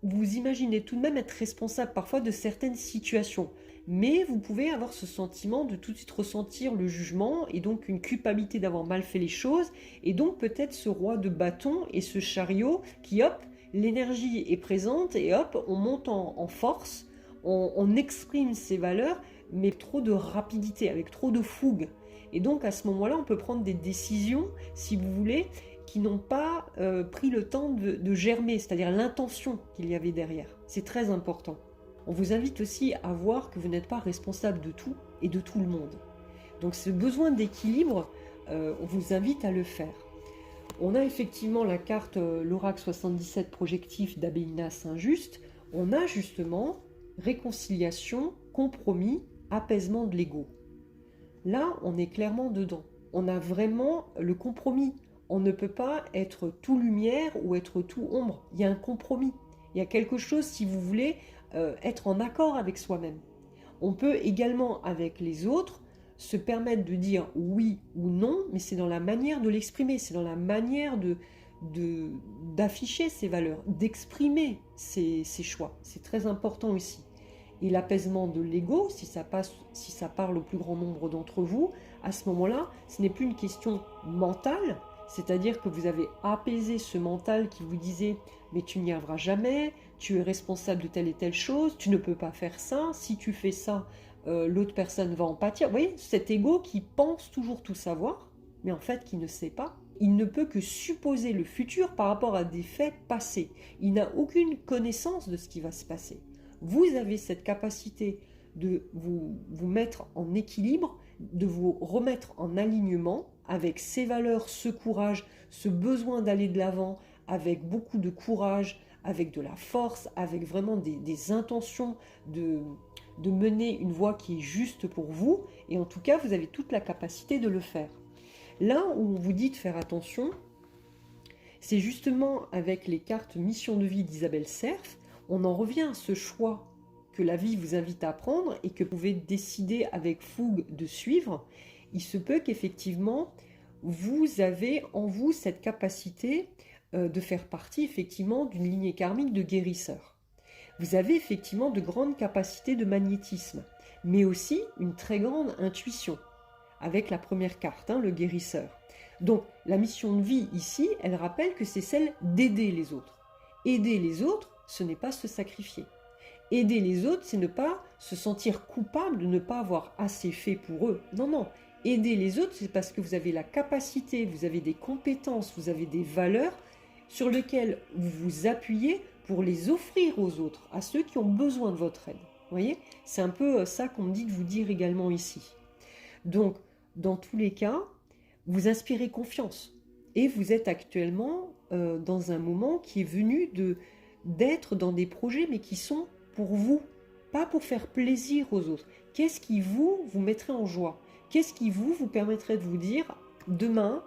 vous imaginez tout de même être responsable parfois de certaines situations. Mais vous pouvez avoir ce sentiment de tout de suite ressentir le jugement et donc une culpabilité d'avoir mal fait les choses. Et donc peut-être ce roi de bâton et ce chariot qui, hop, l'énergie est présente et hop, on monte en force, on exprime ses valeurs, mais trop de rapidité, avec trop de fougue. Et donc à ce moment-là, on peut prendre des décisions, si vous voulez, qui n'ont pas pris le temps de germer, c'est-à-dire l'intention qu'il y avait derrière. C'est très important. On vous invite aussi à voir que vous n'êtes pas responsable de tout et de tout le monde. Donc ce besoin d'équilibre, on vous invite à le faire. On a effectivement la carte l'Oracle 77 projectif d'Abéina Saint-Just. On a justement réconciliation, compromis, apaisement de l'ego. Là, on est clairement dedans. On a vraiment le compromis. On ne peut pas être tout lumière ou être tout ombre. Il y a un compromis. Il y a quelque chose, si vous voulez, être en accord avec soi-même. On peut également, avec les autres, se permettre de dire oui ou non, mais c'est dans la manière de l'exprimer, c'est dans la manière d'afficher ses valeurs, d'exprimer ses choix. C'est très important aussi. Et l'apaisement de l'ego, si ça parle au plus grand nombre d'entre vous, à ce moment-là, ce n'est plus une question mentale, c'est-à-dire que vous avez apaisé ce mental qui vous disait « mais tu n'y arriveras jamais, tu es responsable de telle et telle chose, tu ne peux pas faire ça, si tu fais ça, l'autre personne va en pâtir ». Vous voyez, cet ego qui pense toujours tout savoir, mais en fait qui ne sait pas. Il ne peut que supposer le futur par rapport à des faits passés. Il n'a aucune connaissance de ce qui va se passer. Vous avez cette capacité de vous mettre en équilibre, de vous remettre en alignement avec ces valeurs, ce courage, ce besoin d'aller de l'avant, avec beaucoup de courage, avec de la force, avec vraiment des intentions de mener une voie qui est juste pour vous. Et en tout cas, vous avez toute la capacité de le faire. Là où on vous dit de faire attention, c'est justement avec les cartes Mission de vie d'Isabelle Serf. On en revient à ce choix que la vie vous invite à prendre et que vous pouvez décider avec fougue de suivre. il se peut qu'effectivement, vous avez en vous cette capacité de faire partie effectivement d'une lignée karmique de guérisseurs. Vous avez effectivement de grandes capacités de magnétisme, mais aussi une très grande intuition, avec la première carte, le guérisseur. Donc la mission de vie ici, elle rappelle que c'est celle d'aider les autres. Aider les autres, ce n'est pas se sacrifier. Aider les autres, c'est ne pas se sentir coupable de ne pas avoir assez fait pour eux. Non, non. Aider les autres, c'est parce que vous avez la capacité, vous avez des compétences, vous avez des valeurs sur lesquelles vous vous appuyez pour les offrir aux autres, à ceux qui ont besoin de votre aide. Vous voyez? C'est un peu ça qu'on me dit de vous dire également ici. Donc, dans tous les cas, vous inspirez confiance. Et vous êtes actuellement dans un moment qui est venu d'être dans des projets, mais qui sont pour vous, pas pour faire plaisir aux autres. Qu'est-ce qui vous mettrait en joie? Qu'est-ce qui vous permettrait de vous dire, demain,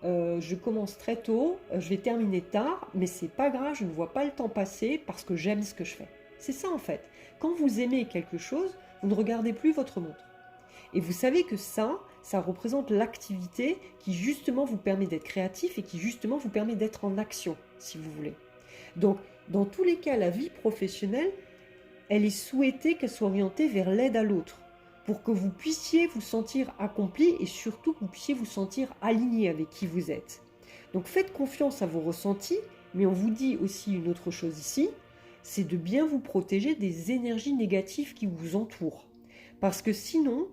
je commence très tôt, je vais terminer tard, mais c'est pas grave, je ne vois pas le temps passer parce que j'aime ce que je fais. C'est ça en fait. Quand vous aimez quelque chose, vous ne regardez plus votre montre. Et vous savez que ça représente l'activité qui justement vous permet d'être créatif et qui justement vous permet d'être en action, si vous voulez. Donc, dans tous les cas, la vie professionnelle, elle est souhaitée qu'elle soit orientée vers l'aide à l'autre, pour que vous puissiez vous sentir accompli et surtout que vous puissiez vous sentir aligné avec qui vous êtes. Donc faites confiance à vos ressentis, mais on vous dit aussi une autre chose ici, c'est de bien vous protéger des énergies négatives qui vous entourent. Parce que sinon,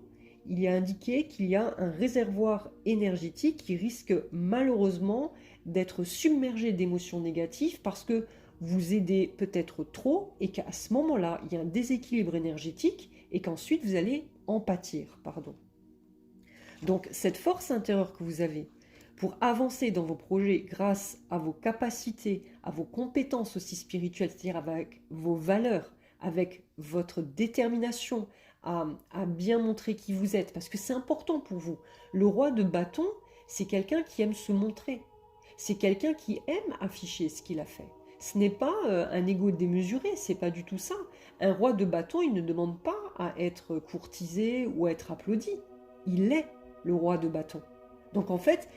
il y a indiqué qu'il y a un réservoir énergétique qui risque malheureusement d'être submergé d'émotions négatives parce que vous aidez peut-être trop et qu'à ce moment-là, il y a un déséquilibre énergétique et qu'ensuite vous allez en pâtir. Donc cette force intérieure que vous avez pour avancer dans vos projets grâce à vos capacités, à vos compétences aussi spirituelles, c'est-à-dire avec vos valeurs, avec votre détermination à bien montrer qui vous êtes, parce que c'est important pour vous. Le roi de bâton, c'est quelqu'un qui aime se montrer. C'est quelqu'un qui aime afficher ce qu'il a fait. Ce n'est pas un ego démesuré, c'est pas du tout ça. Un roi de bâton, il ne demande pas à être courtisé ou à être applaudi. Il est le roi de bâton. Donc en fait,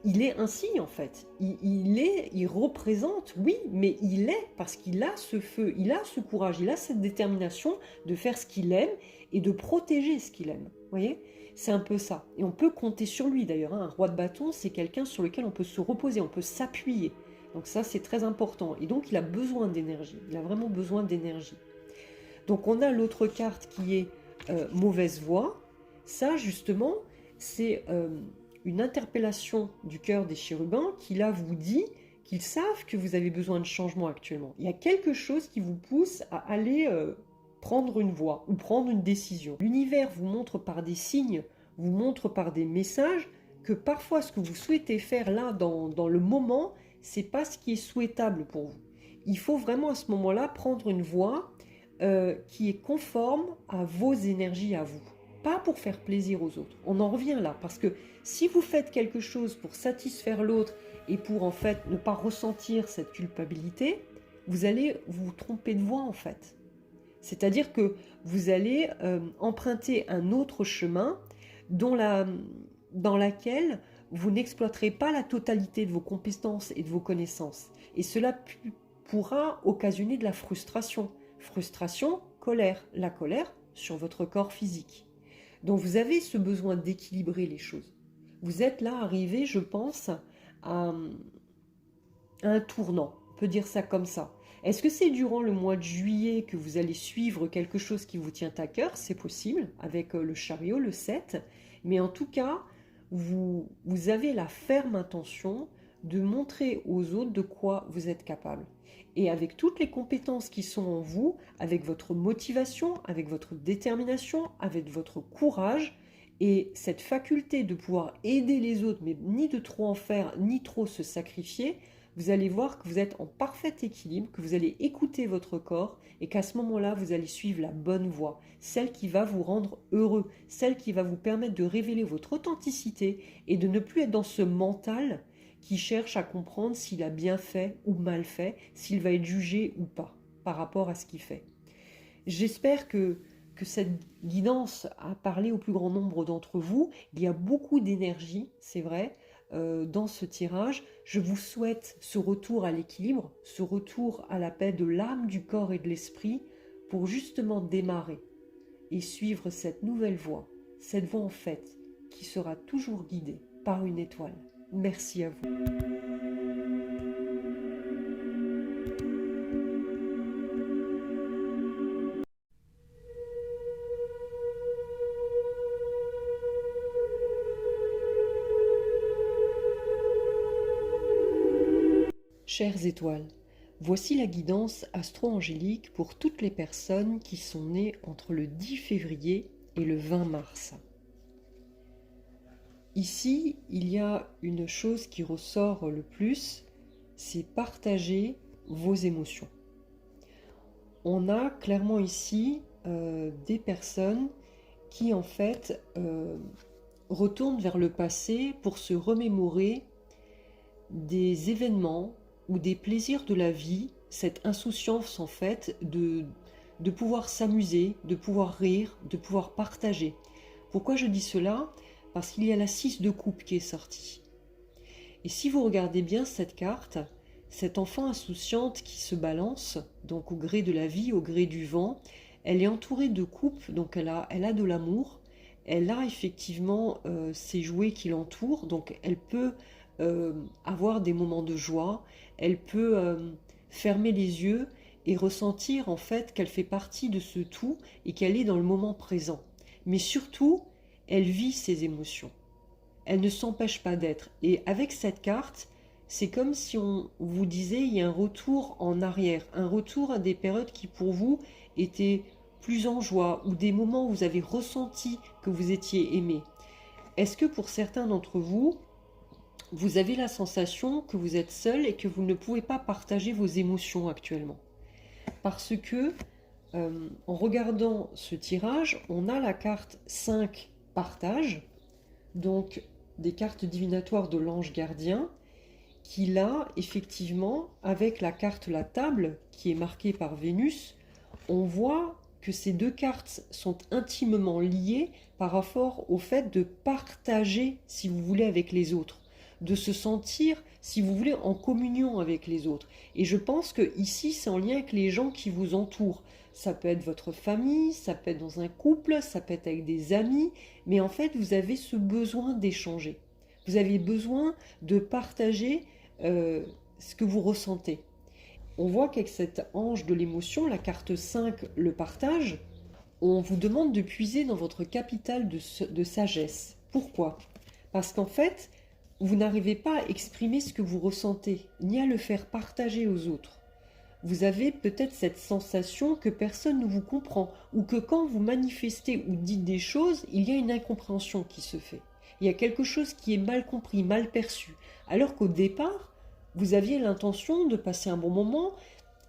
il est ainsi en fait. Il représente, oui, mais il est parce qu'il a ce feu, il a ce courage, il a cette détermination de faire ce qu'il aime et de protéger ce qu'il aime. Vous voyez? C'est un peu ça. Et on peut compter sur lui d'ailleurs. Un roi de bâton, c'est quelqu'un sur lequel on peut se reposer, on peut s'appuyer. Donc ça, c'est très important. Et donc, il a besoin d'énergie. Il a vraiment besoin d'énergie. Donc, on a l'autre carte qui est mauvaise voie. Ça, justement, c'est une interpellation du cœur des chérubins qui, là, vous dit qu'ils savent que vous avez besoin de changement actuellement. Il y a quelque chose qui vous pousse à aller prendre une voie ou prendre une décision. L'univers vous montre par des signes, vous montre par des messages que parfois, ce que vous souhaitez faire là, dans le moment, c'est pas ce qui est souhaitable pour vous. Il faut vraiment à ce moment-là prendre une voie qui est conforme à vos énergies à vous. Pas pour faire plaisir aux autres. On en revient là, parce que si vous faites quelque chose pour satisfaire l'autre et pour en fait ne pas ressentir cette culpabilité, vous allez vous tromper de voie en fait. C'est-à-dire que vous allez emprunter un autre chemin dans laquelle vous n'exploiterez pas la totalité de vos compétences et de vos connaissances. Et cela pourra occasionner de la frustration. Frustration, colère. La colère sur votre corps physique. Donc vous avez ce besoin d'équilibrer les choses. Vous êtes là arrivé, je pense, à un tournant. On peut dire ça comme ça. Est-ce que c'est durant le mois de juillet que vous allez suivre quelque chose qui vous tient à cœur? C'est possible, avec le chariot, le 7. Mais en tout cas, vous avez la ferme intention de montrer aux autres de quoi vous êtes capable. Et avec toutes les compétences qui sont en vous, avec votre motivation, avec votre détermination, avec votre courage, et cette faculté de pouvoir aider les autres, mais ni de trop en faire, ni trop se sacrifier, vous allez voir que vous êtes en parfait équilibre, que vous allez écouter votre corps et qu'à ce moment-là, vous allez suivre la bonne voie, celle qui va vous rendre heureux, celle qui va vous permettre de révéler votre authenticité et de ne plus être dans ce mental qui cherche à comprendre s'il a bien fait ou mal fait, s'il va être jugé ou pas par rapport à ce qu'il fait. J'espère que que cette guidance a parlé au plus grand nombre d'entre vous. Il y a beaucoup d'énergie, c'est vrai, dans ce tirage. Je vous souhaite ce retour à l'équilibre, ce retour à la paix de l'âme, du corps et de l'esprit pour justement démarrer et suivre cette nouvelle voie, cette voie en fait qui sera toujours guidée par une étoile. Merci à vous. Chères étoiles, voici la guidance astro-angélique pour toutes les personnes qui sont nées entre le 10 février et le 20 mars. Ici, il y a une chose qui ressort le plus, c'est partager vos émotions. On a clairement ici des personnes qui en fait retournent vers le passé pour se remémorer des événements ou des plaisirs de la vie, cette insouciance en fait de pouvoir s'amuser, de pouvoir rire, de pouvoir partager. Pourquoi je dis cela? Parce qu'il y a la 6 de coupe qui est sortie. Et si vous regardez bien cette carte, cette enfant insouciante qui se balance, donc au gré de la vie, au gré du vent, elle est entourée de coupes, donc elle a de l'amour, elle a effectivement ses jouets qui l'entourent, donc elle peut avoir des moments de joie, elle peut fermer les yeux et ressentir en fait qu'elle fait partie de ce tout et qu'elle est dans le moment présent. Mais surtout, elle vit ses émotions. Elle ne s'empêche pas d'être. Et avec cette carte, c'est comme si on vous disait il y a un retour en arrière, un retour à des périodes qui pour vous étaient plus en joie ou des moments où vous avez ressenti que vous étiez aimé. Est-ce que pour certains d'entre vous, vous avez la sensation que vous êtes seul et que vous ne pouvez pas partager vos émotions actuellement? Parce que en regardant ce tirage, on a la carte 5 partage, donc des cartes divinatoires de l'ange gardien, qui là, effectivement, avec la carte la table, qui est marquée par Vénus, on voit que ces deux cartes sont intimement liées par rapport au fait de partager, si vous voulez, avec les autres, de se sentir, si vous voulez, en communion avec les autres. Et je pense que ici, c'est en lien avec les gens qui vous entourent. Ça peut être votre famille, ça peut être dans un couple, ça peut être avec des amis, mais en fait, vous avez ce besoin d'échanger. Vous avez besoin de partager ce que vous ressentez. On voit qu'avec cet ange de l'émotion, la carte 5, le partage, on vous demande de puiser dans votre capital de sagesse. Pourquoi? Parce qu'en fait, vous n'arrivez pas à exprimer ce que vous ressentez, ni à le faire partager aux autres. Vous avez peut-être cette sensation que personne ne vous comprend, ou que quand vous manifestez ou dites des choses, il y a une incompréhension qui se fait. Il y a quelque chose qui est mal compris, mal perçu. Alors qu'au départ, vous aviez l'intention de passer un bon moment.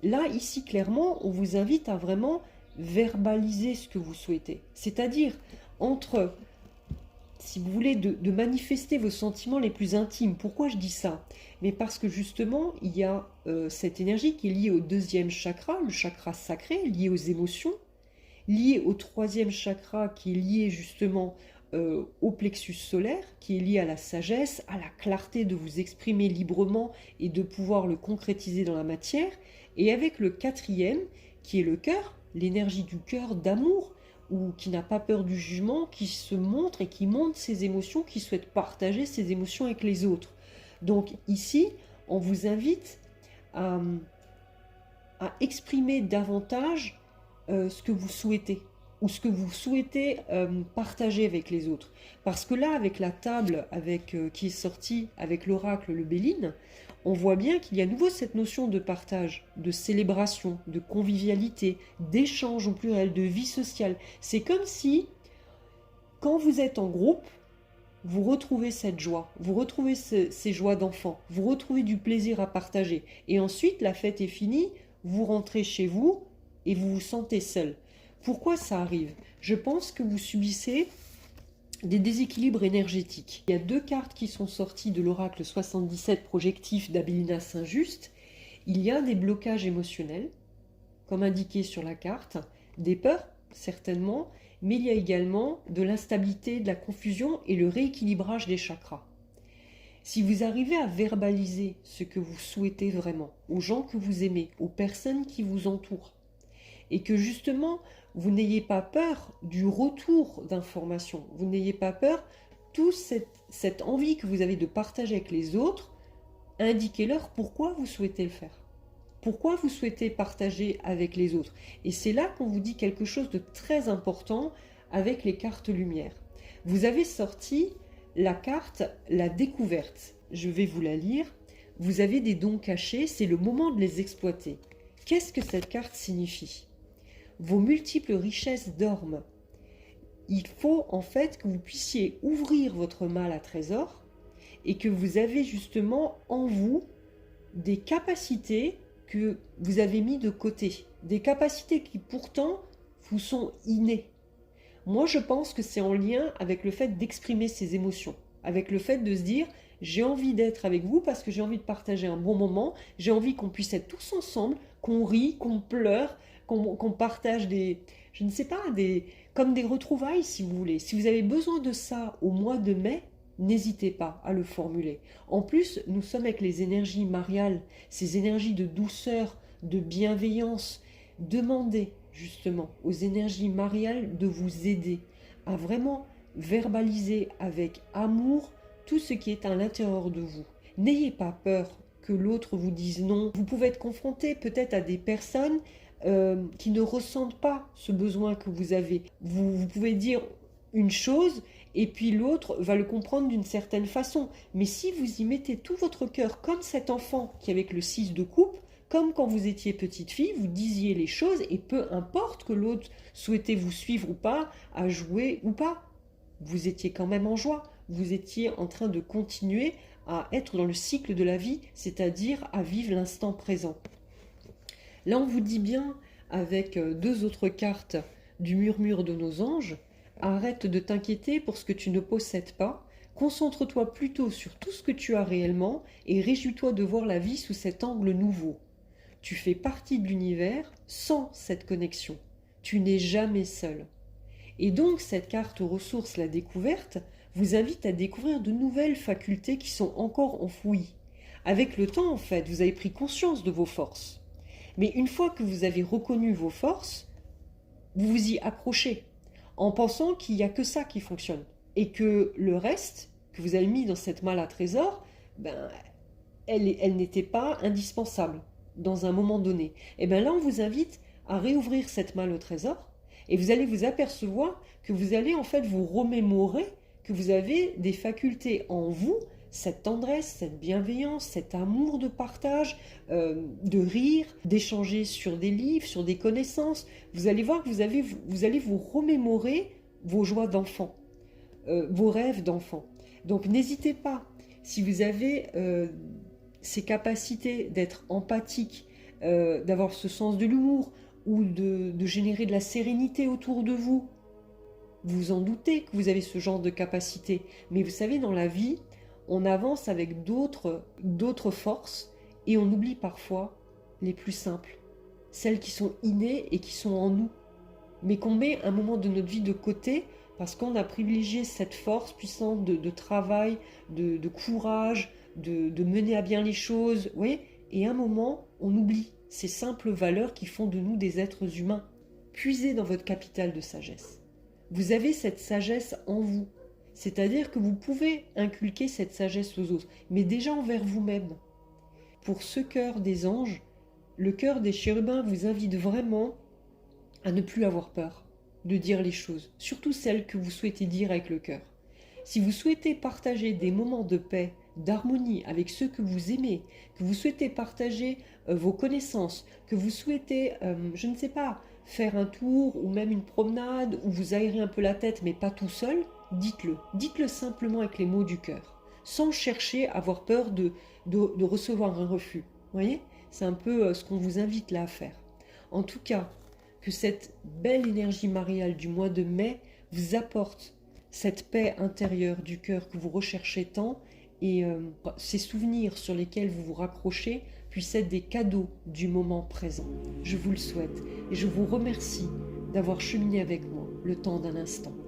Là, ici, clairement, on vous invite à vraiment verbaliser ce que vous souhaitez. C'est-à-dire, entre, si vous voulez, de manifester vos sentiments les plus intimes. Pourquoi je dis ça? Mais parce que justement, il y a cette énergie qui est liée au deuxième chakra, le chakra sacré, lié aux émotions, lié au troisième chakra qui est lié justement au plexus solaire, qui est lié à la sagesse, à la clarté de vous exprimer librement et de pouvoir le concrétiser dans la matière, et avec le quatrième, qui est le cœur, l'énergie du cœur d'amour, ou qui n'a pas peur du jugement, qui se montre et qui montre ses émotions, qui souhaite partager ses émotions avec les autres. Donc ici, on vous invite à exprimer davantage ce que vous souhaitez, ou ce que vous souhaitez partager avec les autres. Parce que là, avec la table qui est sortie avec l'oracle, le Béline, on voit bien qu'il y a à nouveau cette notion de partage, de célébration, de convivialité, d'échange au pluriel, de vie sociale. C'est comme si, quand vous êtes en groupe, vous retrouvez cette joie, vous retrouvez ces joies d'enfant, vous retrouvez du plaisir à partager. Et ensuite, la fête est finie, vous rentrez chez vous et vous vous sentez seul. Pourquoi ça arrive? Je pense que vous subissez des déséquilibres énergétiques. Il y a deux cartes qui sont sorties de l'oracle 77 projectif d'Abélina Saint-Just. Il y a des blocages émotionnels, comme indiqué sur la carte, des peurs certainement, mais il y a également de l'instabilité, de la confusion et le rééquilibrage des chakras. Si vous arrivez à verbaliser ce que vous souhaitez vraiment aux gens que vous aimez, aux personnes qui vous entourent, et que justement, vous n'ayez pas peur du retour d'informations, vous n'ayez pas peur, toute cette envie que vous avez de partager avec les autres, indiquez-leur pourquoi vous souhaitez le faire. Pourquoi vous souhaitez partager avec les autres. Et c'est là qu'on vous dit quelque chose de très important avec les cartes lumière. Vous avez sorti la carte La découverte. Je vais vous la lire. Vous avez des dons cachés, c'est le moment de les exploiter. Qu'est-ce que cette carte signifie? Vos multiples richesses dorment. Il faut en fait que vous puissiez ouvrir votre malle à trésor et que vous avez justement en vous des capacités que vous avez mis de côté, des capacités qui pourtant vous sont innées. Moi, je pense que c'est en lien avec le fait d'exprimer ses émotions, avec le fait de se dire j'ai envie d'être avec vous parce que j'ai envie de partager un bon moment, j'ai envie qu'on puisse être tous ensemble, qu'on rit, qu'on pleure, qu'on partage des, je ne sais pas, comme des retrouvailles si vous voulez. Si vous avez besoin de ça au mois de mai, n'hésitez pas à le formuler. En plus, nous sommes avec les énergies mariales, ces énergies de douceur, de bienveillance. Demandez justement aux énergies mariales de vous aider à vraiment verbaliser avec amour tout ce qui est à l'intérieur de vous. N'ayez pas peur que l'autre vous dise non. Vous pouvez être confronté peut-être à des personnes qui ne ressentent pas ce besoin que vous avez. Vous pouvez dire une chose et puis l'autre va le comprendre d'une certaine façon. Mais si vous y mettez tout votre cœur, comme cet enfant qui avec le 6 de coupe, comme quand vous étiez petite fille, vous disiez les choses et peu importe que l'autre souhaitait vous suivre ou pas, à jouer ou pas, vous étiez quand même en joie. Vous étiez en train de continuer à être dans le cycle de la vie, c'est-à-dire à vivre l'instant présent. Là, on vous dit bien, avec deux autres cartes du murmure de nos anges, arrête de t'inquiéter pour ce que tu ne possèdes pas, concentre-toi plutôt sur tout ce que tu as réellement et réjouis-toi de voir la vie sous cet angle nouveau. Tu fais partie de l'univers sans cette connexion. Tu n'es jamais seul. Et donc cette carte ressource, la découverte, vous invite à découvrir de nouvelles facultés qui sont encore enfouies. Avec le temps, en fait, vous avez pris conscience de vos forces. Mais une fois que vous avez reconnu vos forces, vous vous y accrochez en pensant qu'il n'y a que ça qui fonctionne. Et que le reste que vous avez mis dans cette malle à trésor, elle n'était pas indispensable dans un moment donné. Et bien là, on vous invite à réouvrir cette malle au trésor et vous allez vous apercevoir que vous allez en fait vous remémorer que vous avez des facultés en vous, cette tendresse, cette bienveillance, cet amour de partage, de rire, d'échanger sur des livres, sur des connaissances. Vous allez voir que vous allez vous remémorer vos joies d'enfant, vos rêves d'enfant. Donc n'hésitez pas, si vous avez ces capacités d'être empathique, d'avoir ce sens de l'humour ou de générer de la sérénité autour de vous, vous en doutez que vous avez ce genre de capacité. Mais vous savez, dans la vie, on avance avec d'autres forces et on oublie parfois les plus simples, celles qui sont innées et qui sont en nous, mais qu'on met un moment de notre vie de côté parce qu'on a privilégié cette force puissante de travail, de courage, de mener à bien les choses, oui, et à un moment, on oublie ces simples valeurs qui font de nous des êtres humains. Puisez dans votre capital de sagesse. Vous avez cette sagesse en vous. C'est-à-dire que vous pouvez inculquer cette sagesse aux autres, mais déjà envers vous-même. Pour ce cœur des anges, le cœur des chérubins vous invite vraiment à ne plus avoir peur de dire les choses, surtout celles que vous souhaitez dire avec le cœur. Si vous souhaitez partager des moments de paix, d'harmonie avec ceux que vous aimez, que vous souhaitez partager vos connaissances, que vous souhaitez, je ne sais pas, faire un tour ou même une promenade où vous aérez un peu la tête mais pas tout seul, dites-le. Dites-le simplement avec les mots du cœur, sans chercher à avoir peur de recevoir un refus. Vous voyez, c'est un peu ce qu'on vous invite là à faire. En tout cas, que cette belle énergie mariale du mois de mai vous apporte cette paix intérieure du cœur que vous recherchez tant et ces souvenirs sur lesquels vous vous raccrochez puissent être des cadeaux du moment présent. Je vous le souhaite et je vous remercie d'avoir cheminé avec moi le temps d'un instant.